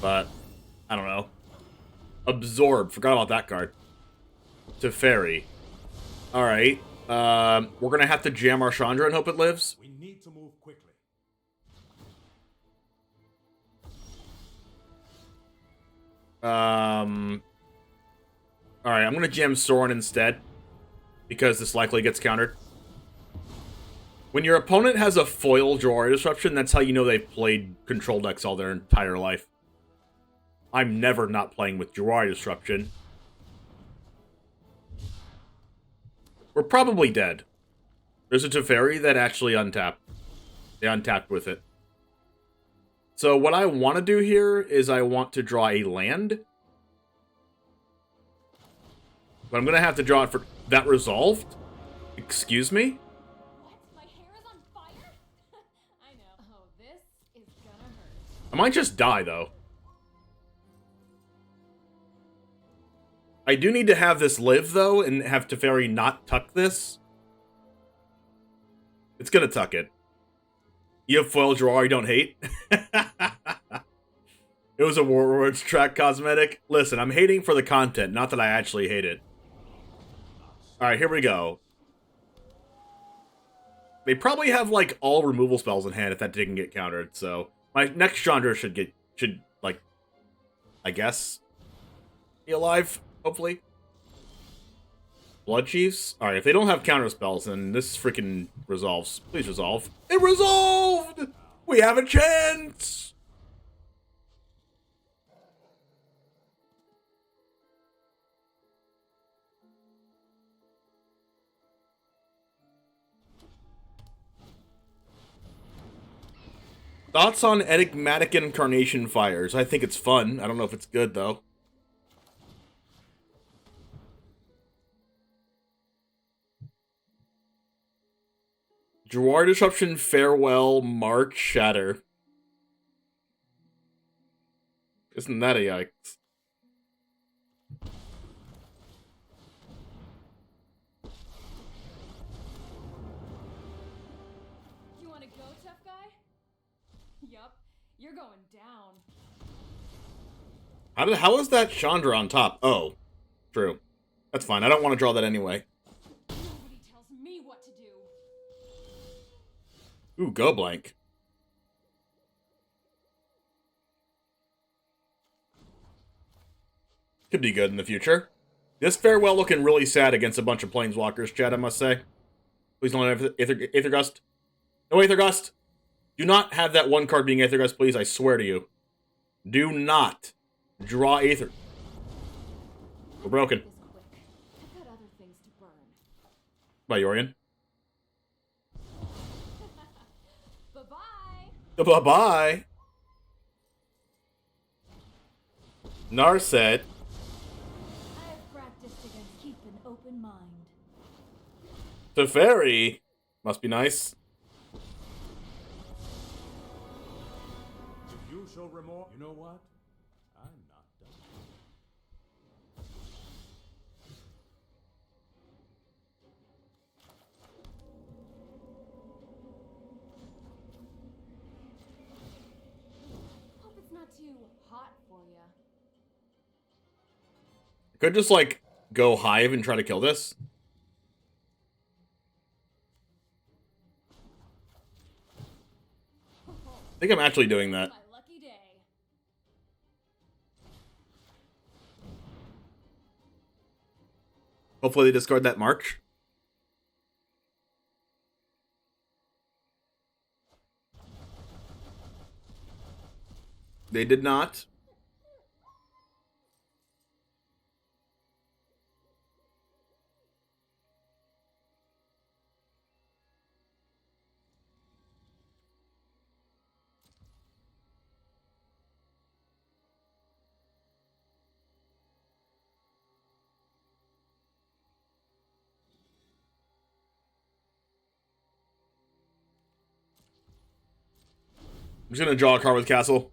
But, I don't know. Absorb. Forgot about that card. Teferi. Alright. We're gonna have to jam our Chandra and hope it lives. We need to move quickly. Alright, I'm gonna jam Sorin instead. Because this likely gets countered. When your opponent has a foil Jawari Disruption, that's how you know they've played control decks all their entire life. I'm never not playing with Jawari Disruption. We're probably dead. There's a Teferi that actually untapped. They untapped with it. So what I want to do here is I want to draw a land. But I'm going to have to draw it for... That resolved? Excuse me? What? My hair is on fire? I know. Oh, this is gonna hurt. I might just die, though. I do need to have this live, though, and have Teferi not tuck this. It's gonna tuck it. You have foil draw you don't hate? It was a Warlords track cosmetic. Listen, I'm hating for the content, not that I actually hate it. Alright, here we go. They probably have, like, all removal spells in hand if that didn't get countered, so... My next Chandra should, like... I guess... be alive, hopefully. Blood Chiefs? Alright, if they don't have counter spells, then this freaking resolves. Please resolve. It resolved! We have a chance! Thoughts on Enigmatic Incarnation Fires? I think it's fun. I don't know if it's good, though. Jawari Disruption, Farewell, March, Shatter. Isn't that a yikes? You wanna go, tough guy? Yup, you're going down. How is that Chandra on top? Oh, true. That's fine. I don't want to draw that anyway. Nobody tells me what to do. Ooh, Go Blank. Could be good in the future. This Farewell looking really sad against a bunch of Planeswalkers, Chad, I must say. Please don't have Aether Gust. No Aether Gust. Do not have that one card being Aether Gust, please. I swear to you. Do not draw Aether. We're broken. I've got other things to burn. Bye, Yorian. Bye-bye. Bye-bye. Nar said, I have practiced against keep an open mind. Teferi must be nice. If you show remorse, you know what? I'm not done. Hope it's not too hot for ya. Could just, like, go Hive and try to kill this. I think I'm actually doing that. My lucky day. Hopefully they discard that March. They did not. I'm just gonna draw a card with Castle.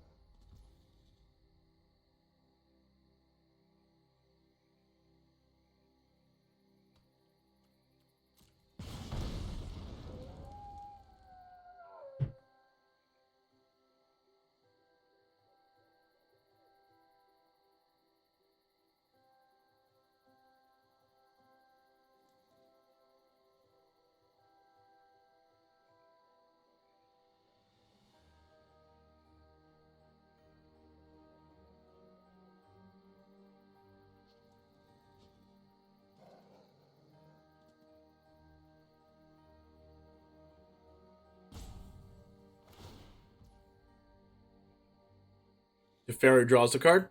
If Fairy draws a card.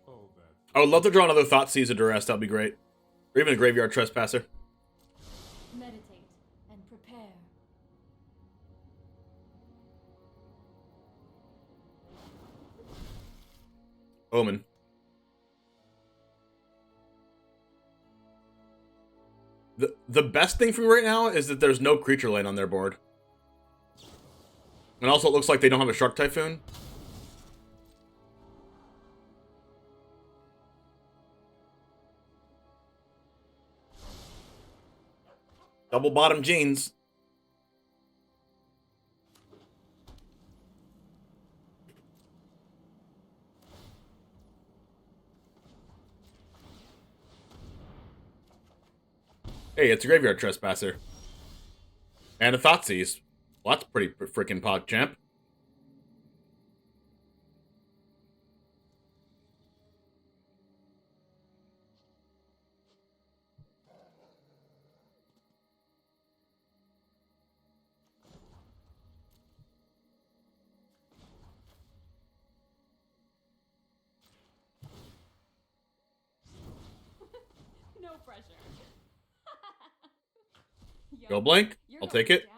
Oh, that. I would love to draw another Thoughtseize of Duress, that'd be great. Or even a Graveyard Trespasser. Meditate and prepare. Omen. The best thing for me right now is that there's no creature lane on their board. And also it looks like they don't have a Shark Typhoon. Double bottom jeans. Hey, it's a Graveyard Trespasser. And a Thoughtseize. Well, that's pretty freaking PogChamp. No pressure. Go blank. You're I'll going take it. down.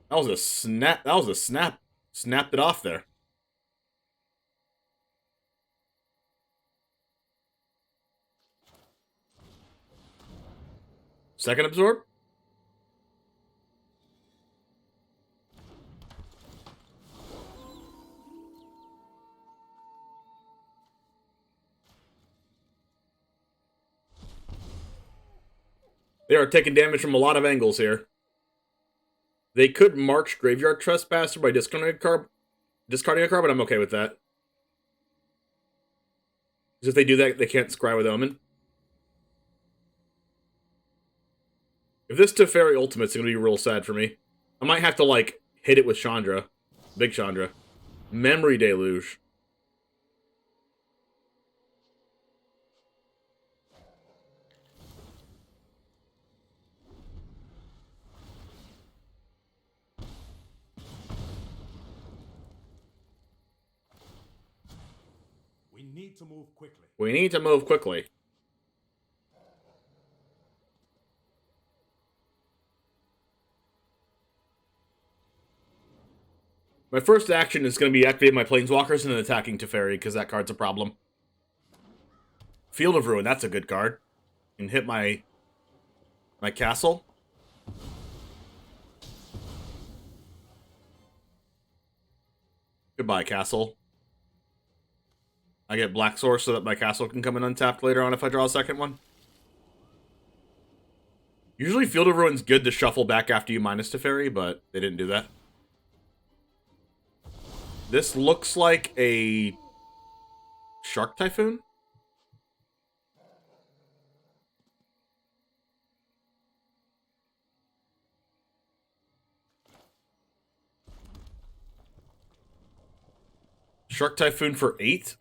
That was a snap. That was a snap. Snapped it off there. Second absorb. They are taking damage from a lot of angles here. They could March Graveyard Trespasser by discarding a card, but I'm okay with that. Because if they do that, they can't scry with Omen. If this Teferi Ultimate's going to be real sad for me. I might have to, like, hit it with Chandra. Big Chandra. Memory Deluge. need to move quickly. We need to move quickly. My first action is going to be activating my Planeswalkers and then attacking Teferi, because that card's a problem. Field of Ruin, that's a good card. And hit my castle. Goodbye, castle. I get Black Source so that my castle can come in untapped later on if I draw a second one. Usually Field of Ruin's good to shuffle back after you minus Teferi, but they didn't do that. This looks like a Shark Typhoon. Shark Typhoon for 8?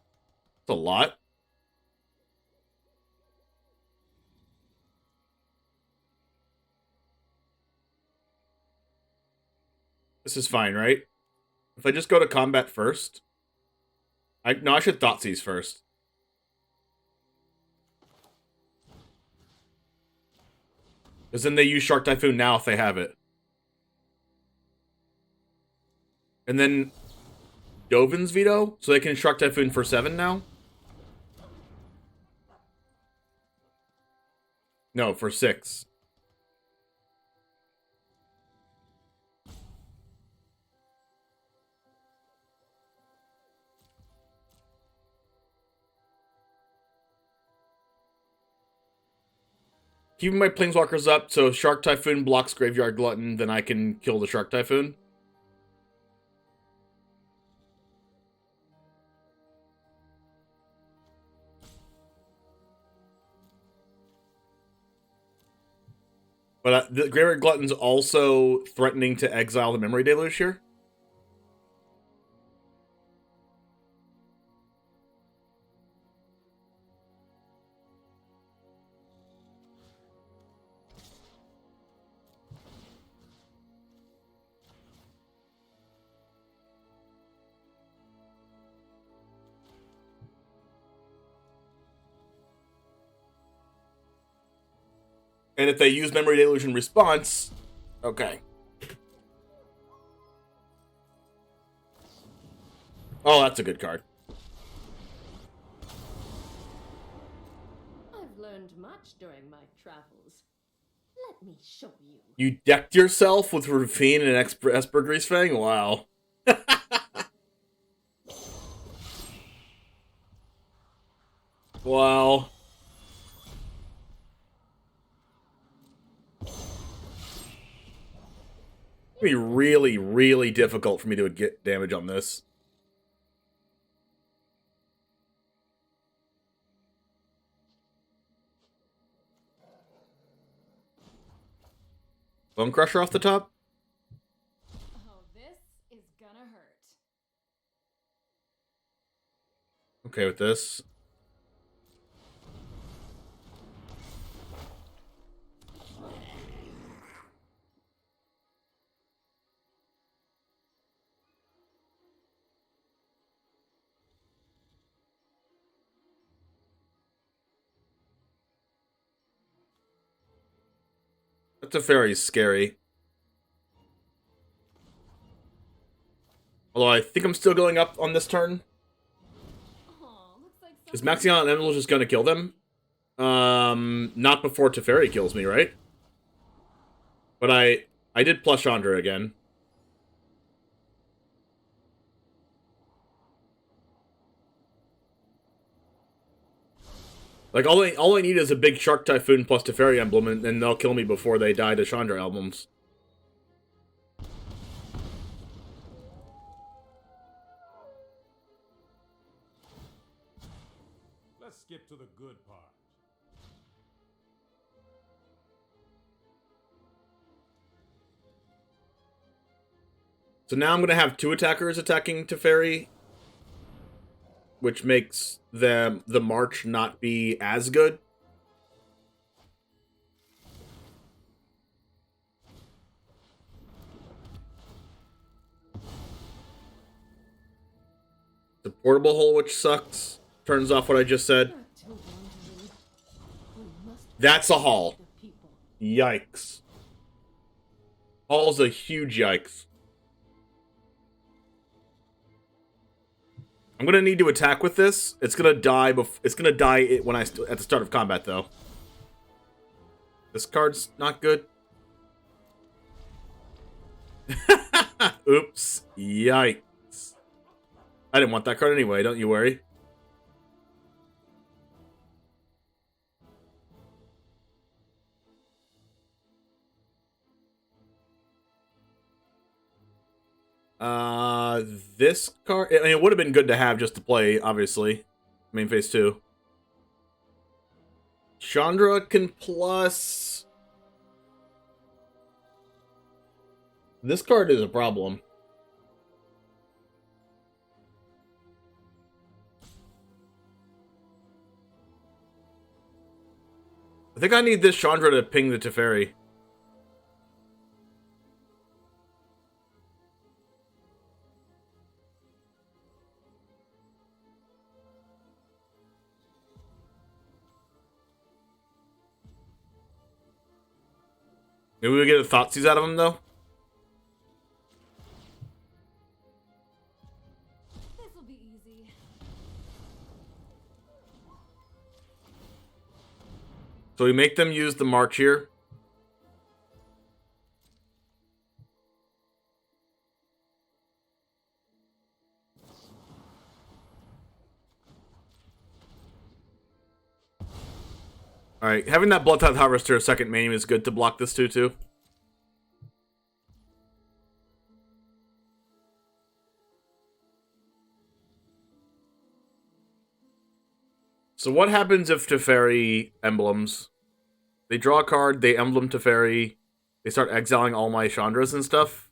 That's a lot. This is fine, right? If I just go to combat first... No, I should Thoughtseize first. Because then they use Shark Typhoon now if they have it. And then... Dovin's Veto? So they can Shark Typhoon for 7 now? No, for 6. Keeping my Planeswalkers up, so Shark Typhoon blocks Graveyard Glutton, then I can kill the Shark Typhoon. But the Graveyard Glutton's also threatening to exile the Memory Deluge here. And if they use Memory Deluge in response, okay. Oh, that's a good card. I've learned much during my travels. Let me show you. You decked yourself with Ravine and Esper Greasefang? Wow. Wow. It'd be really, really difficult for me to get damage on this. Bone Crusher off the top? Oh, this is gonna hurt. Okay with this. That's a very scary. Although I think I'm still going up on this turn. Is Maxion Emerald just going to kill them? Not before Teferi kills me, right? But I did plus Chandra again. Like, all I need is a big Shark Typhoon plus Teferi emblem, and then they'll kill me before they die to Chandra emblems. Let's skip to the good part. So now I'm going to have 2 attackers attacking Teferi, which makes the march not be as good. The portable hole, which sucks. turns off what I just said. That's a haul. Yikes. Haul's a huge yikes. I'm gonna need to attack with this. It's gonna die. It's gonna die when at the start of combat, though. This card's not good. Oops. Yikes. I didn't want that card anyway. Don't you worry. This card, I mean, it would have been good to have just to play, obviously. Main phase 2. Chandra can plus... This card is a problem. I think I need this Chandra to ping the Teferi. Maybe we get a Thoughtseize out of him, though? This'll be easy. So we make them use the March here. Alright, having that Bloodtithe Harvester second main is good to block this too. So what happens if Teferi emblems? They draw a card, they emblem Teferi, they start exiling all my Chandras and stuff.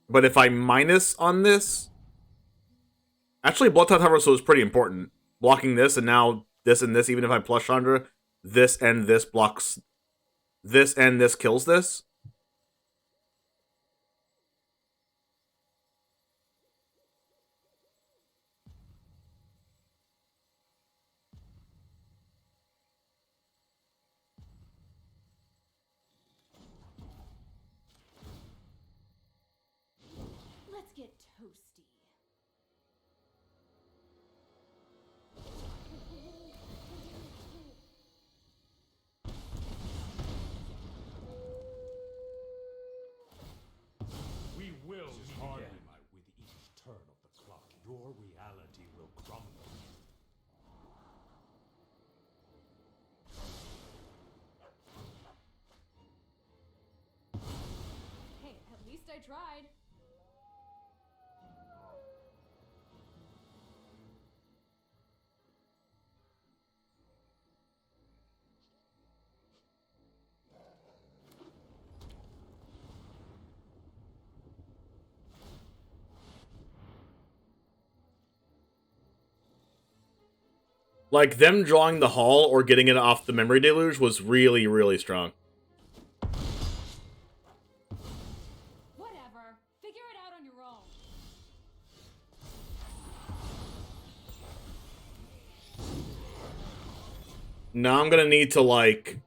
But if I minus on this... Actually, Bloodtithe Harvester is pretty important. Blocking this, and now this and this, even if I plus Chandra, this and this blocks... This and this kills this. Let's get toasty. We will meet again. With each turn of the clock, your reality will crumble. Hey, at least I tried. Like, them drawing the Hall or getting it off the Memory Deluge was really, really strong. Whatever. Figure it out on your own. Now I'm gonna need to, like...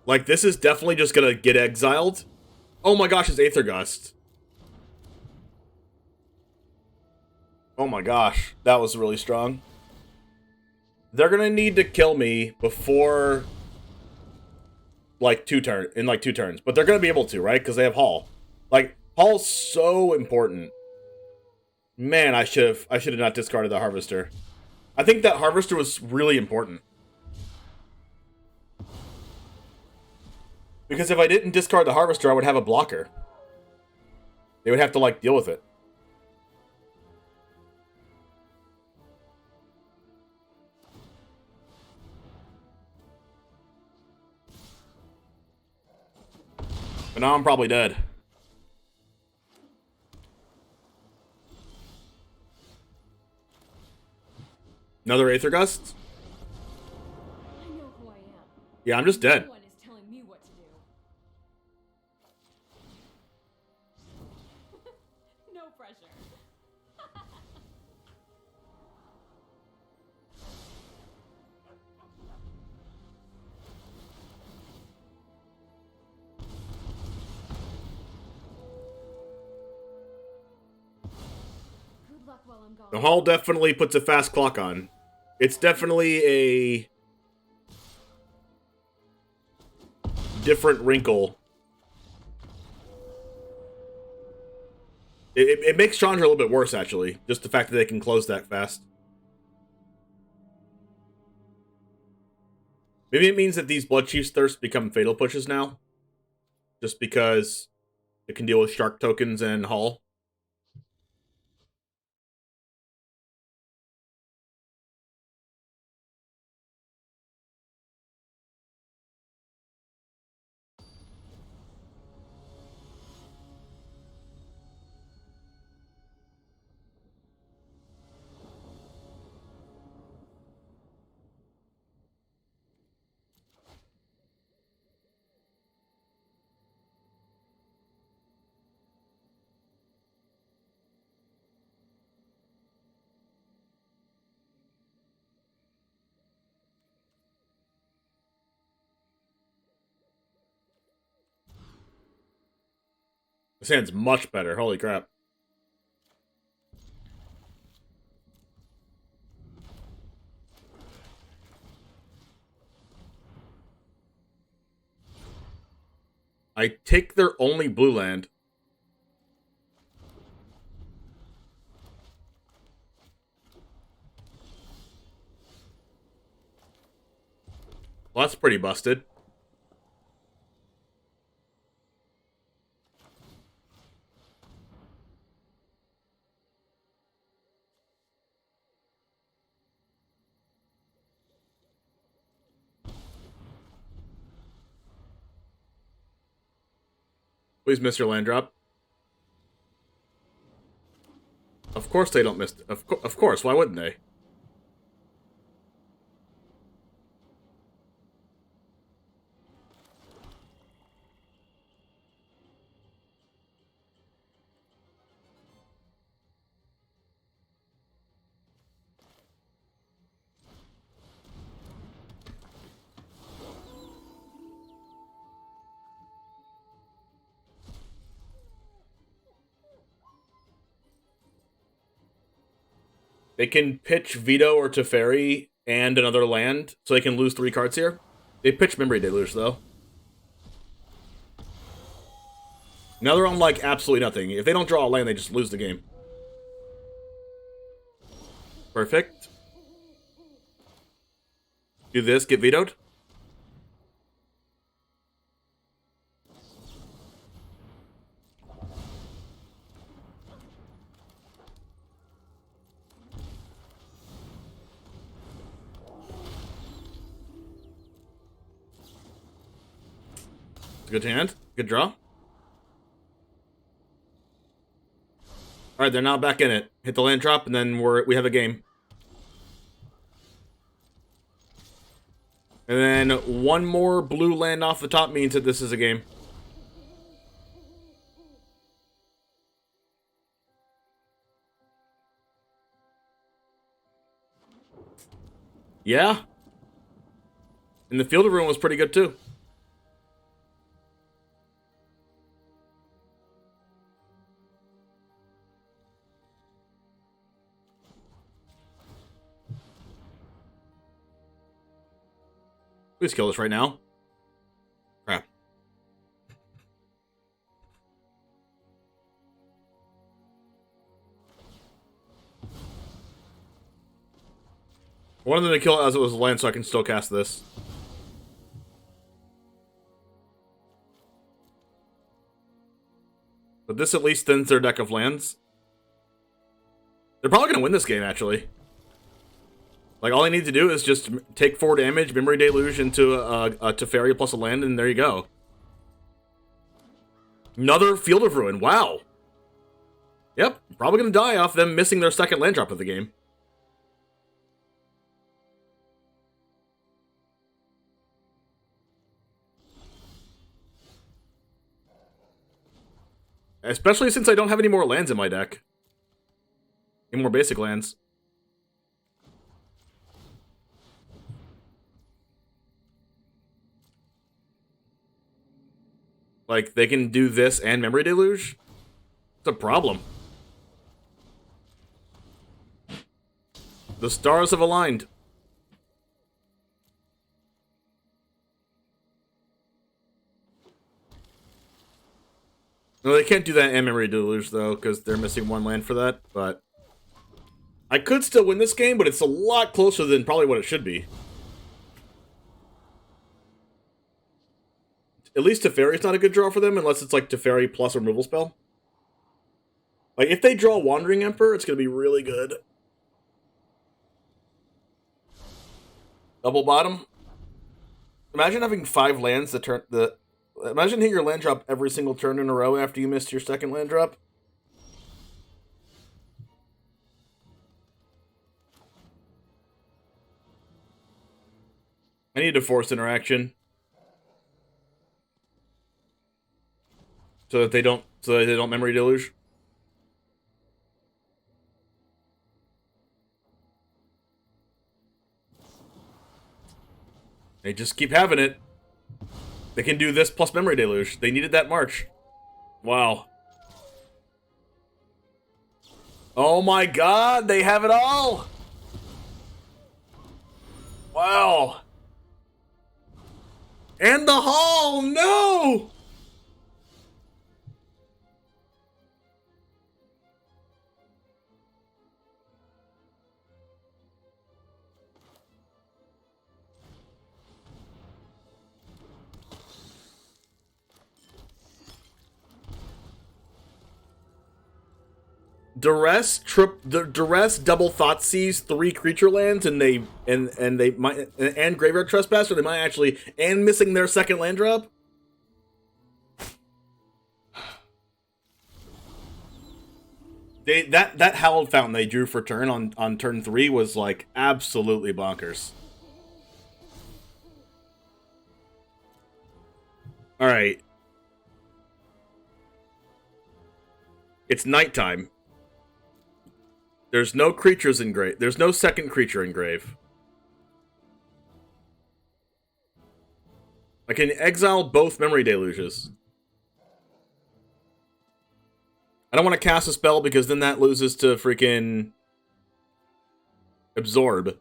Like, this is definitely just gonna get exiled. Oh my gosh, it's Aether Gust. Oh my gosh, that was really strong. They're gonna need to kill me before... Like, two turns. But they're gonna be able to, right? Because they have Hall. Like, Hall's so important. Man, I should have not discarded the Harvester. I think that Harvester was really important. Because if I didn't discard the Harvester, I would have a blocker. They would have to, like, deal with it. But now I'm probably dead. Another Aether Gust? I know who I am. Yeah, I'm just dead. No one is telling me what to do. No pressure. Good luck while I'm gone. The hall definitely puts a fast clock on. It's definitely a different wrinkle. It makes Chandra a little bit worse, actually. Just the fact that they can close that fast. Maybe it means that these Blood Chief's Thirst become fatal pushes now. Just because it can deal with Shark tokens and Hall. This hand's much better. Holy crap. I take their only blue land. Well, that's pretty busted. Please miss your land drop. Of course they don't miss it. Of course, why wouldn't they? They can pitch Veto or Teferi and another land, so they can lose 3 cards here. They pitch Memory Deluge, though. Now they're on, like, absolutely nothing. If they don't draw a land, they just lose the game. Perfect. Do this, get vetoed. Good hand. Good draw. Alright, they're now back in it. Hit the land drop, and then we have a game. And then one more blue land off the top means that this is a game. Yeah. And the Field of Ruin was pretty good, too. Please kill this right now. Crap. I wanted them to kill it as it was land so I can still cast this. But this at least thins their deck of lands. They're probably going to win this game, actually. Like, all I need to do is just take 4 damage, Memory Deluge into a Teferi plus a land, and there you go. Another Field of Ruin. Wow. Yep, probably going to die off them missing their second land drop of the game. Especially since I don't have any more lands in my deck. Any more basic lands. Like, they can do this and Memory Deluge? It's a problem. The stars have aligned. No, they can't do that and Memory Deluge, though, because they're missing one land for that, but... I could still win this game, but it's a lot closer than probably what it should be. At least Teferi's not a good draw for them, unless it's like Teferi plus a removal spell. Like, if they draw Wandering Emperor, it's going to be really good. Double bottom. Imagine having 5 lands that turn the... Imagine hitting your land drop every single turn in a row after you missed your second land drop. I need to force interaction. So that they don't Memory Deluge. They just keep having it. They can do this plus Memory Deluge. They needed that March. Wow. Oh my god, they have it all! Wow. And the Hall, no! Duress double Thoughtseize 3 creature lands and they might and Graveyard Trespasser, they might actually and missing their second land drop. That Hallowed Fountain they drew for turn on turn 3 was like absolutely bonkers. Alright. It's nighttime. There's no creatures in grave. There's no second creature in grave. I can exile both Memory Deluges. I don't want to cast a spell because then that loses to freaking Absorb.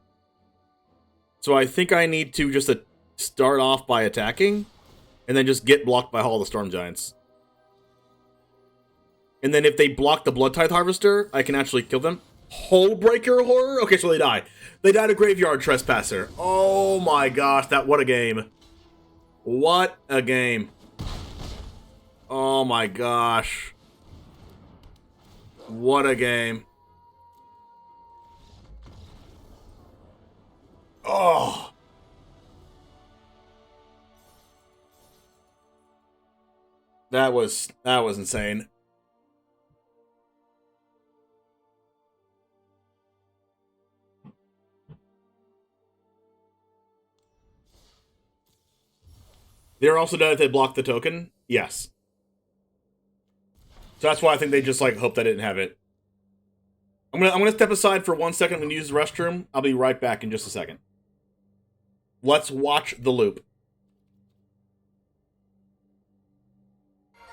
So I think I need to just start off by attacking and then just get blocked by Hall of the Storm Giants. And then if they block the Blood Tithe Harvester, I can actually kill them. Hullbreaker Horror? Okay, so they die. They died a Graveyard Trespasser. Oh my gosh, what a game. What a game. Oh my gosh. What a game. Oh. That was insane. They're also dead if they block the token? Yes. So that's why I think they just like hope I didn't have it. I'm gonna step aside for 1 second and use the restroom. I'll be right back in just a second. Let's watch the loop.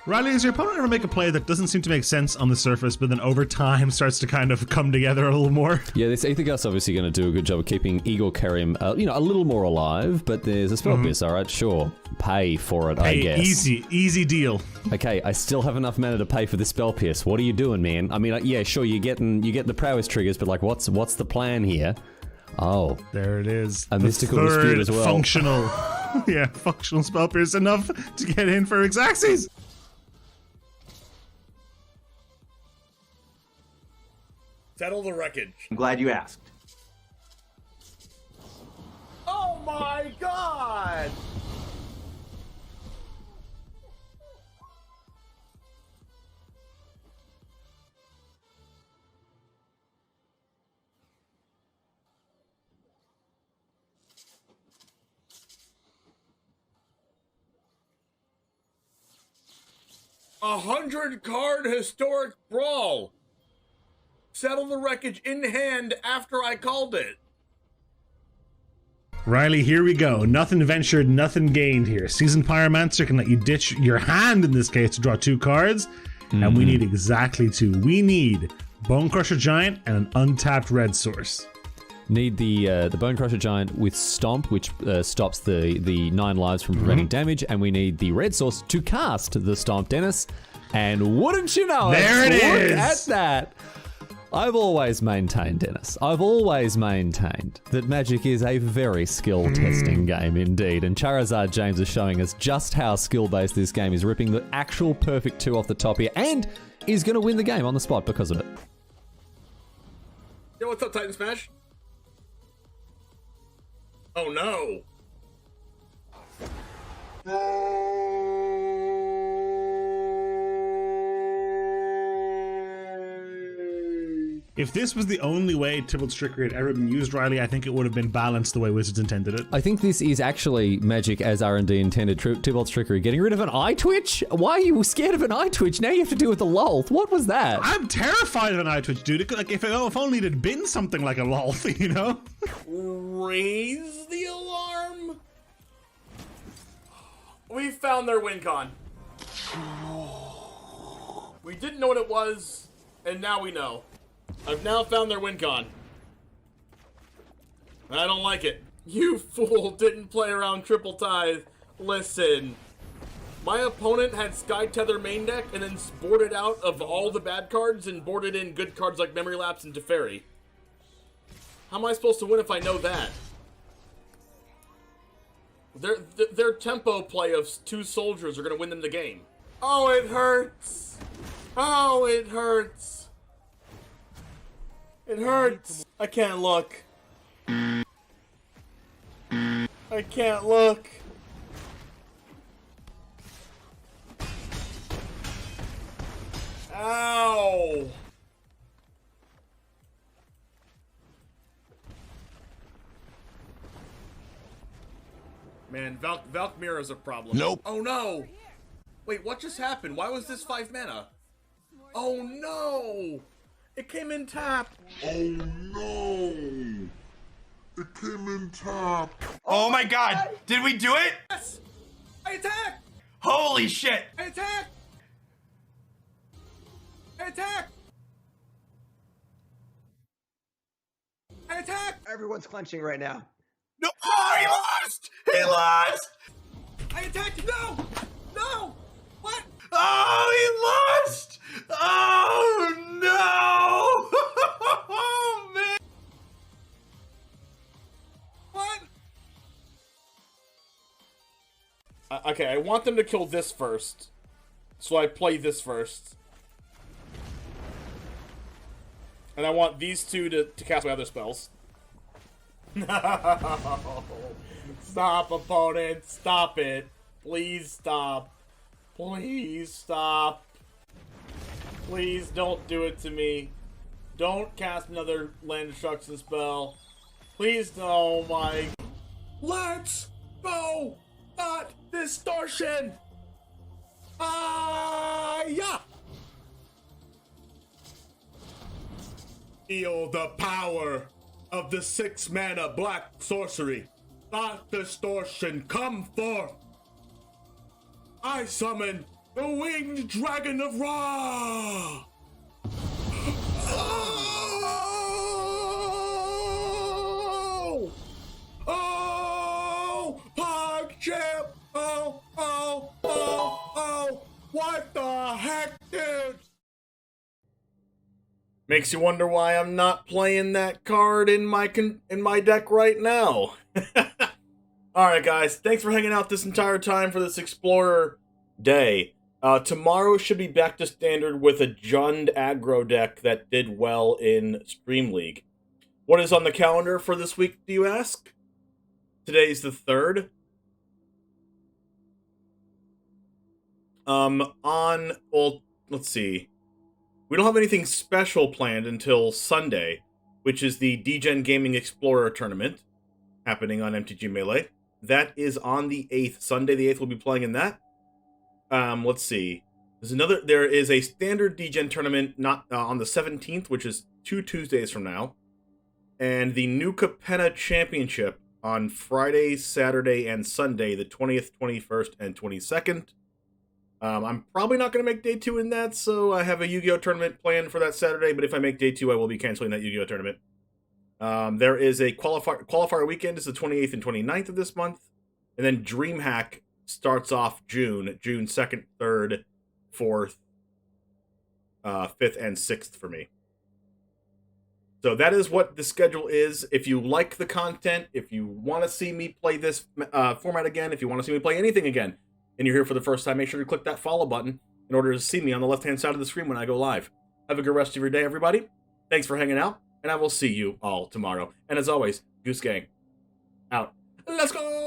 Riley, does your opponent ever make a play that doesn't seem to make sense on the surface, but then over time starts to kind of come together a little more? Yeah, this Aethergust obviously going to do a good job of keeping Igor Kerim, a little more alive, but there's a spell piece, alright, sure. Pay for it, I guess. Easy deal. Okay, I still have enough mana to pay for the spell pierce. What are you doing, man? I mean, yeah, sure, you get the prowess triggers, but like, what's the plan here? Oh. There it is. A mystical dispute as well. Functional. Yeah, functional spell pierce enough to get in for Xaxes. Settle the wreckage. I'm glad you asked. Oh my god! 100-card historic brawl. Settle the wreckage in hand after I called it. Riley, here we go. Nothing ventured, nothing gained here. Seasoned Pyromancer can let you ditch your hand in this case to draw 2 cards. And we need exactly 2. We need Bone Crusher Giant and an untapped red source. Need the Bone Crusher Giant with Stomp, which stops the 9 lives from preventing damage, and we need the red source to cast the Stomp, Dennis. And wouldn't you know there it is! Look at that! I've always maintained, Dennis, I've always maintained that Magic is a very skill-testing game indeed, and Charizard James is showing us just how skill-based this game is, ripping the actual perfect 2 off the top here, and is going to win the game on the spot because of it. Yo, what's up, Titan Smash? Oh no! If this was the only way Tibble's Trickery had ever been used, Riley, I think it would have been balanced the way Wizards intended it. I think this is actually Magic as R&D intended. Tybalt's Trickery. Getting rid of an eye twitch? Why are you scared of an eye twitch? Now you have to deal with the lol. What was that? I'm terrified of an eye twitch, dude. Like, if only it had been something like a lol, you know? Raise the alarm. We found their win con. We didn't know what it was, and now we know. I've now found their win con. I don't like it. You fool didn't play around Triple Tithe. Listen. My opponent had Sky Tether main deck and then boarded out of all the bad cards and boarded in good cards like Memory Lapse and Teferi. How am I supposed to win if I know that? Their tempo play of 2 soldiers are going to win them the game. Oh, it hurts. Oh, it hurts. It hurts. I can't look. I can't look. Ow. Man, Valkmir is a problem. Nope. Oh no! Wait, what just happened? Why was this 5 mana? Oh no! It came in tap! Oh no! It came in tap. Oh my god, did we do it? Yes! I attack! Holy shit! I attack! I attack! I attack! Everyone's clenching right now. No! Oh, he lost! He lost! I attacked! No! No! What? Oh, he lost! Oh, no! Oh, man! What? Okay, I want them to kill this first. So I play this first. And I want these 2 to cast my other spells. No! Stop, opponent! Stop it! Please stop! Please stop! Please don't do it to me. Don't cast another land destruction spell. Please, oh my... Let's go! Not distortion! Yeah! Feel the power of the 6 mana black sorcery. Not distortion, come forth! I summon the winged dragon of Ra! Oh! Oh! PogChamp! Oh! What the heck, dude? Makes you wonder why I'm not playing that card in my deck right now. Alright guys, thanks for hanging out this entire time for this Explorer day. Tomorrow should be back to standard with a Jund aggro deck that did well in Stream League. What is on the calendar for this week, do you ask? Today's the 3rd. Well, let's see. We don't have anything special planned until Sunday, which is the DGen Gaming Explorer Tournament happening on MTG Melee. That is on the 8th. Sunday the 8th we'll be playing in that. Let's see. There is a standard DGen tournament not on the 17th, which is 2 Tuesdays from now, and the New Capenna Championship on Friday, Saturday, and Sunday, the 20th, 21st, and 22nd. I'm probably not going to make day 2 in that, so I have a Yu-Gi-Oh! Tournament planned for that Saturday, but if I make day 2, I will be canceling that Yu-Gi-Oh! Tournament. There is a qualifier weekend, is the 28th and 29th of this month, and then DreamHack starts off June 2nd, 3rd, 4th, 5th, and 6th for me. So that is what the schedule is. If you like the content, if you want to see me play this format again, if you want to see me play anything again, and you're here for the first time, make sure to click that follow button in order to see me on the left-hand side of the screen when I go live. Have a good rest of your day, everybody. Thanks for hanging out, and I will see you all tomorrow. And as always, Goose Gang, out. Let's go!